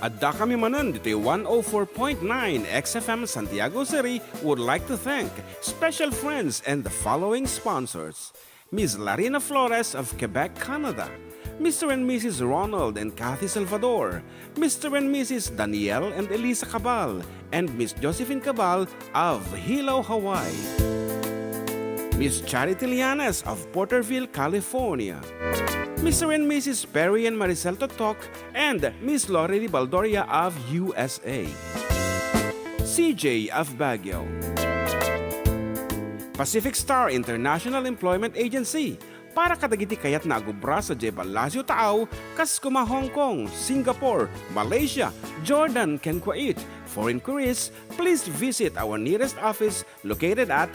Adda kami Manen dito 104.9 XFM Santiago City would like to thank special friends and the following sponsors: Ms. Larina Flores of Quebec, Canada, Mr. and Mrs. Ronald and Kathy Salvador, Mr. and Mrs. Danielle and Elisa Cabal, and Miss Josephine Cabal of Hilo, Hawaii, Miss Charity Lianes of Porterville, California, Mr. and Mrs. Perry and Maricel Totok, and Miss Lorely Baldoria of USA, CJ of Baguio, Pacific Star International Employment Agency, para kadagiti kayat na agubra sa Jebalasio Tao, Kaskuma, Hong Kong, Singapore, Malaysia, Jordan, ken Kuwait. For inquiries, please visit our nearest office located at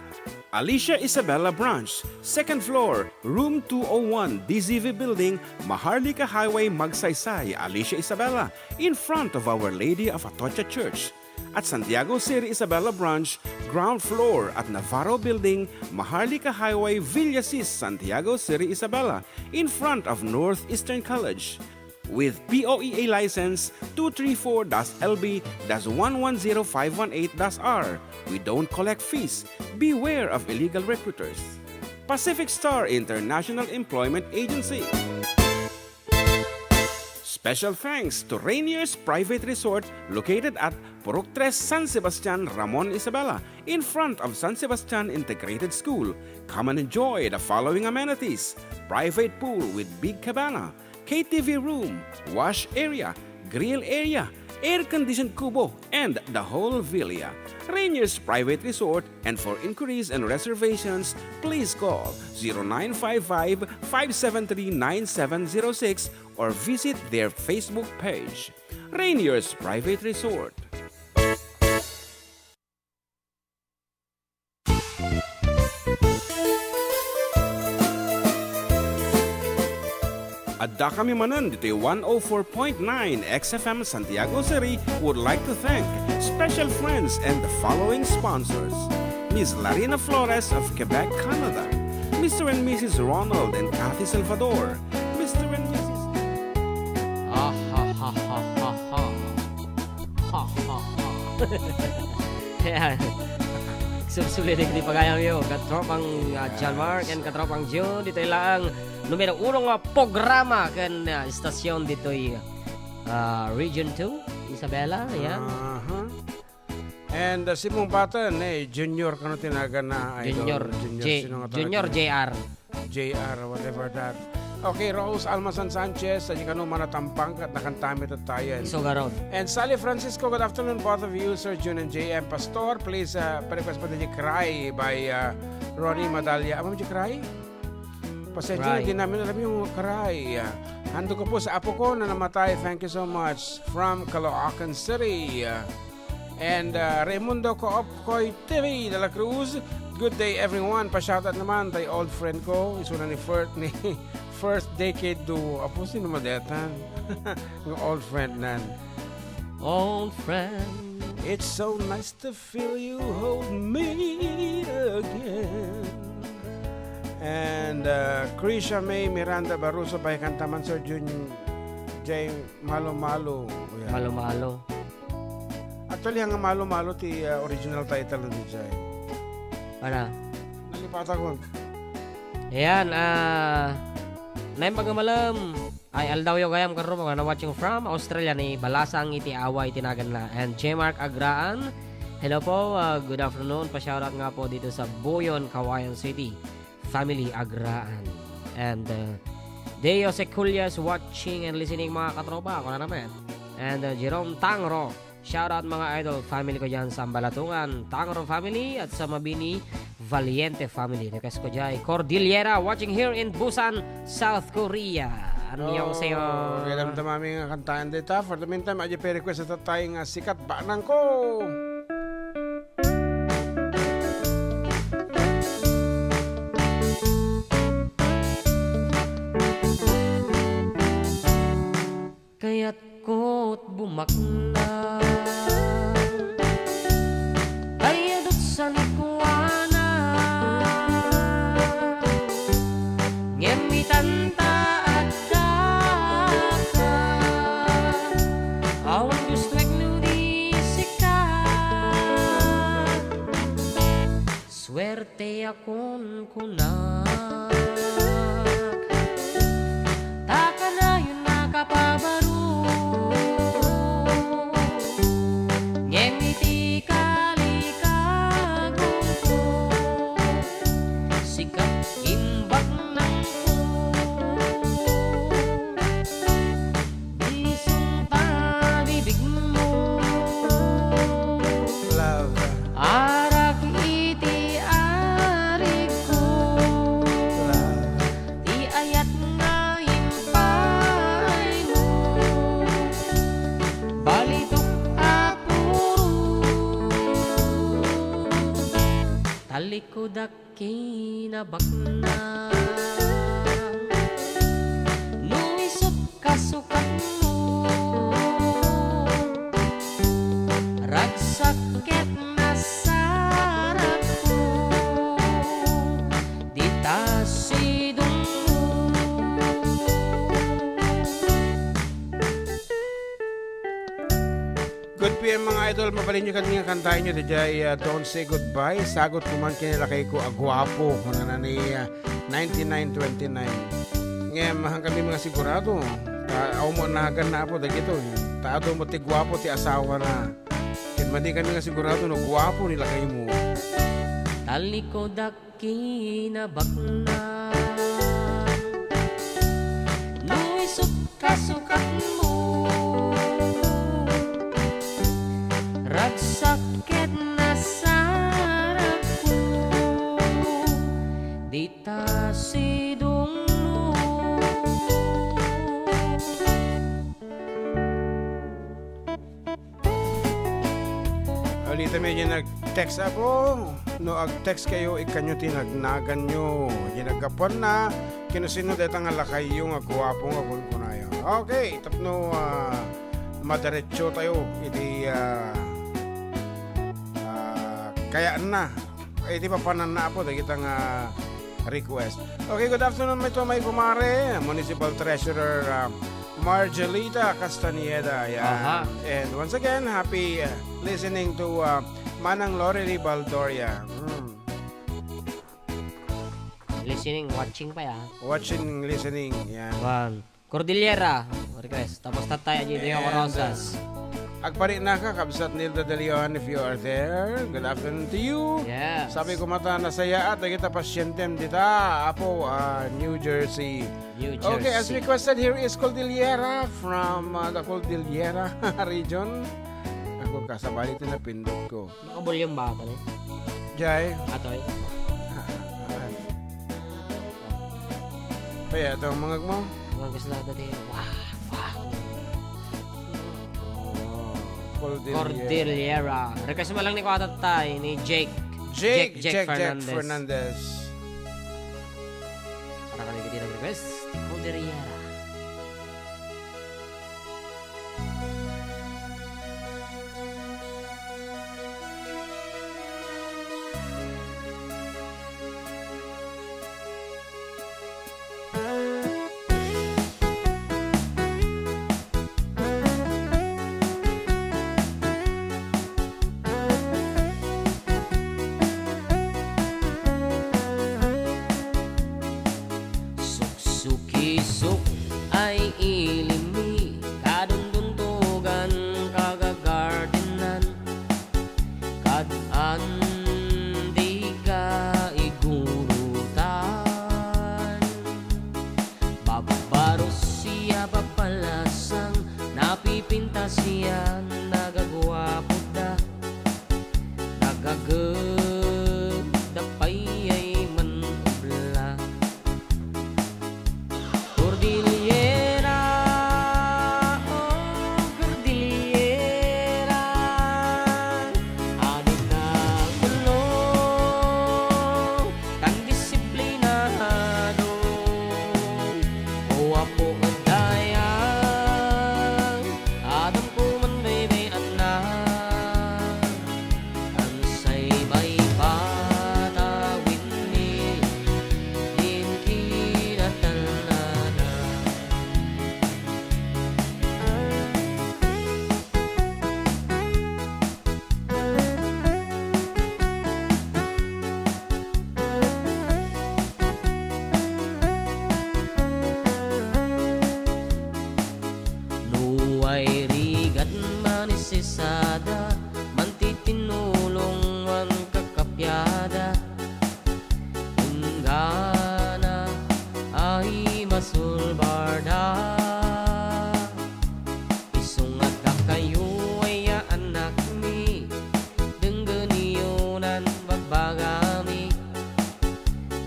Alicia Isabela Branch, 2nd floor, room 201, DZV Building, Maharlika Highway, Magsaysay, Alicia Isabela, in front of Our Lady of Atocha Church. At Santiago City, Isabela Branch, ground floor at Navarro Building, Maharlika Highway, Villasis, Santiago City, Isabela, in front of Northeastern College. With POEA license 234-LB-110518-R. We don't collect fees. Beware of illegal recruiters. Pacific Star International Employment Agency. Special thanks to Rainier's Private Resort located at Purok 3 San Sebastian, Ramon Isabela, in front of San Sebastian Integrated School. Come and enjoy the following amenities: private pool with big cabana, KTV room, wash area, grill area, air-conditioned kubo, and the whole villa. Rainier's Private Resort, and for inquiries and reservations, please call 0955-573-9706 or visit their Facebook page. Rainier's Private Resort. Adda kami Manen dito 104.9 XFM Santiago City would like to thank special friends and the following sponsors: Ms. Larina Flores of Quebec, Canada, Mr. and Mrs. Ronald and Cathy Salvador, Mr. and Mrs. Ah, ha, ha, ha, ha, ha. Ha, ha, ha. Ayan. Subsulit di pagayang yun. Katropang John Mark and katropang June. Dito lang numero 1 nga programa kan istasyon dito Region 2, Isabela. Ayan. And si mong bata, junior ka no tinagan na idol. Junior JR. JR, whatever that. Okay, Rose Almasan Sanchez, sa kano manatampang at nakantami at tayo. Iso garot. And Sally Francisco, good afternoon, both of you, Sir June and JM. Pastor, please, pa-request pa din Cry by Ronnie Madalya. Amo mo Cry? Pasensya, hindi namin alam yung Cry. Hando ko po sa apo ko na namatay. Thank you so much. From Caloocan City. And Raimundo Coopcoy TV de la Cruz. Good day, everyone. Pa-shoutout naman tay old friend ko. Isuna ni first decade to apo sino madetan. Ng old friend nan. Old friend. It's so nice to feel you hold me again. And Krisha May Miranda Baruso by kantaman Sir Jun J Malo-Malo. Malo-Malo. Actually, ang Malo-Malo ti original title ni Jay. Ano? Nalipata ko. Ayan, naim pagamalam ay aldaw yung gayam karon mga na-watching from Australia ni Balasang iti away tinagan na. And J. Mark Agraan, hello po, good afternoon. Pa-shoutout nga po dito sa Buyon, Kawayan City, Family Agraan. And Deo Seculias watching and listening mga katropa, ako na naman. And Jerome Tangro, shoutout mga idol, family ko dyan sa Balatungan, Tangro family at sa Mabini Valiente family. Request ko dyan, Cordillera watching here in Busan, South Korea. Ano yung sa'yo? Kailan damami nga kantaan dito. For the meantime, aja pa-request at tayong sikat banang ko. Kaya't ko't bumakna ay adot sa likuana ngemitan ta at daka awan gusto sikat swerte akon kunak taka na yun nakapabaru Talikodak kinabakna nuisot kasukat mo ragsakit na sarap ko ditasidong mo. Good PM mga idol, mabalin nyo kanina kantahin nyo dijay Don't Say Goodbye. Sagot ko man kinilakay ko agwapo kung na ni 9929. Ngayon mahang kami mga sigurado Aw mo nagan na po dagito. Taado mo ti gwapo ti asawa na. Kin mandi kami nga sigurado no gwapo nila kayo mo. Talikod akinabak na Nu'y suka-sukat mo Ragsakit na sarap ko Di ta sidong mo Alita medyo nag-text ako. No, ag-text kayo, ikanyo tinagnagan nyo. Ginagapon na, kinusino dito nga lakay yung agwapo nga kunkunayo. Okay, tapno, madiretso tayo. Iti, kaya na. Iti papanan na po, dahil kitang request. Okay, good afternoon, may kumare. Municipal Treasurer, Margelita Castaneda. Aha. And once again, happy listening to Manang Lorely Baldoria. Listening, watching pa ya. Watching, listening. Yan. One. Cordillera request. Tapos tatay aja yung Rosas. Agpari na ka, Kabsat Nilda De Leon, if you are there. Good afternoon to you. Yes. Sabi ko mata nasaya at kita pasyentem dita. Apo, New Jersey. New Jersey. Okay, as requested, here is Cordillera from the Cordillera region. Ako kasabali ito na pindot ko. Nakabulyong ba ito? Jai. Atoy. Kaya ito ang mga mo. Mga gusto na dati. Wow. Cordillera. Request mo lang ni Kwatatay, ni Jake. Jake Fernandez. Fernandez. Para kami kita nag-request. Cordillera. Suki-suk ay ilimi kadunduntugan kagagardenan kad-an di ka igurutan babaro siya papalasang napipinta siya nagagwapo da nagagdapay ay manubla Cordillera, oh Cordillera, anin na gulo, kang disiplinado, o apo ang daya, adam ko man may anak, ang say may patawin ni, din kinatalangan. Nuway rigat manisisada mantitinulong ang kakapyada Tunggana ay masulbarda Isungat ka kayo ay anak mi Dengganiyonan babagami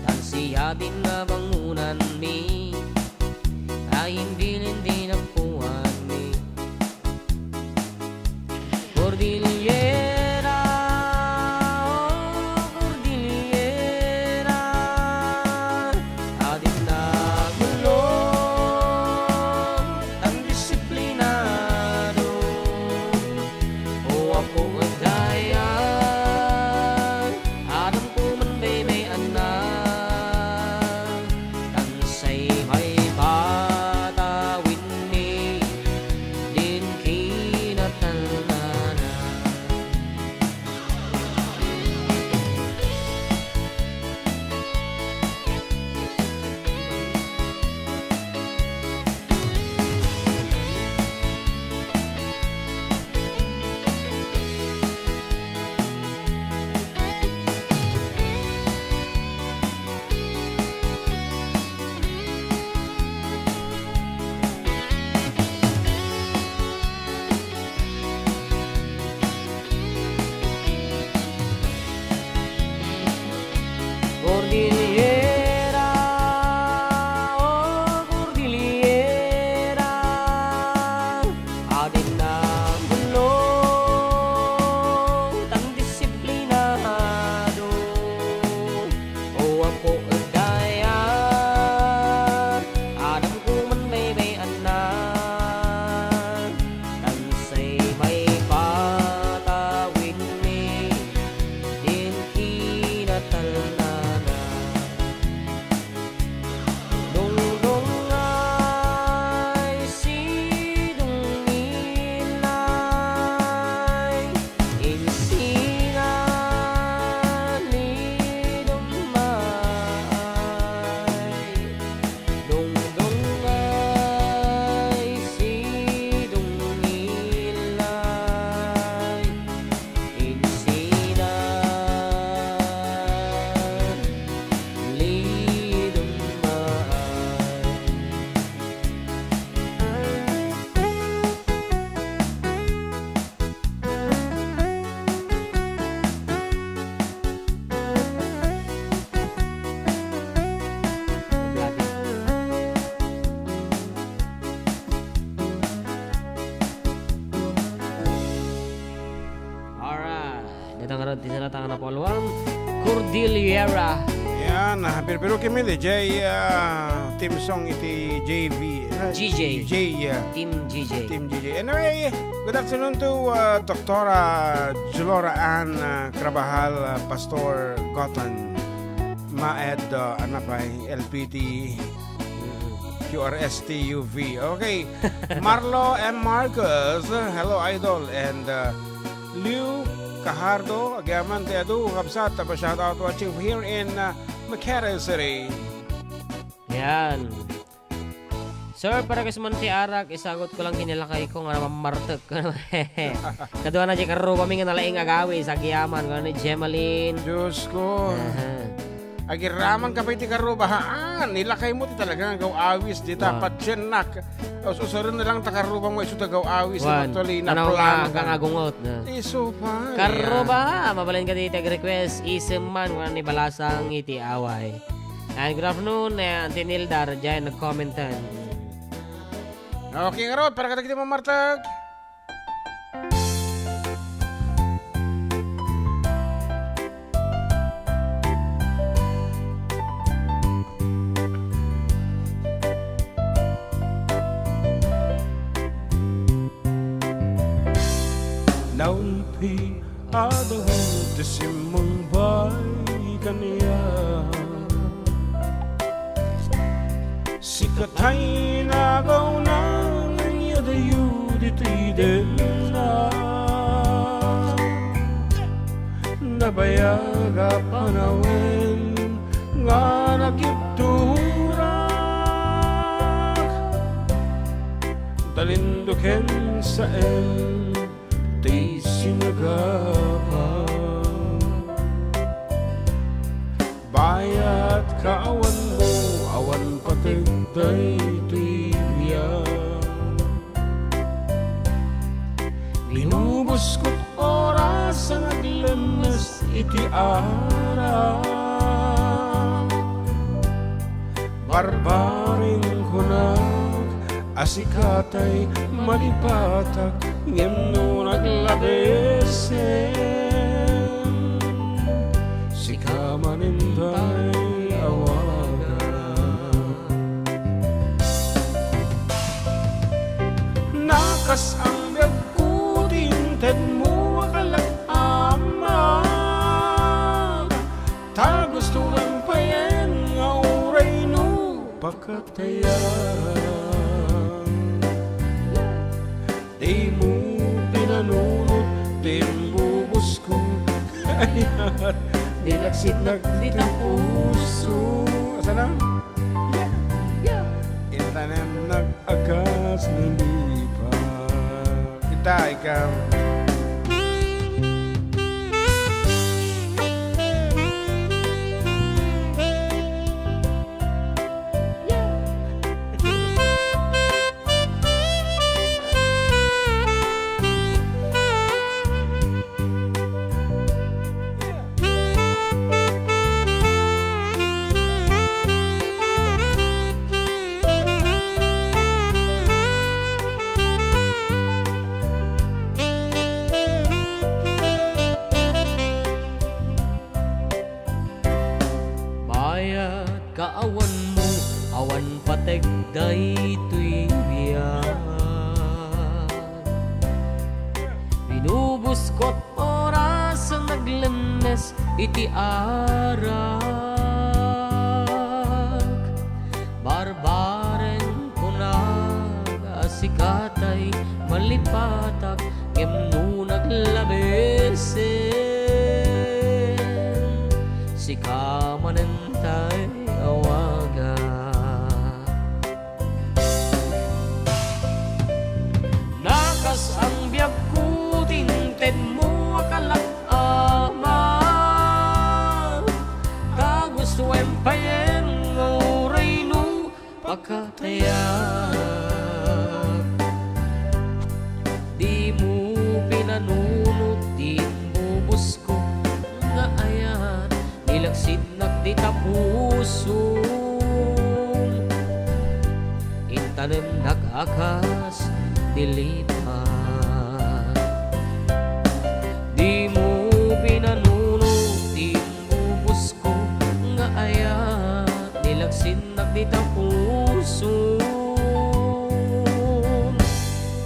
Tansiya din na bangunan mi Ay hindi na puwan mi Cordillera, oh Cordillera, adin na gulo, ang disiplinado, o apo ang daya, adam ko man may anak, tansay may patawin ni, din kinatalangan. Dito nga rin tinatang na polwang Cordillera. Yan, pero kami Jay team song iti JV. GJ. J, Team GJ. Team GJ. Anyway, good afternoon to Dr. Julora Ann Krabahal, Pastor Gotan, Maed, LPT, QRSTUV. Okay, Marlo M. Marcos, hello idol, and Liu Cajardo, agaman te adu, kapsat, shout out watching here in Makere City. Yan. Sir, para kasi man ti arak, isagot ko lang kinilakay ko nga mamartek. Kadua na di karo kami nga nalaing agawi sa giyaman. Nga ni Gemaline. Diyos ko. Agiraman ka pa iti karo bahaan. Nilakay mo ti talaga nga gaw awis. Di tapat siyanak. Usurin na lang takarubang mo iso gaw awis. Juan, Actually, na tanaw plan ka nga gungot. Iso pa. Karo ba? Mabalin ka dito request. Isim man nga ni balasang iti away. And good afternoon. Auntie Nilda, dyan nag-commentan. Okay nga ron. Para ka mo martag. Naunpi adaw desimong bay kaniya sikatay nagaw na nanyadayo dito'y din na nabayaga panawin nga nagipturak dalinduken sa ti sinagapa bayat kaawan mo awan patigday tibiya binubos ko't oras ang aglanas iti ara barbaring kunag asikatay malipatak ngem naglabesen si kamanintay awaga nakas ang nagkutinted mo akalak-ama ta gusto lang payen nga uray no pakatayan di mo pinanunod din bubos ko kaya nilaksit nagditang puso asa na? Intanem nag-agas ng lipat kita ikaw kaawan mo, awan pategday to'y biyan. Binubos ko't oras ang naglanas iti arak. Barbaren kunag asikatay malipatak ngem naglabesen si kamanentay awaga nakas ang biyag ko tinted mo akalak-ama kagusto empayen nguray no pakatayak di mo pinanunot din bubos ko nga ayan nilaksid di tapuso intanem nag-akas dilipat di mo sinag di ta puso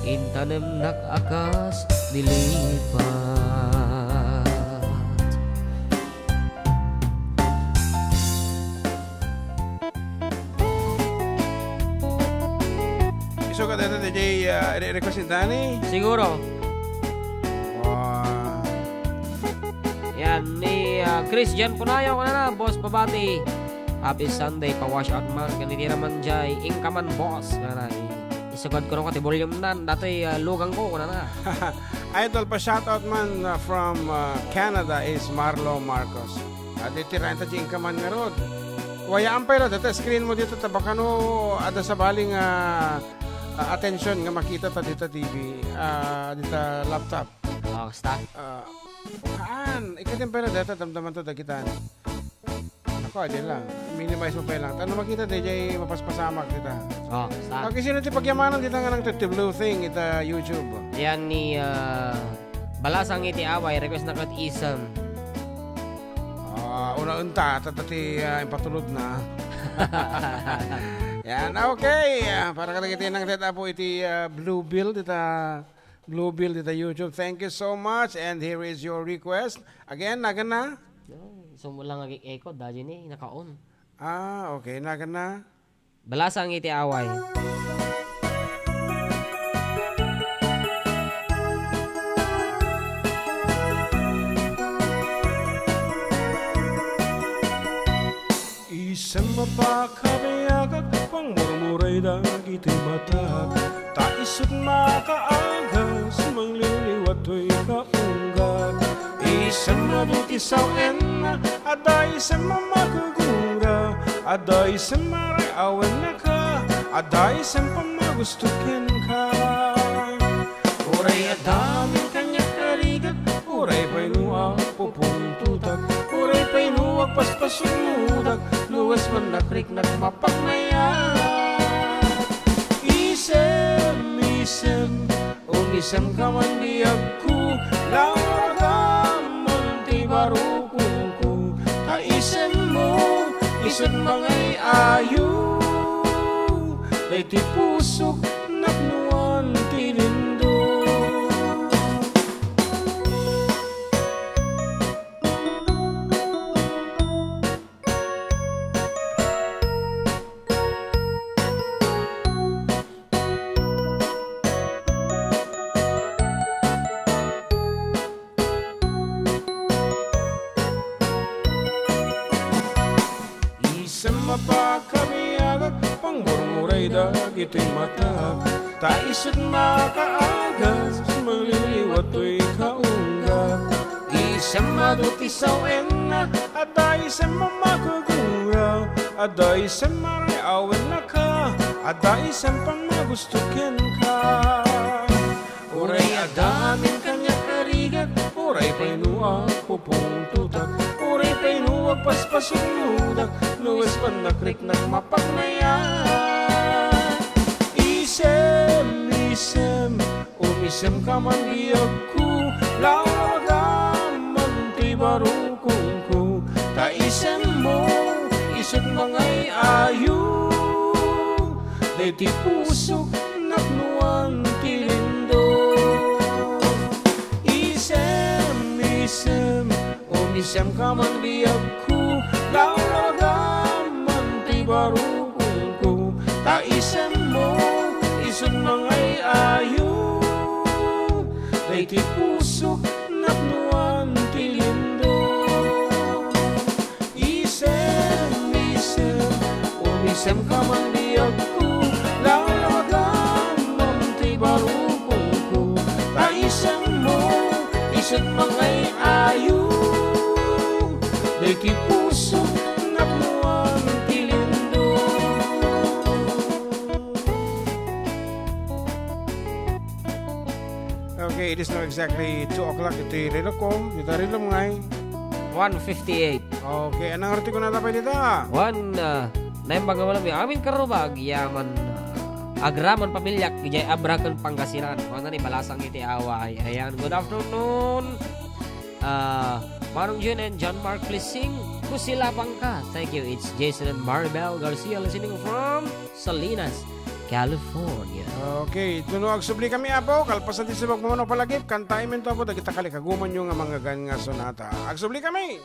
intanem nakakas nilipat. Iso ka dito DJ request ni Danny. Siguro. Wow. Yan ni Christian Punayo ka na, boss pabati. Happy Sunday pa wash out man ganitira man jay ingka man boss nga na. Isugad ko ron kati volume nan dati lugang ko na. Idol pa shoutout man from Canada is Marlo Marcos. Dito rin ta ingka man nga rod. Wayaan pa ro dito screen mo dito tabakano ada sa baling attention nga makita ta dito TV dito laptop. Oh, stop. Ikatin pero dito damdaman to dagitan. Ako adyan lang. Minimize mo pa lang. Ano makita DJ mapaspasamak dito. Oh, stop. Pag sino ti pagyamanan dito nga ng the blue thing ita YouTube. Yan ni Balasang iti away request na kat isang. Una unta tatati impatulod na. Yan, okay. Para kalagiti ng data po iti Blue Bill dita YouTube. Thank you so much and here is your request. Again, nagan na? Sumulang ag-echo dahil ni naka-on. Okay, nagan na. Balasang iti away. Isang mapakabayagag pang murmuray dagiti mata. Taisot makaagas mangliliwatoy kaunggag. Isang madutisaw na aday sa mamagugura. Aday sa mariawan na ka. Aday sa pamagustukin ka. Uray adaming kanya karigat. Uray pa'y nuwag pupuntudag. Uray pa'y nuwag paspasunudag. Luwas man nakrik nagmapagmayat. Isem, umisem ka man diyag ko. Lawagaman ti barukong ko. Kaisem mo, isot mangay ayo. Day ti pusok naknuan ti lindo. Mapakamiagag pangmurmuray dagiti mata. Taisot makaagas maliliwatoy kaunggag. Isang madutisaw na aday sa mamagugura. Aday sa mariawan na ka. Aday sa pamagustukin ka. Uray adamin kanya karigat. Uray pa'y nuwag pupuntutak. Uray pa'y nuwag paspasunudak. Luwes man nakrik nagmapagmayat. Isem, umisem ka man iyag ko. Lawagaman ti barukong ko. Taisem mo, isot mangay ayo. Day ti pusok naknuan ti lindo. Isem, umisem ka man iyag ko. Lawagaman ti barukong ko. Taisem mo, isot mangay ayo. Day ti pusok naknuan ti lindo. Isem, umisem ka man iyag ko. Lawagaman ti barukong ko. Taisem mo, isot mangay ayo. Day ti pusok naknuan ti lindo. Okay, it is now exactly 2 o'clock. Ito yung relo ko. Ito relo ngay. 158. Okay, anong arti ko na tapay dito? Naimbang nga malam amin karubag yaman agraman pamilyak gijay abrakan Pangasinan. Ano ni Balasang iti away. Ayan, good afternoon. Manong Jun and John Mark Lissing. Kusilapang ka. Thank you. It's Jason and Maribel Garcia listening from Salinas, California. Okay, tunuag subli kami apo, kalpasan di sa magmamanog palagip, kantayin men to apo, dagita kalikaguman nyo nga mga gan nga sonata. Agsubli kami!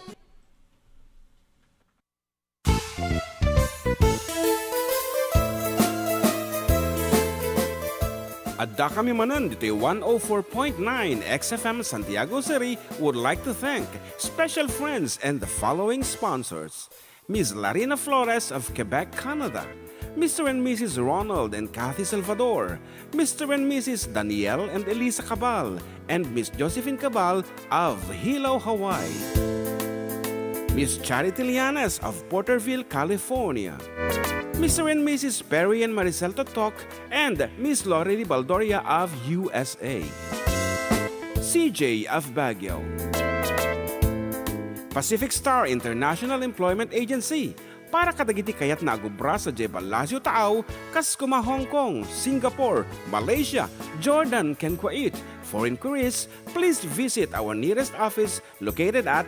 Adda kami manan dito 104.9 XFM Santiago City would like to thank special friends and the following sponsors. Ms. Larina Flores of Quebec, Canada. Mr. and Mrs. Ronald and Kathy Salvador. Mr. and Mrs. Danielle and Elisa Cabal. And Miss Josephine Cabal of Hilo, Hawaii. Miss Charity Lianes of Porterville, California. Mr. and Mrs. Perry and Maricel Totok, and Miss Lorely Baldoria of USA. CJ of Baguio. Pacific Star International Employment Agency, para kadagiti kayat na agubra sa Jebalasyo Taaw, Kaskuma, Hong Kong, Singapore, Malaysia, Jordan, ken Kuwait. For inquiries, please visit our nearest office located at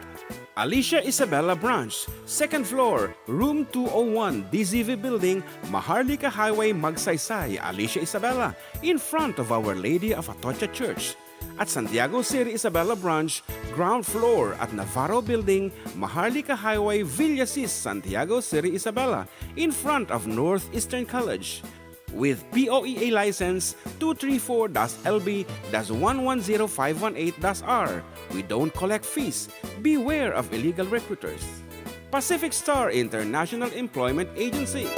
Alicia Isabella Branch, 2nd floor, room 201, DZV Building, Maharlika Highway, Magsaysay, Alicia Isabella, in front of Our Lady of Atocha Church. At Santiago City Isabella Branch, ground floor at Navarro Building, Maharlika Highway, Villasis, Santiago City Isabella, in front of Northeastern College. With POEA license 234-LB-110518-R. We don't collect fees. Beware of illegal recruiters. Pacific Star International Employment Agency.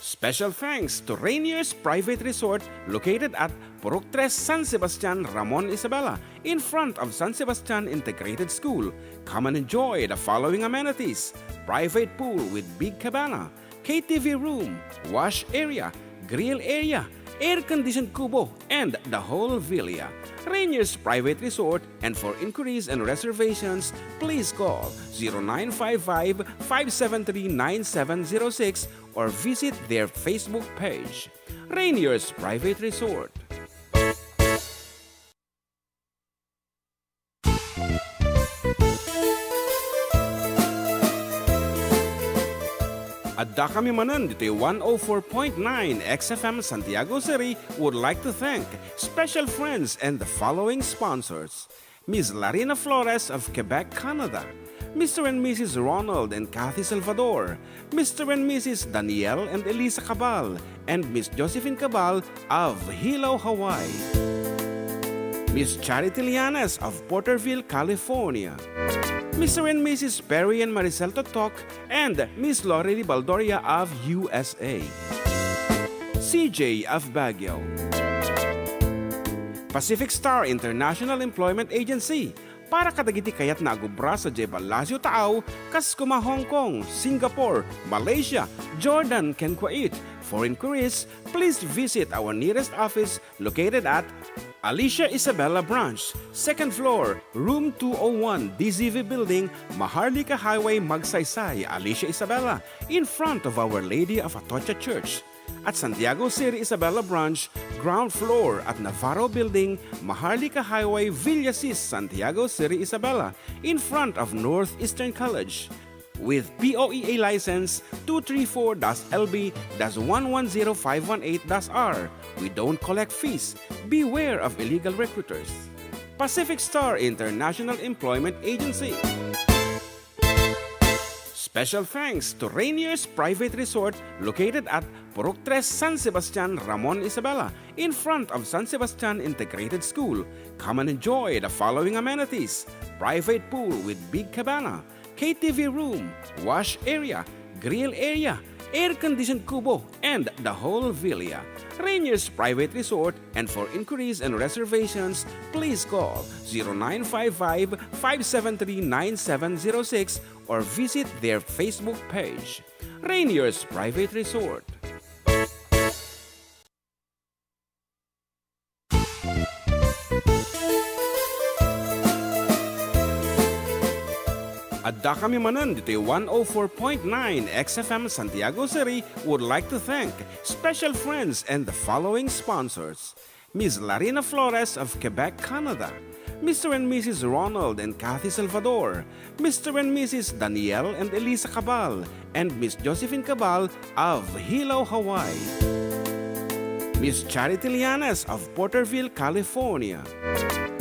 Special thanks to Rainier's Private Resort located at Purok 3, San Sebastian, Ramon Isabela, in front of San Sebastian Integrated School. Come and enjoy the following amenities: private pool with big cabana, KTV room, wash area, grill area, air-conditioned kubo, and the whole villa. Rainier's Private Resort, and for inquiries and reservations, please call 0955-573-9706 or visit their Facebook page. Rainier's Private Resort. Adda kami manan dito 104.9 XFM Santiago City would like to thank special friends and the following sponsors. Ms. Larina Flores of Quebec, Canada. Mr. and Mrs. Ronald and Kathy Salvador. Mr. and Mrs. Danielle and Elisa Cabal. And Miss Josephine Cabal of Hilo, Hawaii. Miss Charity Lianes of Porterville, California. Mr. and Mrs. Perry and Maricel Totok, and Miss Lorely Baldoria of USA. CJ of Baguio. Pacific Star International Employment Agency, para kadagiti kayat na agubra sa Jebalasyo Taaw, Kaskuma, Hong Kong, Singapore, Malaysia, Jordan, ken Kuwait. For inquiries, please visit our nearest office located at Alicia Isabella Branch, 2nd floor, room 201, DZV Building, Maharlika Highway, Magsaysay, Alicia Isabella, in front of Our Lady of Atocha Church. At Santiago City Isabella Branch, ground floor at Navarro Building, Maharlika Highway, Villasis, Santiago City Isabella, in front of Northeastern College. With POEA license 234-LB-110518-R. We don't collect fees. Beware of illegal recruiters. Pacific Star International Employment Agency. Special thanks to Rainier's Private Resort located at Purok 3, San Sebastian, Ramon Isabela, in front of San Sebastian Integrated School. Come and enjoy the following amenities: private pool with big cabana, KTV room, wash area, grill area, air-conditioned kubo, and the whole villa. Rainier's Private Resort, and for inquiries and reservations, please call 0955-573-9706 or visit their Facebook page. Rainier's Private Resort. Adda kami manan dito 104.9 XFM Santiago City would like to thank special friends and the following sponsors. Ms. Larina Flores of Quebec, Canada. Mr. and Mrs. Ronald and Kathy Salvador, Mr. and Mrs. Danielle and Elisa Cabal, and Miss Josephine Cabal of Hilo, Hawaii. Miss Charity Lianas of Porterville, California.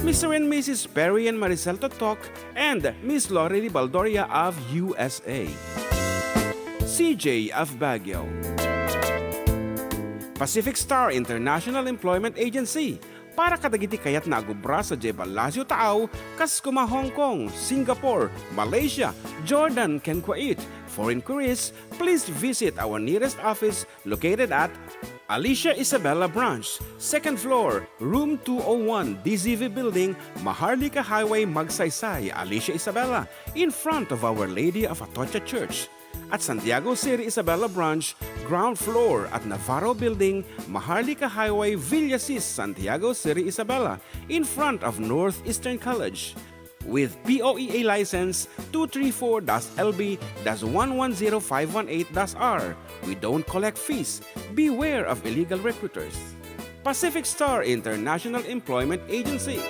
Mr. and Mrs. Perry and Maricel Totok, and Miss Lorely Baldoria of USA. CJ of Baguio. Pacific Star International Employment Agency, para kadagiti kayat na agubra sa Jebel Lasio Taaw, Kaskuma, Hong Kong, Singapore, Malaysia, Jordan, ken Kuwait. For inquiries, please visit our nearest office located at Alicia Isabella Branch, 2nd floor, room 201, DZV Building, Maharlika Highway, Magsaysay, Alicia Isabella, in front of Our Lady of Atocha Church. At Santiago City Isabella Branch, ground floor at Navarro Building, Maharlika Highway, Villasis, Santiago City Isabella, in front of Northeastern College. With POEA license 234-LB-110518-R. We don't collect fees. Beware of illegal recruiters. Pacific Star International Employment Agency.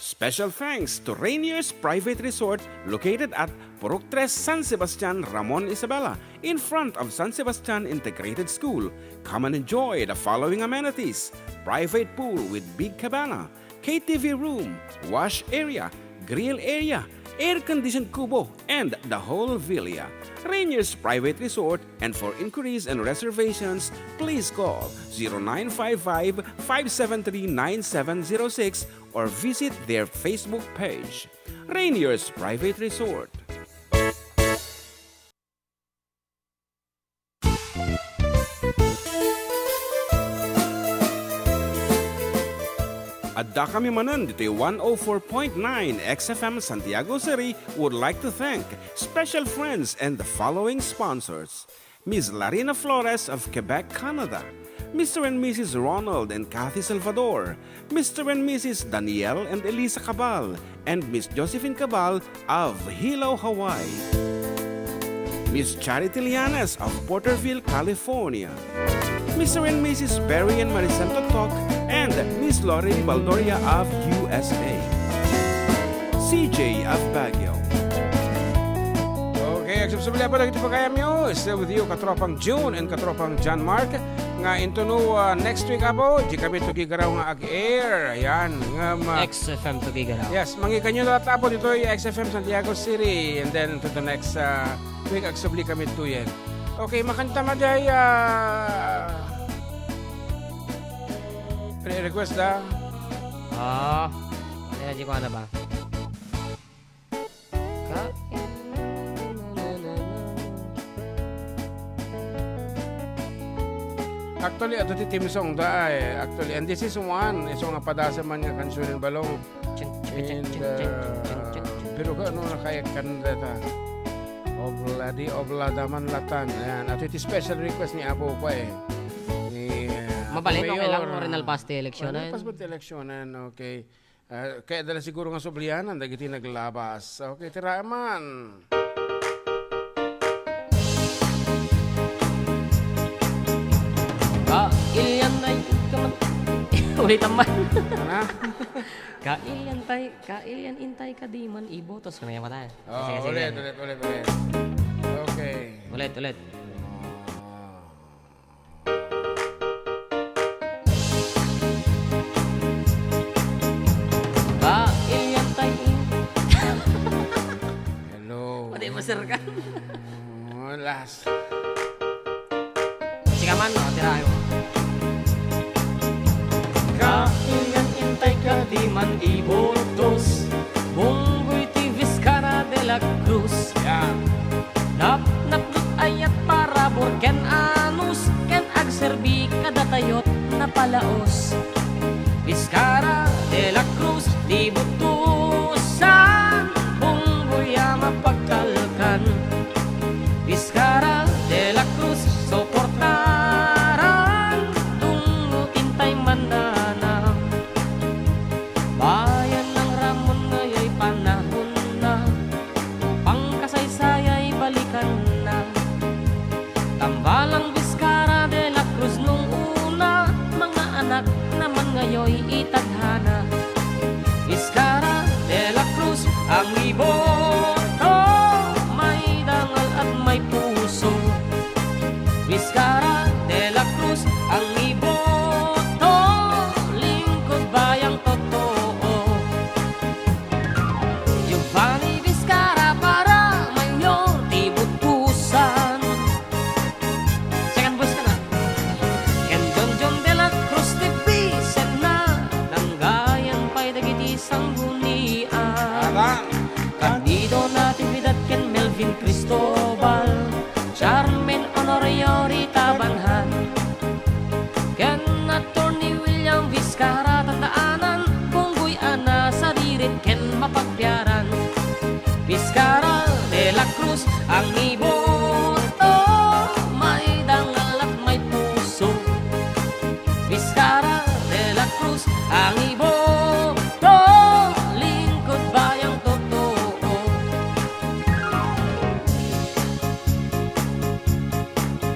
Special thanks to Rainier's Private Resort located at Purok 3, San Sebastian, Ramon, Isabela, in front of San Sebastian Integrated School. Come and enjoy the following amenities: private pool with big cabana, KTV room, wash area, grill area, air-conditioned kubo, and the whole villa. Rainier's Private Resort, and for inquiries and reservations, please call 0955-573-9706 or visit their Facebook page. Rainier's Private Resort. Adda kami Manen, dito'y 104.9 XFM Santiago City would like to thank special friends and the following sponsors: Ms. Larina Flores of Quebec, Canada, Mr. and Mrs. Ronald and Kathy Salvador, Mr. and Mrs. Danielle and Elisa Cabal, and Miss Josephine Cabal of Hilo, Hawaii, Miss Charity Lianas of Porterville, California, Mr. and Mrs. Perry and Maricel Totok, and Miss Lorely Baldoria of USA. CJ of Baguio. Okay, agsubsubli po dagiti pagayam nyo. Still with you, katropang June and katropang John Mark. Nga into next week abo, di kami tugigaraw nga ag-air. Ayan. XFM to Gigaraw. Yes, mangikan nyo lahat po dito yung XFM Santiago City. And then to the next week, agsubli kami tuyen. Okay, makanta maday request da. Energy ko na ba? Actually, ato ti team song da actually, and this is one. Iso nga padasa man nga kansyon ng balong. And pero ka ano nakayak kan data. Obladaman latan. Ayan, ato ti special request ni Abo ko Mabalin, okay lang. Orinal paste eleksyonan. Pas ba eleksyonan, okay. Kaya dala siguro nga sublianan, dagiti naglabas. Okay, tiraman. Kailyan tay ulit naman. Ano? Kailyan intay kadiman ibotos ko na yung mata. Ulit. Okay. Ulit. Kailyan tay. Hello. Pwede masir ka. Last. Sige man, tirayo. Kailyan intay kadiman ibotos. Bunggoy ti Vizcara de la Cruz. Yan. Napnapnut ayat para ken anus ken agserbi kadatayot na palaos. Vizcara de la Cruz di butusan bunggoy mapagkalkan. Vizcara sanggunian. Alan. Candido Natividad ken Melvin Cristobal, Charmen Honorio Rita Banhan, ken Attorney William Vizcara tandaanan, Bonggoy Ana Saririt ken mapagbiaran. Vizcara de la Cruz ang iboto, may dangal at may puso. Vizcara de la Cruz ang iboto, lingkod bayang totoo.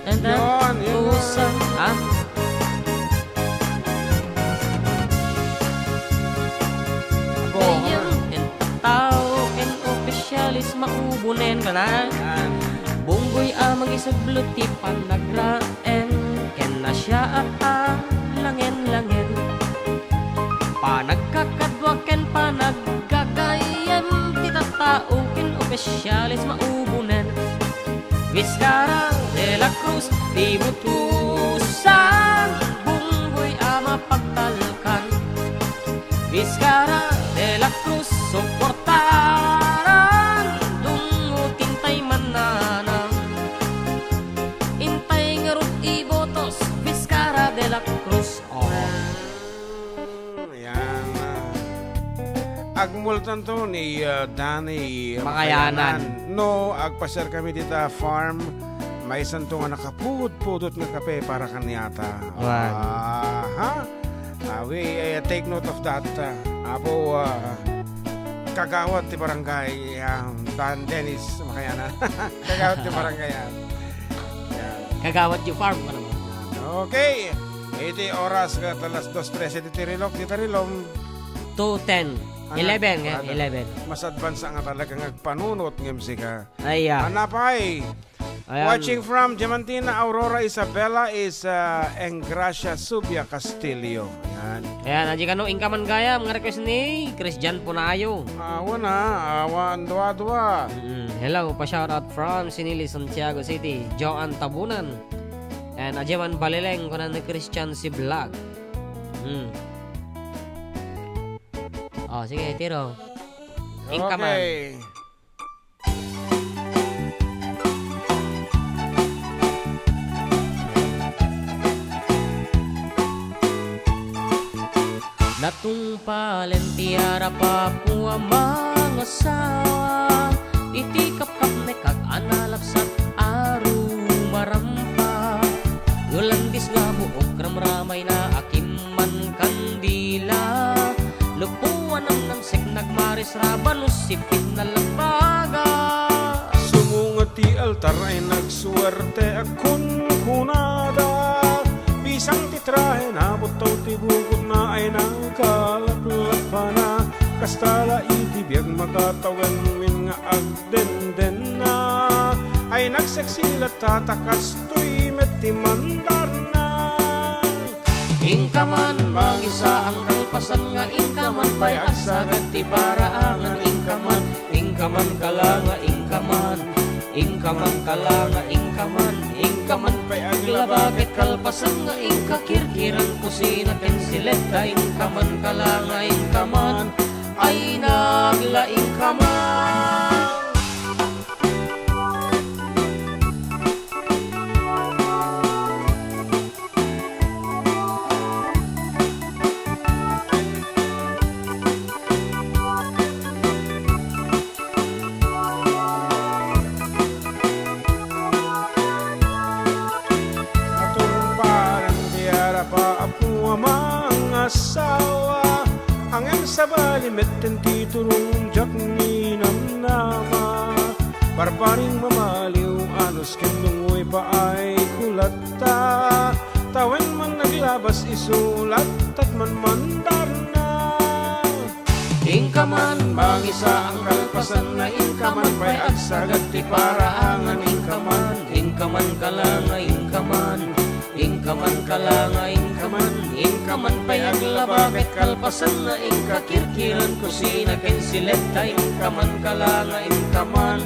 And Yun na. usan ang Ayan, en tao, en opisyalis maubunen ka na. Yan. Bunggoy amang isagluti panagraen, ken na siya at langen-langen. Panagkakadwa ken panaggagayem, tita tao ken opisyalis maubunen. Vizcara de la Cruz, di butusan, bunggoy ama pagtalkan. Vizcara de la Cruz, suportaran, dungutin tay mananang. Intay ngarut ibotos, Vizcara de la Cruz. Yan. Agmultan to ni Danny Makayanan. No, agpasar kami dita farm. May isang to nga nakapudpudot nga kape para kanyata. Wow. Ha? We take note of that. Apo, kagawad ti barangay Dan Dennis Makayanan. Kagawad ti barangay yan. Yan. Kagawad yung farm ka naman. Okay. Iti oras ka talas 2:13 diti rilok. Dito rilom. 2:10. 11 nga, 11. Mas advance nga talaga nagpanunot ng ka. Ayan. Anapay. Ayan. Watching from Diamantina, Aurora Isabela is Engracia Subia Castillo. Yan. Ayan, aji kano ingkaman gaya, mga request ni Christian Punayo. Awan awan dua-dua. Hello, pa-shoutout from Sinili, Santiago City, Joan Tabunan. And ajaman balileng kunan ni Christian si Vlog. Oh, sige, tiro. Ingkaman. Okay. Natumpalen tiara Papua mga asawa, itikap-kap ne kag analapsat aru marampa. Yolandis nga buok ramramay na akiman kandila, lupuan ang namsik nagmaris rabanus sipit na lambaga. Sumungat ti altar ay nagsuwerte akun kunada. Bisang titrahe na butaw ti bukod na ay nagkalaplap pa na. Kastala itibiyag makatagan min nga agdenden na. Ay nagseksilat tatakas tuy meti mandar na. Ingkaman, mangisa ang kalpasan nga ingkaman, pay agsagat ti paraangan ingkaman, ingkaman kalanga ingkaman, ingkaman kalanga ingkaman, ingkaman pay aglabagit kalpasan nga ingkakirkiran kusina ken sileta, ingkaman kalanga ingkaman, ay nagla ingkaman. Asawa ang sabali metten titurong jak ni namnama barbaring mamaliw anos kendungoy pa ay kulata tawen man naglabas isulat at man mandar na. Ingkaman, mangisa ang kalpasan na ingkaman, pay agsagat ti paraangan ingkaman, ingkaman kalanga ingkaman, ingkaman kalanga ingkaman, ingkaman pay aglabagit kalpasan na ingkakirkiran kusina ken sileta, ingkaman kalanga ingkaman,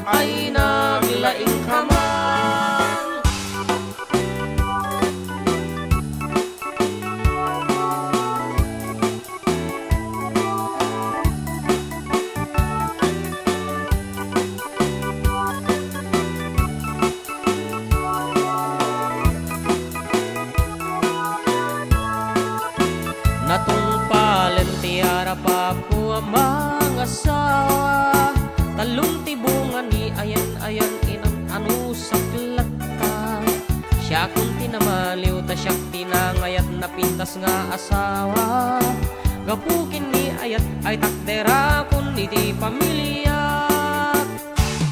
ay nagla ingkaman. para pa ko ang mga asawa. Talong tibungan ni ayan inang ano sa plata. Siya kung tinamaliw ta siya tinangayat na pintas nga asawa. Gapukin ni ayat ay takdera kun iti pamilya.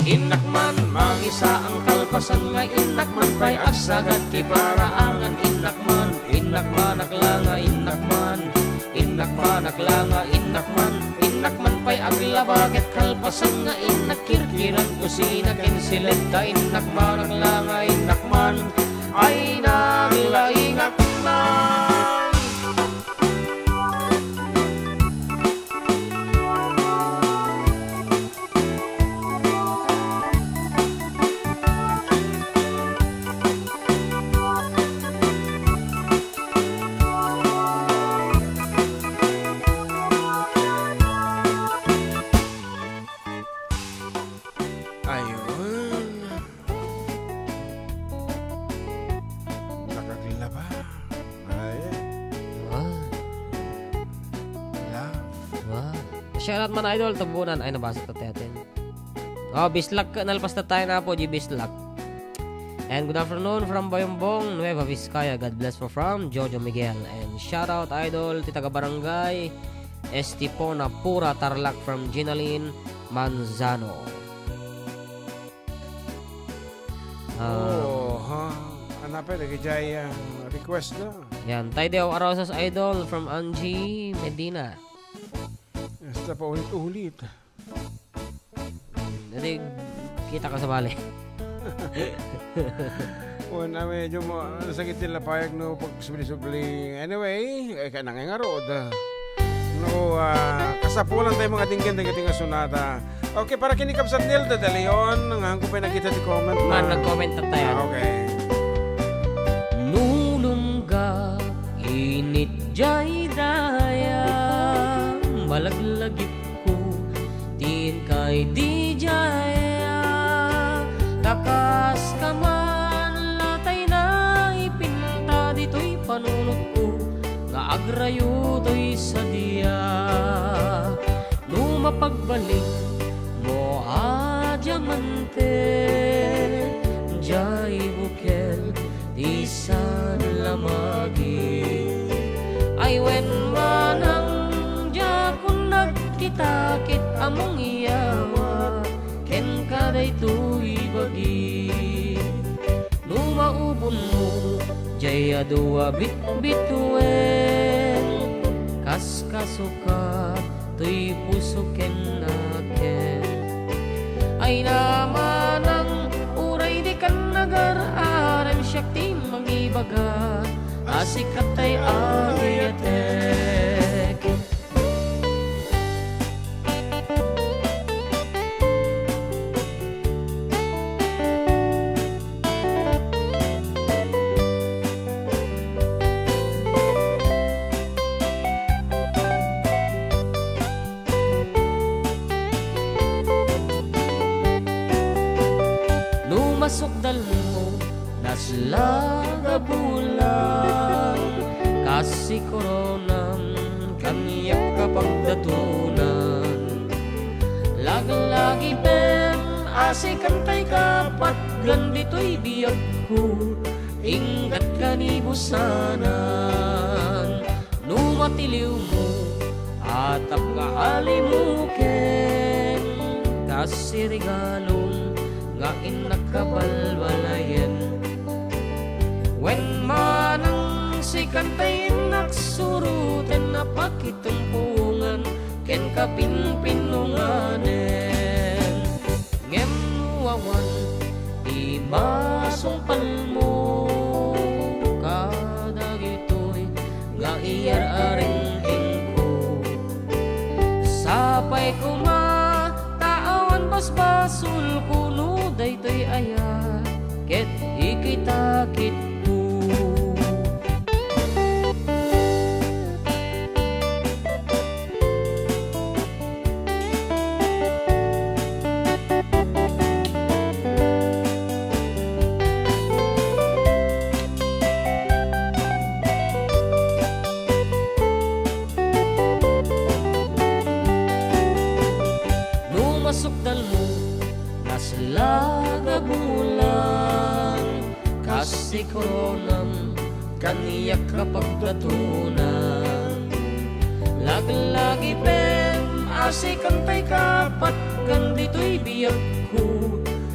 Inakman mangisa ang kalpasan nga inakman pa'y agsagat kiparaangan. Inakman aklanga inakman aklanga inakman pa'y aglabaget kalpasan nga inakirkiran kusina kinsileta. Inakman aklanga inakman ay naglaingak na. Ayun. Nakaglaba. Ay, Wow. love. Wow. Shoutout man idol, tabunan. Ay, nabasa ito natin. Oh, bislak. Nalpas na tayo na po, G. Bislak. And good afternoon from Bayumbong, Nueva Vizcaya. God bless for from Jojo Miguel. And shoutout idol, Titaga Barangay, Estipona Pura Tarlac from Ginaline Manzano. Hanapin, nagijay request na. Yan, tayo Arosas idol from Angie Medina. Basta pa ulit-ulit. Jadi, kita ka sa bali. Una, medyo nasakit nila payag no pag subli-subli. Anyway, ay ka nangangarod. No, kasapulan tayo mga tinggan-tingin sunata. Okay, para kinikap sa Nilda de Leon, ang ko pa nakita di comment na. Man, nag-comment na tayo. Okay. Nulungga init jay daya malaglagip ko tin kay di jaya takas kaman latay na ipinta dito'y panunot ko nga agrayo to'y sa diya numapagbalik mo a diamante jay bukel di san lamagi ay when manang ja kun nagkitakit among iyawa ken kaday tuy bagi numaubon mo jaya dua bituen kas kasuka tuy puso ken naken ay namanang uray di kan nagar-aran syakti mangibaga asikat ay ayatek. Lumasok dalmo naslaga bulan kasi koronam kaniyak kapagdatunan laglagi ben asikan tay kapat gandito'y biyag ko ingat kanibusanan numatiliw mo atap ka alimuken kasi regalong nga inakabalwalayan when manang si kantayin naksurutin na pakitumpungan ken kapinpinunganen ngem wawan di masumpal mo kadagitoy nga iyar aring ko sapay kuma taawan basbasul kuno daytoy aya ket ikitakit ko. asikoronam kaniyak kapagtatunan laglagi pem asikantay kapat kan dito'y biyak ko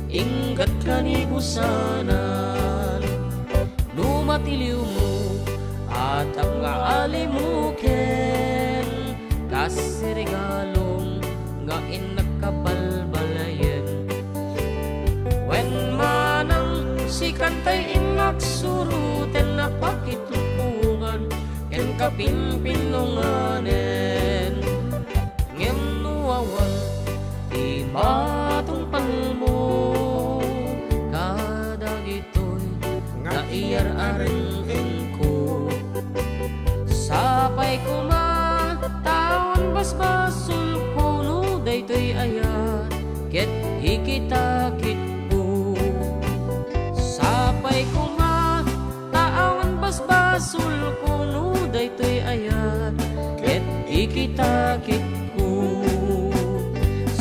inggat kanibusanan lumatiliw mo at ang aalimukin kasi regalong nga inakabalbalayan when manang si kantay inaksuruten na pakitupungan ken kapinpinunganen ngem nuawan di matungpal mo kadagitoy nga iyar-areng ko sapay kumatawan basbasul kuno daytoy ayat ket ikitakit ko sapay kumatawan basbasul kuno daytoy ayat ket ikitakit ko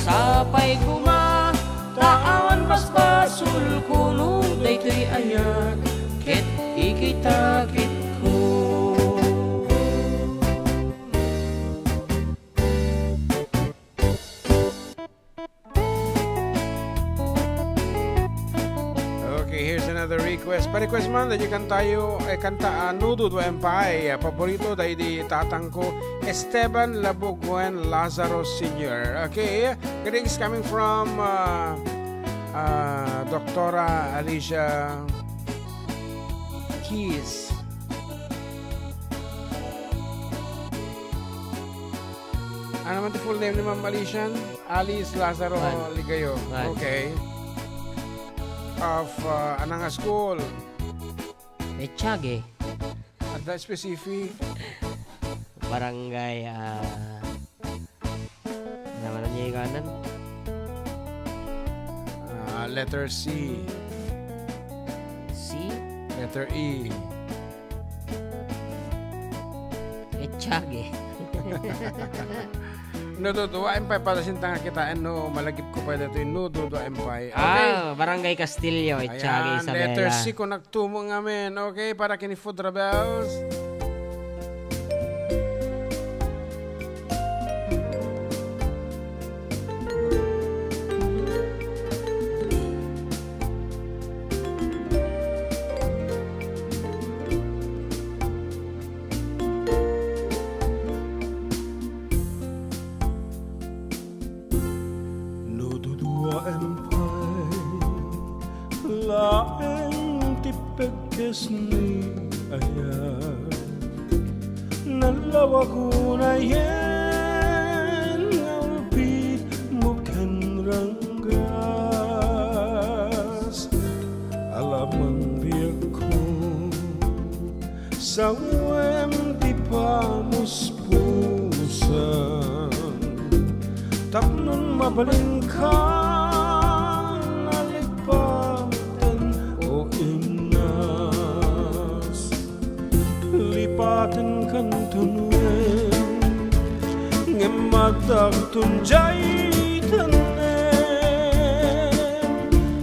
sapay kumatawan basbasul kuno daytoy ayat ket ikitakit ko. Okay, here's another request. Pa-request man, dahil kantayo, kanta Nudo do Empay. Paborito dahil di tatang ko, Esteban Labuguen Lazaro Sr. Okay, greetings coming from Doktora Alicia Keys. Ano naman the full name ni Ma'am Alicia? Alice Lazaro Ligayo. Man. Okay. Of Ananga School. Echage Adda specific. barangay naman na niya ikanan Letter C. si Letter E. Echage Nudo do empay para sintang kita no malagip ko pa dito yung Nudo do empay. Okay. barangay Castillo Echage Ayan, Isabela letter C ko nagtumo nga men. Okay, para kini Food Rebels. Laeng tipekes ni ayat nalawa ko na yan alpit mukan ranggas alamang biyak ko sa wem di pamuspusan tapnon mabalingkan lipatin kan tunuen ngemadak tunjay tanen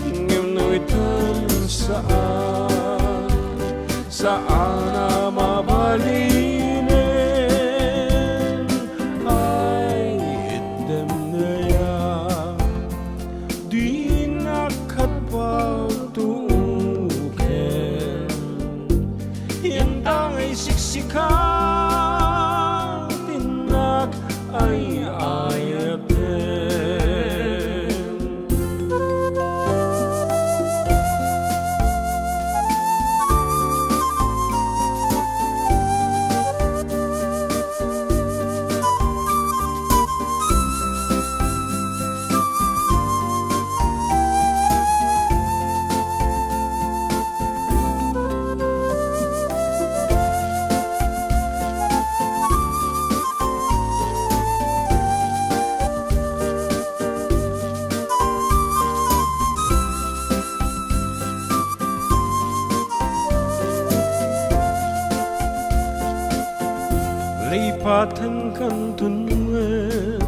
ngenuitan saan mabalinen ay item naya di nakatpagtuuken ay siksikan tinak ay ayaten lipatan kan tunuen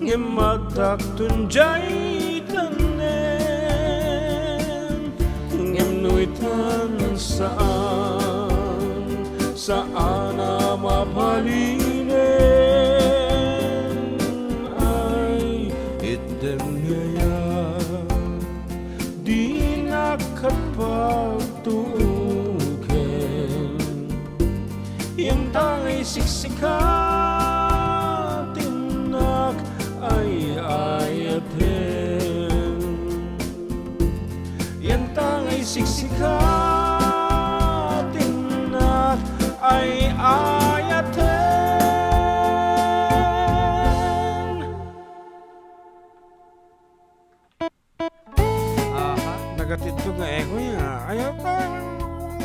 ngemadak tunjay tanen ako'y saan na mapalinin ay item niya di nakapagtuukin yung tangay siksikatin nak ay ayatin yung tangay siksikatin nak ay ayatin. Nagatitog nga ego niya. Ayaw pa.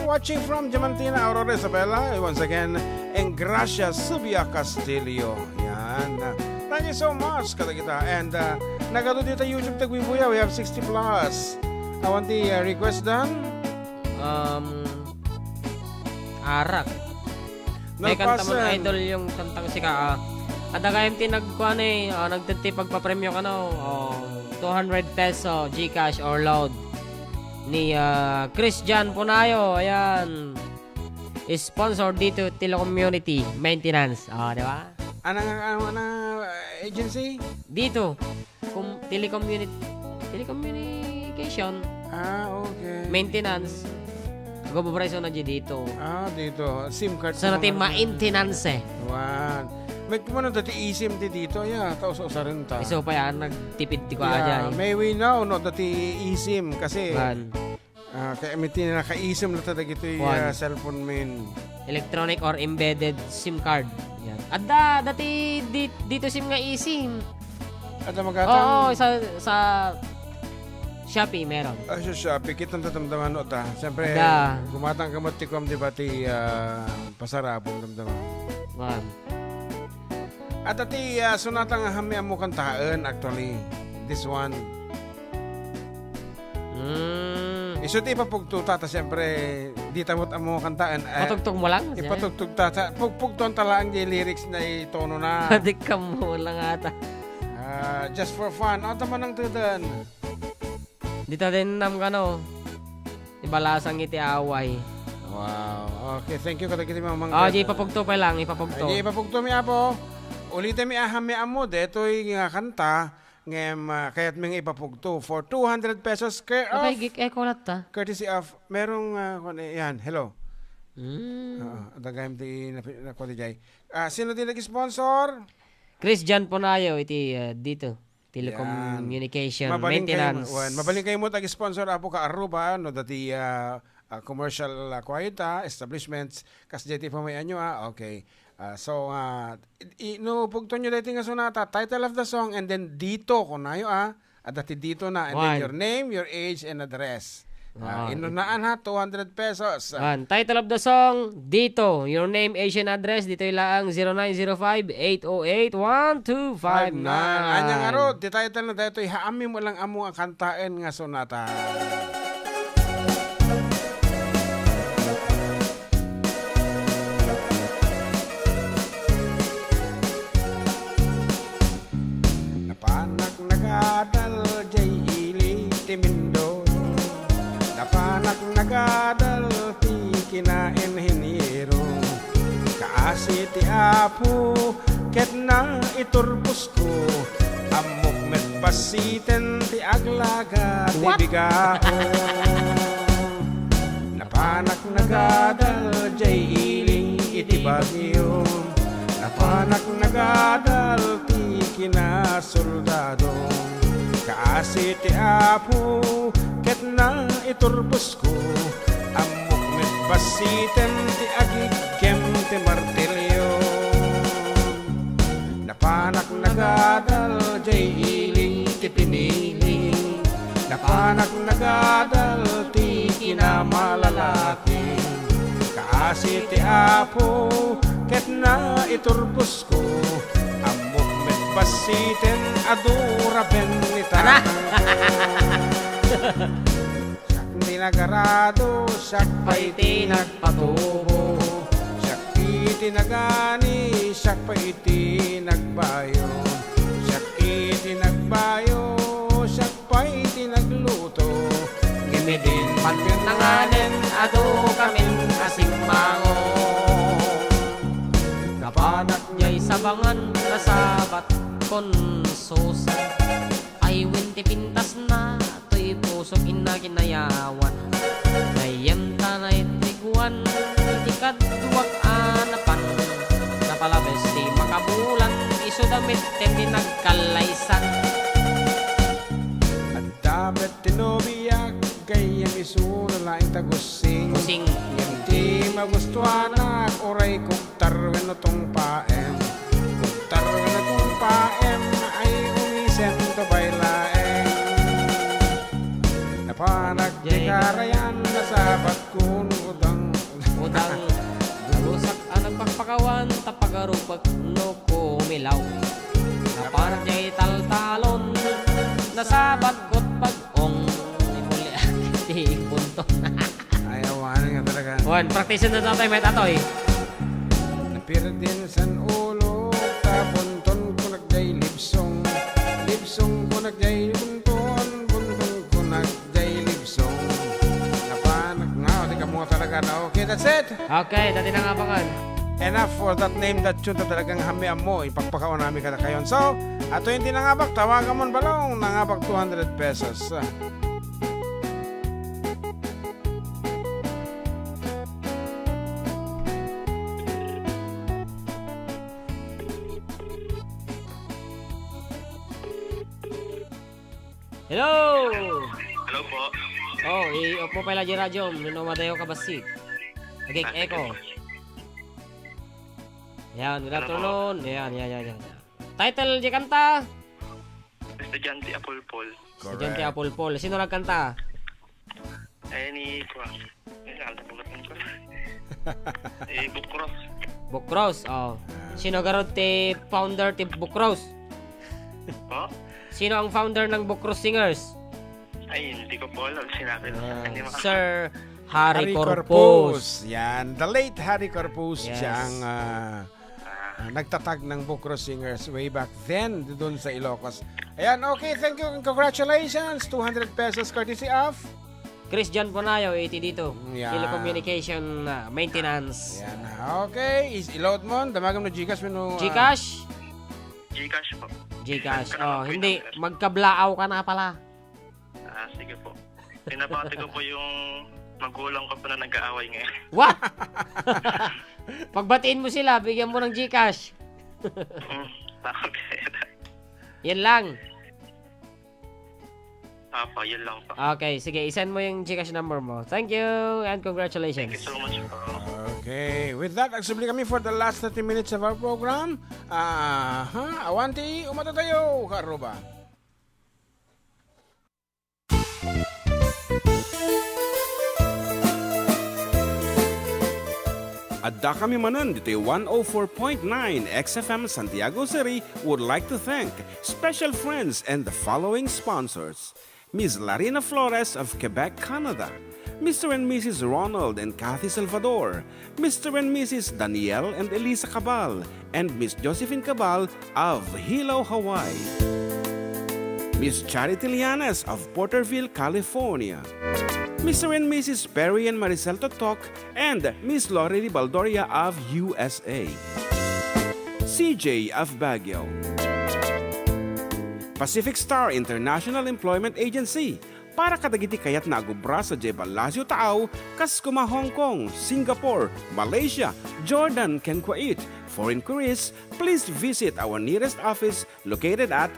Watching from Diamantina, Aurora Isabela. Once again, Engracia Subia Castillo. Yan. Thank you so much, kadagita. And nagado dito YouTube Tagwibuya. We have 60 plus. I want the request done. Arak. May kanta mo Nagpasan. idol yung kantang sika. Adda kayong tinagkuhan nagtiti pagpapremyo ka no. 200 peso GCash or load ni Christian Punayo. Ayan. Sponsor dito Tilo Community Maintenance. Di ba? Anong agency? Dito telecommunication Okay. maintenance. Gobobrayso na dito. Dito. SIM card. Sa natin maintenance Wan. May kumano dati eSIM dito. Yeah, tausa rin ta. Iso pa yan nagtipid ti ko aja. May we know no dati eSIM kasi Ban. kaya may tinaka-eSIM na talaga ito yung Wan. cellphone main. Electronic or embedded SIM card. Yan. Adda dati dito SIM nga eSIM. At Oo, magatang sa Shopee meron. sa Shopee, kitang tatamdaman no ta. Siyempre, Ada. gumatang kamot tikom di ba ti pasarabong damdaman. Ban. At ati sunatang hami mo kantaan actually. This one. Iso ti ipapugto ta siyempre di tamot amo kantaan. Patugtog mo lang. Ipatugtog ta. Pugpugton talaang di lyrics na itono na. Padik ka mo lang ata. Just for fun. Ano taman ang tudan? Dito din nam ka no. Ibalasang iti away. Wow. Okay, thank you kadagiti mamang. Di ipapugto pa lang, ipapugto. Di ipapugto mi apo. Ulitin mi aham mi amo detoy nga kanta ngem kayat mi nga ipapugto for 200 pesos Okay, gig echo lat ta. courtesy of merong yan. Hello. Mm. Dagayam ti nakuha jay. Sino din nag-sponsor? Christian Punayo iti dito. Telecommunication maintenance. Mabaling kayo mo tag-sponsor apo ka Aruba no dati commercial qualita establishments kas jeti pa may anyo okay. So no pugton nyo dati nga sonata title of the song and then dito kunayo dati dito na and then your name, your age and address. Inunaan 200 pesos. Title of the song, dito. Your name, age, and address. Dito lang 0905-808-1259. Anyang aro, di title na dito, haami mo lang amo ang kantain nga sonata. Napanak nagadal, jay ili, timindo. Napanak nagadal ti kinain hiniro kaasi ti apo ket na iturbos ko amok met pasiten ti aglaga ti bigao napanak nagadal jay iling iti bagyo napanak nagadal ti kinasoldado kaasi ti apo ket na iturbos ko amok met pasiten ti agigem ti martilyo napanak nagadal jay iling ti pinili napanak nagadal ti kinamalalaki kaasi ti apo ket na iturbos ko amok met pasiten adura benita Tinagarado, siyak pa'y tinagpatubo siyak itinagani, siyak pa'y tinagbayo siyak itinagbayo, siyak pa'y tinagluto Gimidin, patpir na nga inabangan nasabat konsosa ay winti pintas na to'y pusok inaginayawan kayem tanay tiguan itikad duwag anapan napalabes di makabulan iso damit tendi nagkalaysan At damit tinubiyak kayang iso na laing tagusing kusing Yang di magustuhan at oray kong tarwen na tong paem Kung tarwen na tong paem ay umisen to baylaeng Napanag di karayan na sabat kun udang udang rusak ang nagpagpakawan tapagarupag no kumilaw naparang niya italtalon nasabat kot pag-ong imuli akiti punto Ayawanan nga talaga Juan, practice na tatay may tatoy Napirdin san ulo Kapunton ko nagday libsong Libsong ko nagday bunton Bunton ko nagday libsong Napanag nga Di ka mo talaga na okay that's it okay, dati na nga bangan Enough for that name that tune talagang hamian mo ipagpakaon namin ka na kayon so ato hindi nangabak tawagan mo balong nangabak 200 pesos hello Hello po. oh i-off mo pala di radyo no madayo ka basig okay echo yan good afternoon yan title di kanta Estudyante Apulpol. Estudyante Apulpol sino nagkanta Ni ko. Nakalimutan ko. Bukros. Bukros oh sino garod ti founder ti Bukros Po? sino ang founder ng Bukros Singers Ay, hindi ko po alam. Sinabi na. Hindi maka- Sir Harry Corpus. Yan, the late Harry Corpus Yes. siya ang nagtatag ng Bukros Singers way back then doon sa Ilocos. Ayan, okay, thank you and congratulations. 200 pesos courtesy of Christian Bonayo, 80 dito. Yeah. Telecommunication maintenance. Yan, okay. I-load mo, damagam na Gcash mo. Gcash? Gcash po. Gcash. Oh, hindi. Magkablaaw ka na pala. Sige po. Pinapati ko po yung magulang ko po na nag-aaway ngayon. What? Pagbatiin mo sila, bigyan mo ng Gcash. Okay. Yan lang. Papa, yun lang po. Okay, sige. I-send mo yung Gcash number mo. Thank you and congratulations. Thank you so much po. Okay, with that, agsubli kami for the last 30 minutes of our program. Awanti, umata tayo, karuba. Adda kami Manen dito 104.9 XFM Santiago City would like to thank special friends and the following sponsors. Ms. Larina Flores of Quebec, Canada. Mr. and Mrs. Ronald and Kathy Salvador. Mr. and Mrs. Danielle and Elisa Cabal. And Miss Josephine Cabal of Hilo, Hawaii. Miss Charity Lianes of Porterville, California. Mr. and Mrs. Perry and Maricel Totok, and Miss Lori Baldoria of USA. CJ of Baguio. Pacific Star International Employment Agency, para kadagiti kayat na agubra sa Jeba Lazio Taaw, kas kuma Hong Kong, Singapore, Malaysia, Jordan, ken Kuwait. For inquiries, please visit our nearest office located at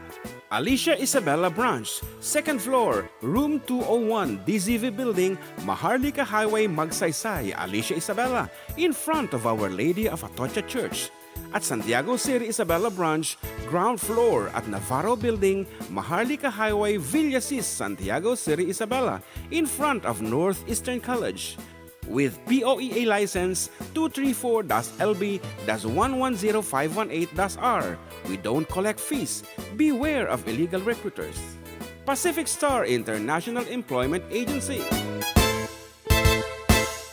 Alicia Isabella Branch, 2nd floor, room 201, DZV Building, Maharlika Highway, Magsaysay, Alicia Isabella, in front of Our Lady of Atocha Church. At Santiago City Isabella Branch, ground floor at Navarro Building, Maharlika Highway, Villasis, Santiago City Isabella, in front of Northeastern College. With POEA license 234-LB-110518-R. We don't collect fees. Beware of illegal recruiters. Pacific Star International Employment Agency.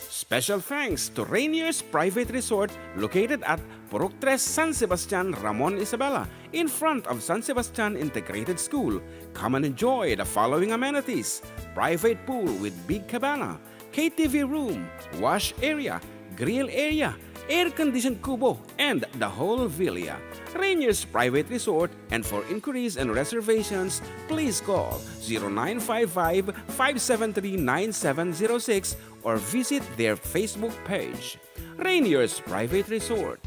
Special thanks to Rainier's Private Resort located at Purok 3 San Sebastian, Ramon Isabela, in front of San Sebastian Integrated School. Come and enjoy the following amenities: private pool with big cabana, KTV room, wash area, grill area, air-conditioned kubo, and the whole villa. Rainier's Private Resort, and for inquiries and reservations, please call 0955-573-9706 or visit their Facebook page. Rainier's Private Resort.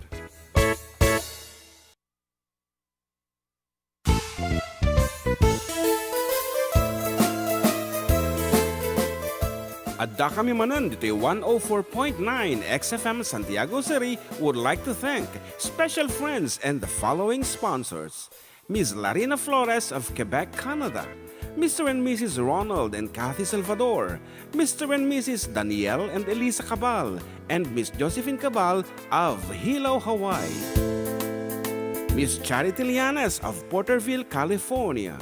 Adda kami Manen, dito'y 104.9 XFM Santiago City would like to thank special friends and the following sponsors. Ms. Larina Flores of Quebec, Canada. Mr. and Mrs. Ronald and Kathy Salvador. Mr. and Mrs. Danielle and Elisa Cabal. And Miss Josephine Cabal of Hilo, Hawaii. Miss Charity Lianas of Porterville, California.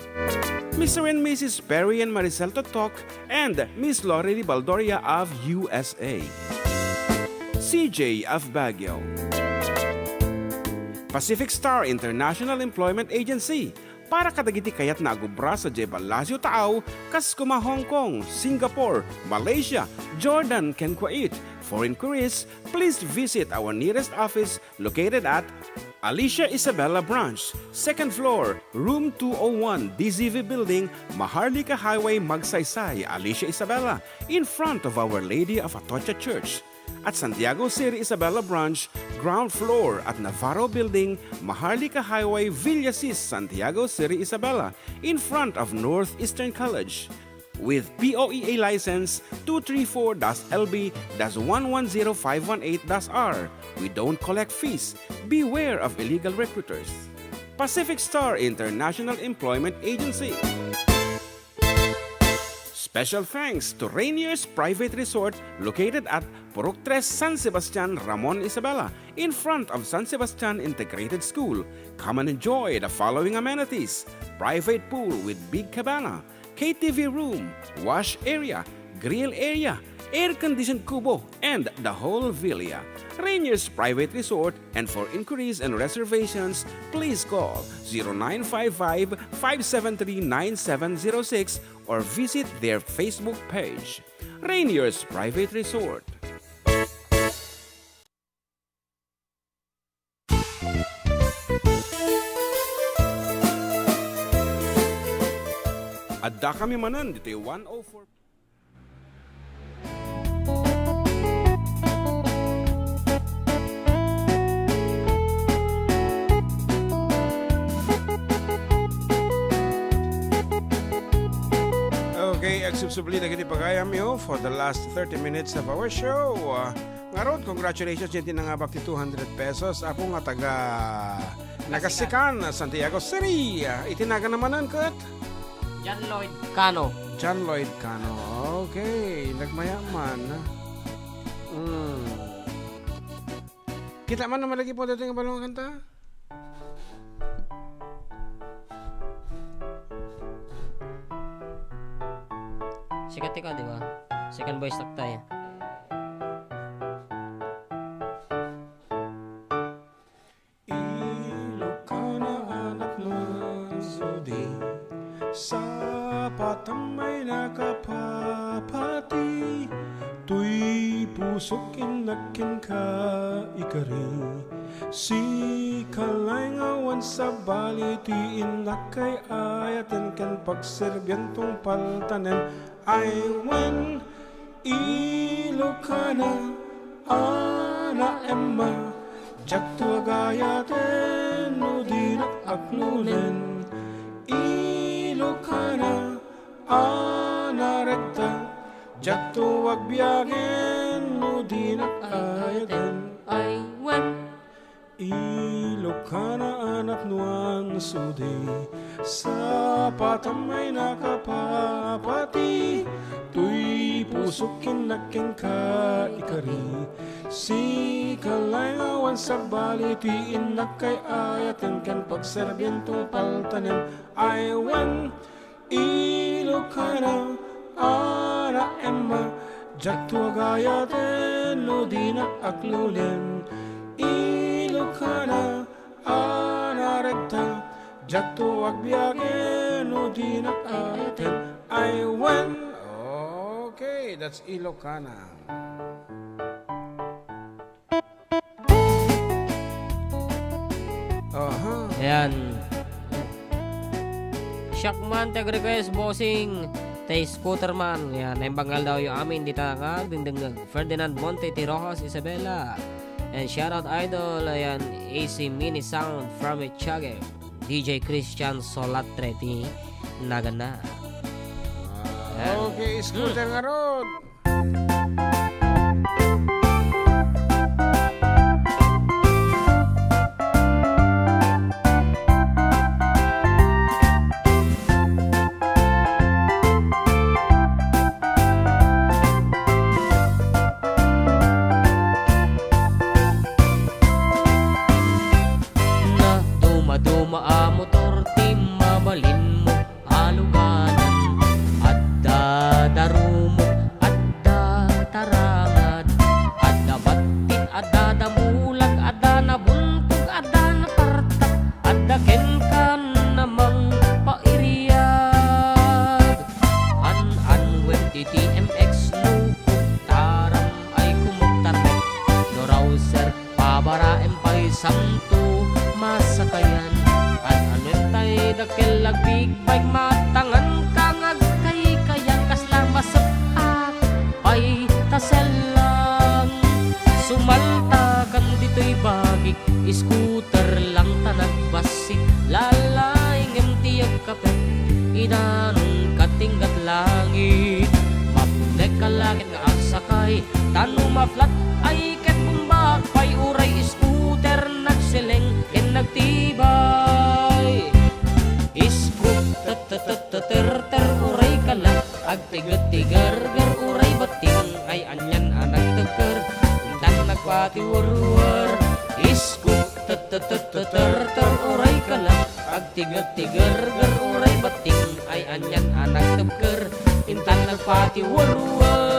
Mr. and Mrs. Perry and Maricel Totok, and Miss Lorely Baldoria of USA. CJ of Baguio. Pacific Star International Employment Agency, para kadagiti kayat na agubra sa Jebel Lazio Taaw, Kaskuma, Hong Kong, Singapore, Malaysia, Jordan, ken Kuwait. For inquiries, please visit our nearest office located at Alicia Isabella Branch, 2nd floor, room 201, DZV Building, Maharlika Highway, Magsaysay, Alicia Isabella, in front of Our Lady of Atocha Church. At Santiago City Isabella Branch, ground floor at Navarro Building, Maharlika Highway, Villasis, Santiago City Isabella, in front of Northeastern College. With POEA license 234-LB-110518-R. We don't collect fees. Beware of illegal recruiters. Pacific Star International Employment Agency. Special thanks to Rainier's Private Resort located at Purok 3, San Sebastian, Ramon Isabela, in front of San Sebastian Integrated School. Come and enjoy the following amenities: private pool with big cabana, KTV room, wash area, grill area, air-conditioned kubo, and the whole villa. Rainier's Private Resort, and for inquiries and reservations, please call 0955-573-9706 or visit their Facebook page. Rainier's Private Resort. Adda kami Manen, dito'y 104. Okay, agsubsubli na kini pagayam yo for the last 30 minutes of our show. Ngarod, congratulations yung tinangabak ti 200 pesos. Ako nga taga Nagasikan, Santiago City. Itinaga namanan kat? John Lloyd Cano. John Lloyd Cano. Okay, nagmayaman. Kita man na malagi po dito yung balong kanta? Sikat ikaw, di ba? Second voice taktay. Ilocano anak ng sudi, sa patamay nakapapati, tuy pusok inakin ka ikari, si kalangawan sa baliti inakay ayatin kan pagserbyentong paltanen. I went Ilocano, Ana Emma, jak tuagaya ten no dinak aklunen. Ilocano, Ana Recta, jak tuag biyagen no dinak ayaten. I went Ilocana anak nuan sudi, sa patamay nakapapati, tuy pusukin nakin ka ikari, si kalangawan sa baliti inakay ayaten kan pagserbyentong paltanen. I went Ilocano, Ana Emma, jak tuagayaten no dinak aklulen. Ilocana, Ana Recta, jak tuag biyagen no dinak ayaten. I went. Okay, that's Ilocana. Ayan. Shockman, tag-request, bossing. Tay Scooter man. Ayan, naimbanggal daw yung amin. Di tangag. Dingding Ferdinand Monte, Tirojas, Isabela. And shoutout idol. Ayan, AC Mini Sound from Echage. DJ Christian Solatreti. Nagana. Okay, scooter nga ron. Na duma-duma a motor, mabalin mo aluganan. Adda darumo, adda tarangad, adda batit, adda damulag, adda nabuntog, adda napartak, adda kenkan namang pairiyag. An-an TTMX no tarang ay kumugtarnek, no rouser pabara empay samto masakayan. An-anuin tay dakilag big bike matangan kangag kay kayang kaslang masapak pay taselang. Sumalta kan dito'y bagik, scooter lang tanag basik, lalaing emtiyag kapet, idanong katinggat langit. Mapnek kalakit nga agsakay, tanong maflat ay ket bumbak, pay uray scooter nagseleng ken nagtibay. Ter uray kala, agtigat-tigar-gar uray bating, ay anyan anag teker, dan nagpatiwar-war. Ter uray kala, agtigat-tigar-gar uray bating, ay anyan anag teker, intan nagpatiwar-war.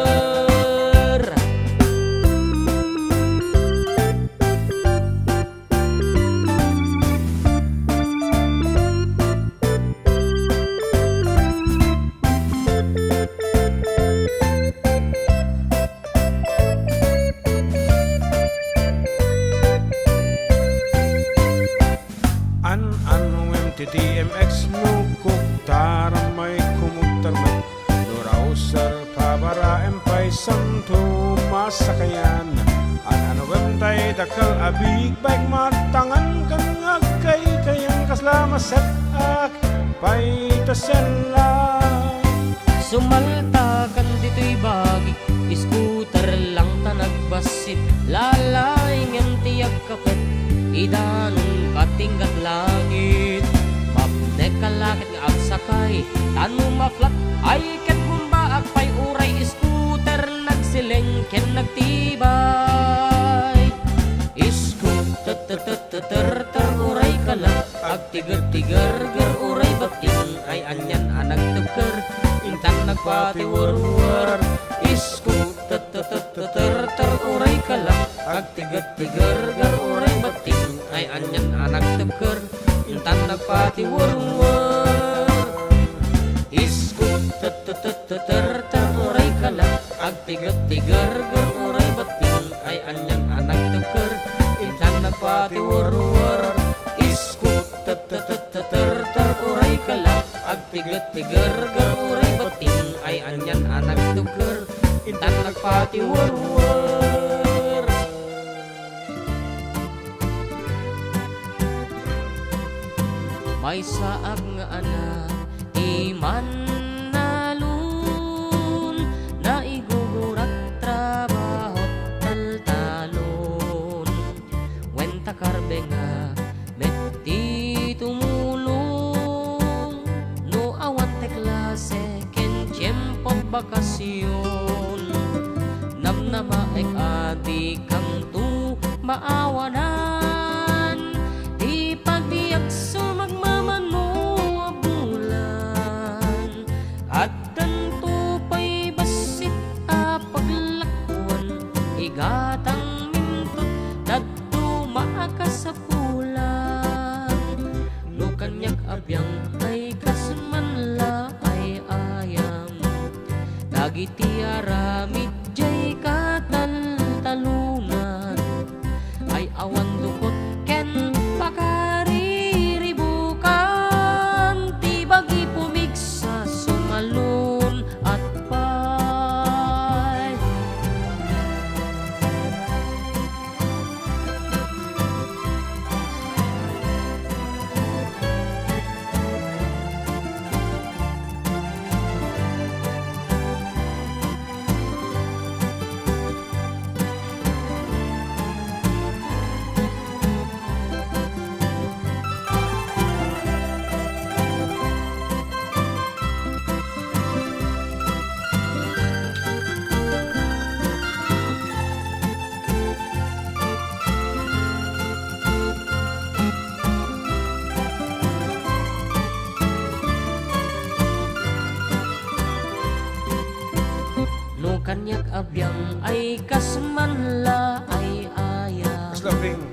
An-anong MTTMX nukuk taramay kumugtarmat, Durauser pabara empay samto masakayan. An-anong tay dakal abig bike matangan kang agkay kayang kaslama set ak pay tasela. Sumalta kan dito'y bagik, scooter lang tanag basit, lalaing ang tiyag kapet, idanong katinggat langit. Mapnek kalakit nga agsakay, tanong maflat ay ket bumbaak, pay uray scooter nagsileng ken nagtibay. Scooter uray kala, agtigar-tigar-gar uray bating, ay anyan anag teker, intan nagpatiwar-war. Scooter uray kala, agtigat-tigar-gar uray bating, ay anyan anag teker, intan nagpatiwar-war. Scooter uray kala, agtigat-tigar-gar uray bating, ay anyan anag teker, intan nagpatiwar-war. Scooter uray kala, agtigat-tigar-gar uray bating, ay anyan anag teker, intan nagpatiwar-war. May saag nga anak iman nalun, na igugurat trabaho taltalon. Wenta karbe nga metti tumulong, no awante klase ken tiempo bakasyon. Namnamaek ati kang tu maawanan, di pagbiyak sumagmamano a bulan. At tanto pa'y basit a paglakwan, igatang mintot dadto maaka sa pulan. No kanyak abyang ay kasmanla ay ayam, dagiti aramid jay katal-talunan, ay awan dukot ken pakari nag-abyang ay kasmanla ay aya. Slaping.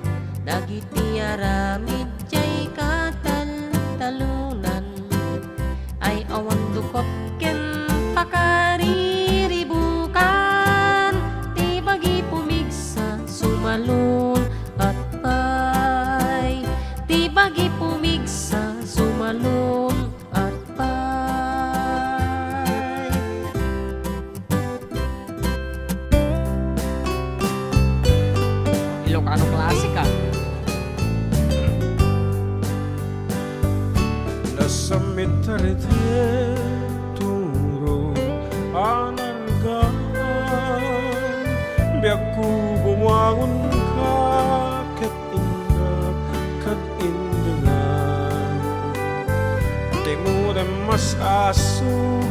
Dagiti aramid jay katal-talunan ay awan dukot ken pakariribukan ti bagi pumigsa sumalun at pay ti bagi pumigsa sumalun at pay. Ilocano klasika. Nasa mitarite turo anargaan, biyak ko bumangon ka kat indak kat indangan. Di mo na mas aso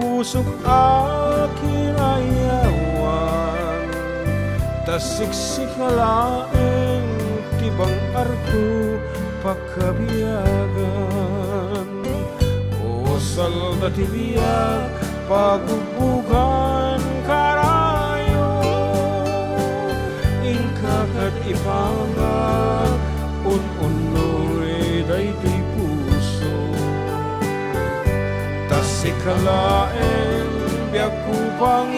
pusok akin ayawan, tasiksik laeng tibang arko pagkabiyagan. O salda tibiyag pagbubugan karayo, ingkakad ipangat un-unoy daytoy puso. Tasikalaen biyak ko pang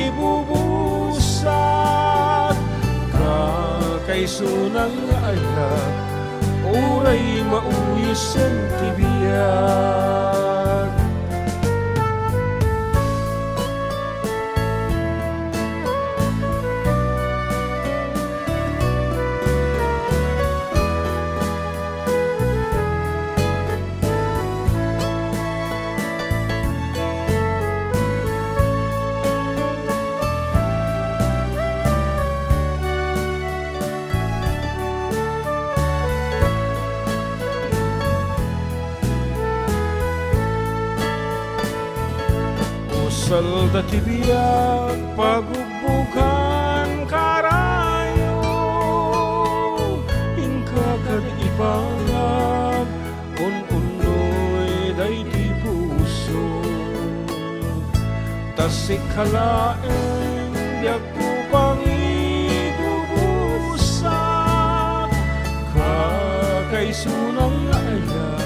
ibubusat, kakaisunang ayat uray mauyos ang tibiyag. Salda tibiyag pagbubugan karayo, ingkagad ipanag un-unoy daytoy puso. Tasikalaeng biyak ko pang ibubusat, kakaisunang ayat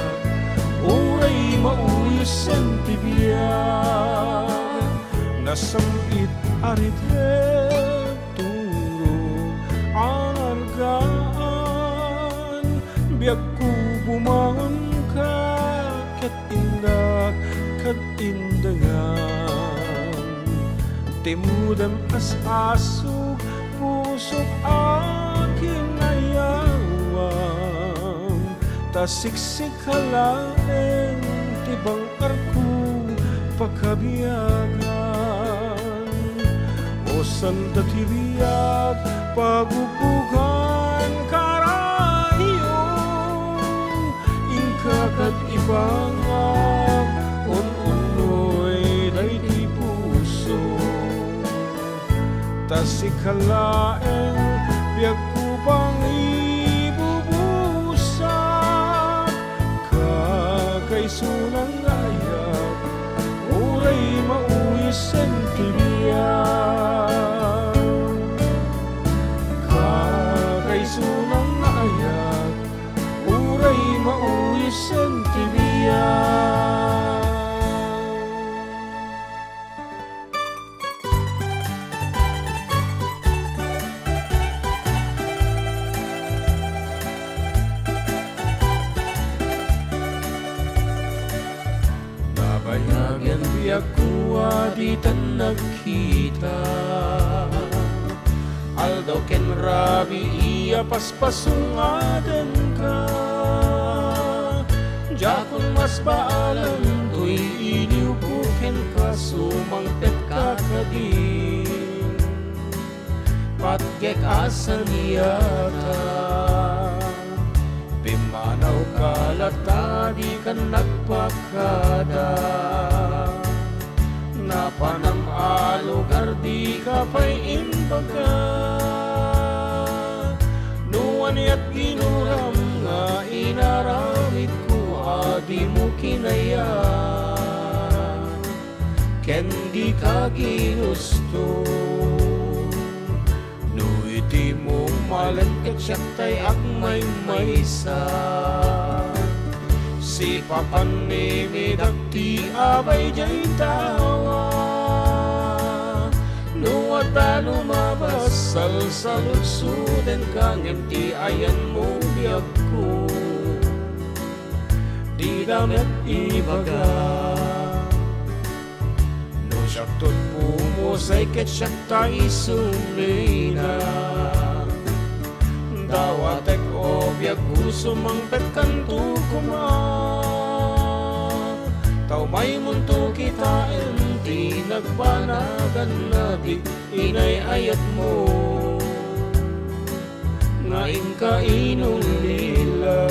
uray mauyos ang tibiyag. Nasampit arite turo anargaan, biyak ko bumangon ka kat indak kat indangan. Timudam as-asog pusok akin ayawang, tasiksik halaeng tibang arko pagkabiyagan. O salda tibiyag pagbubugan karayo, ingkakad ipangang un-unoy daytoy puso. Tasikalaeng biyak ko pang ibubusat, kakaisunang ayat uray mauyos ang tibiyag. Kakaisunang ayat uray mauyos ang tibiyag. Nabayagan biyak ko aditan nagkita, aldaw ken rabi iya paspasungatan ka. Jakon mas baalan tuy iliw ko ken kasumangpet kakadin, patgek asan iyata. Pimanaw kalata di kan nagpakada, napanam alugar di kapay imbaga. Nuwan at ginuram nga inaramid ko adi mo kinaya, ken di ka ginusto. No iti mo malam ket siya tay agmay maysa. Si papan ni midakti abay jay tawa. No adda lumabas sa lutsudan kang ti ayan mo biyag ko. Di damit ibaga. No siyaktot pumusay ket siya tay sumina. Dawatek o biyag gusto mangpet kanto kuma. Tau may munto kita enti nagbanagan na di inay ayat mo. Ngain ka inulila.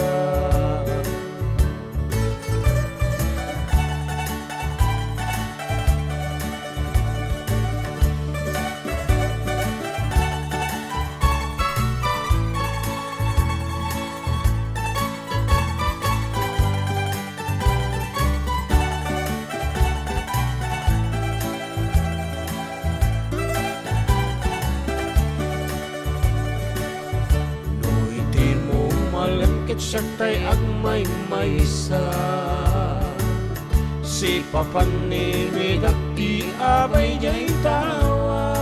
Siya tay agmay maysa. Si papan ni midakti abay jay tawa.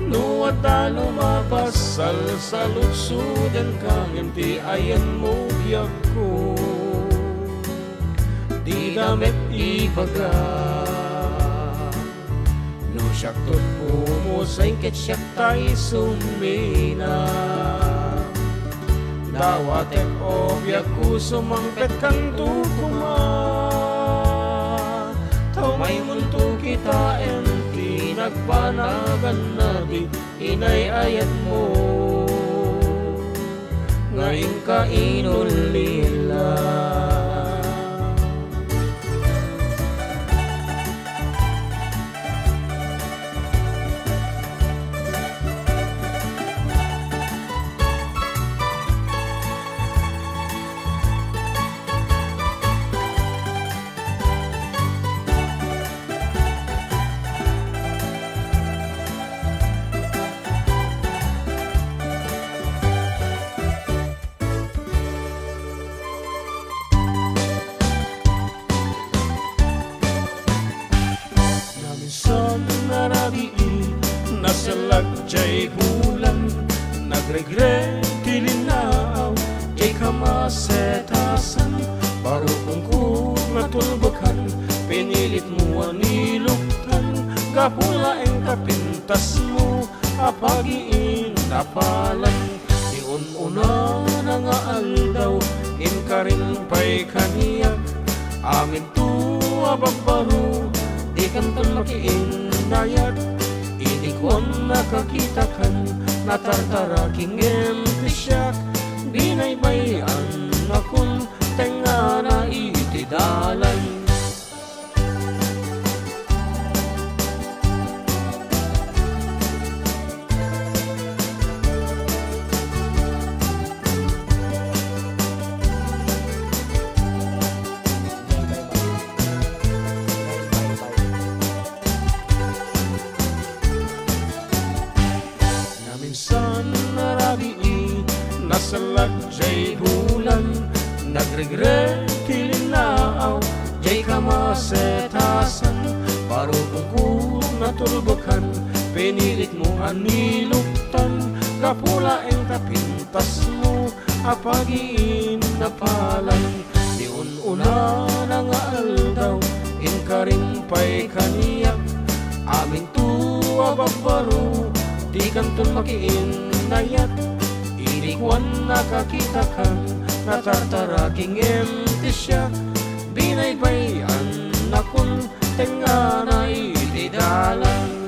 No adda lumabas sa lutsudan kang ti ayan mo biyag ko. Di damit ibaga. No siyaktot pumusay ket siya tay sumina. Dawatek o biyag ko sumangpet kanto kuma. Tau may munto kita enti nagpanagan na di inay ayat mo. Ngayon ka inulila. Nasalagjay bulan, nagregret tilinaw, jay kamasetasan, baro kung natulbakan, pinilit mo aniluktan, gapula ang kapintas mo, apagiin napalan, di ununa na nga aldaw, inkarin pa'y kaniyak, amin tuwa bagbaro, di kanton makiin dayat. Kung nakakitakan, natartaraking empisyak, binaybayan akong tenga na itidalan. Nasalagjay bulan, nagregret tilinaaw, jay kamasetasan, baro kung natulbakan, pinilit mo aniluktan, kapula ang kapintas mo, apagiin napalan, di ununa na nga aldaw, inkarin pa'y kaniyak, amin tuwa bagbaro, di kanton makiin nayat. Inikwan nakakitakan, natartaraking emtisyak, binaybayan akong tenga na itidalan.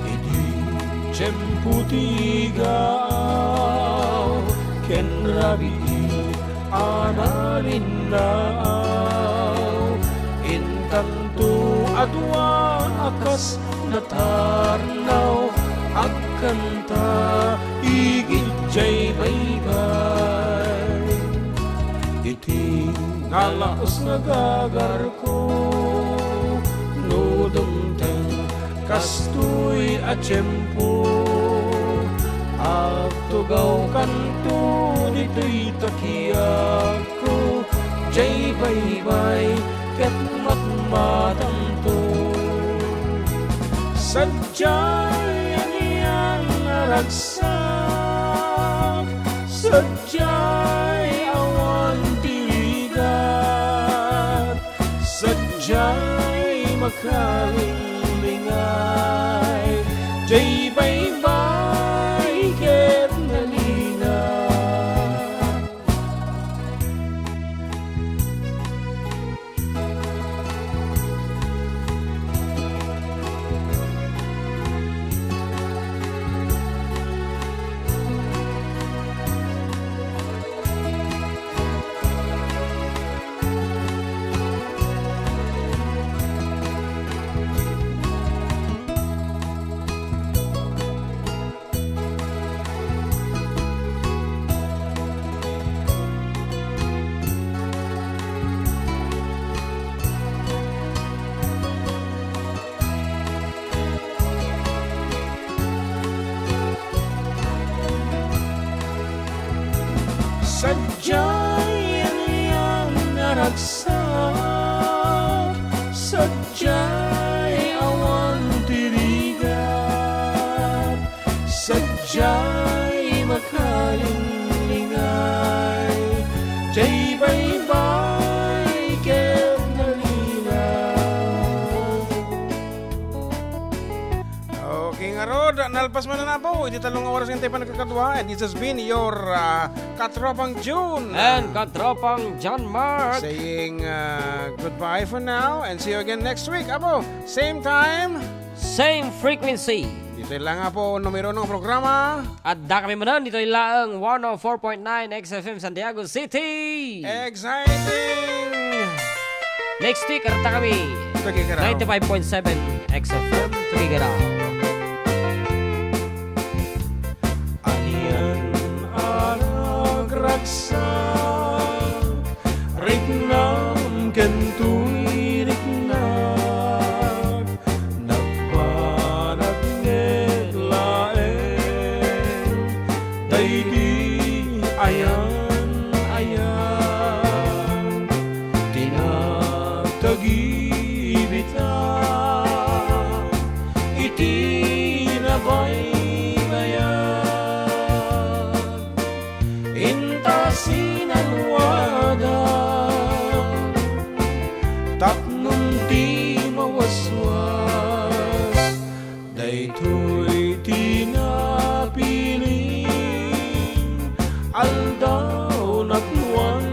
Idi tiyemputigaaw, ken rabi analinaaw, intanto adwa akas natarnaw, agkanta igit jay baybay. nalaos nagagar ko nudumteng kastoy at tiyempo at tugaw kanto dito'y takiyak ko jay baybay ket matmatang to sadyay aniyan naragsak sadyay awan tirigat sadyay makalingay jay baybay ket nalingat sadyay iyang naragsak sadyay awan tirigat sadyay makalingay jay baybay ket nalinaw. Okay nga Rod, nalpas man na po. Iti talong oras ng tayo pa nagkakadwa. And this has been your Katropang June. And katropang John Mark. Saying goodbye for now and see you again next week. Abo, same time. Same frequency. Dito lang nga po numero ng programa. Adda kami manan dito ilang 104.9 XFM Santiago City. Exciting! Next week karta kami Tugigaraw. 95.7 XFM Tugigaraw. Aniyan aragragsak Rignam kentuy rignam Nagpanag ngeglaeng Daydi ayan ayan Tinagtagibita Iti nabay sinalwadan tapnong di mawaswas daytoy tinapiling aldaw natluan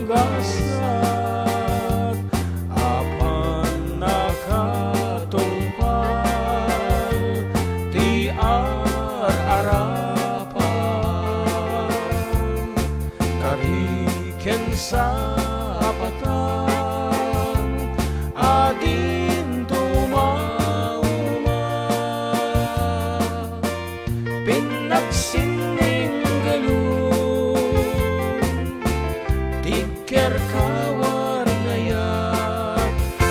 gasat apan nakatungpal ti ken sapatan adin tumauma pinagsining galun tiker kawar ngaya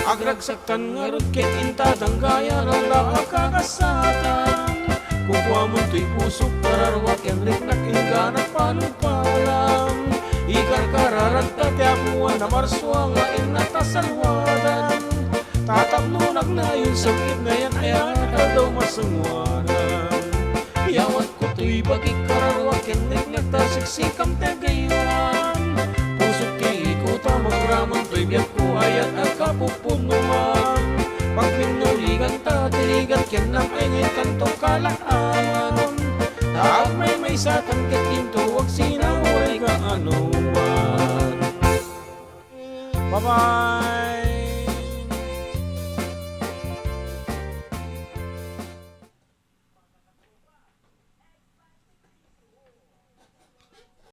agragsaktan ngarut ket intadang gaya rala kakasatan kukuha mo to'y pusok tararwak ken riknak ingganat palupalang ikar kararagta ti apuan na marswa nga inatasalwadan tatamnunag na yung sakit na yan ay daw masungwadan yawat ko to'y bagik kararwak ken riknak ta siksikam tegayuan pusok ti ikuta magramang to'y biyak ko ayat at kapupunuman pag pinuligan ta tiligan ken nam ay ngayon kantong kalaan taag may satan ket into wag sinaway ka anuman. Bye-bye!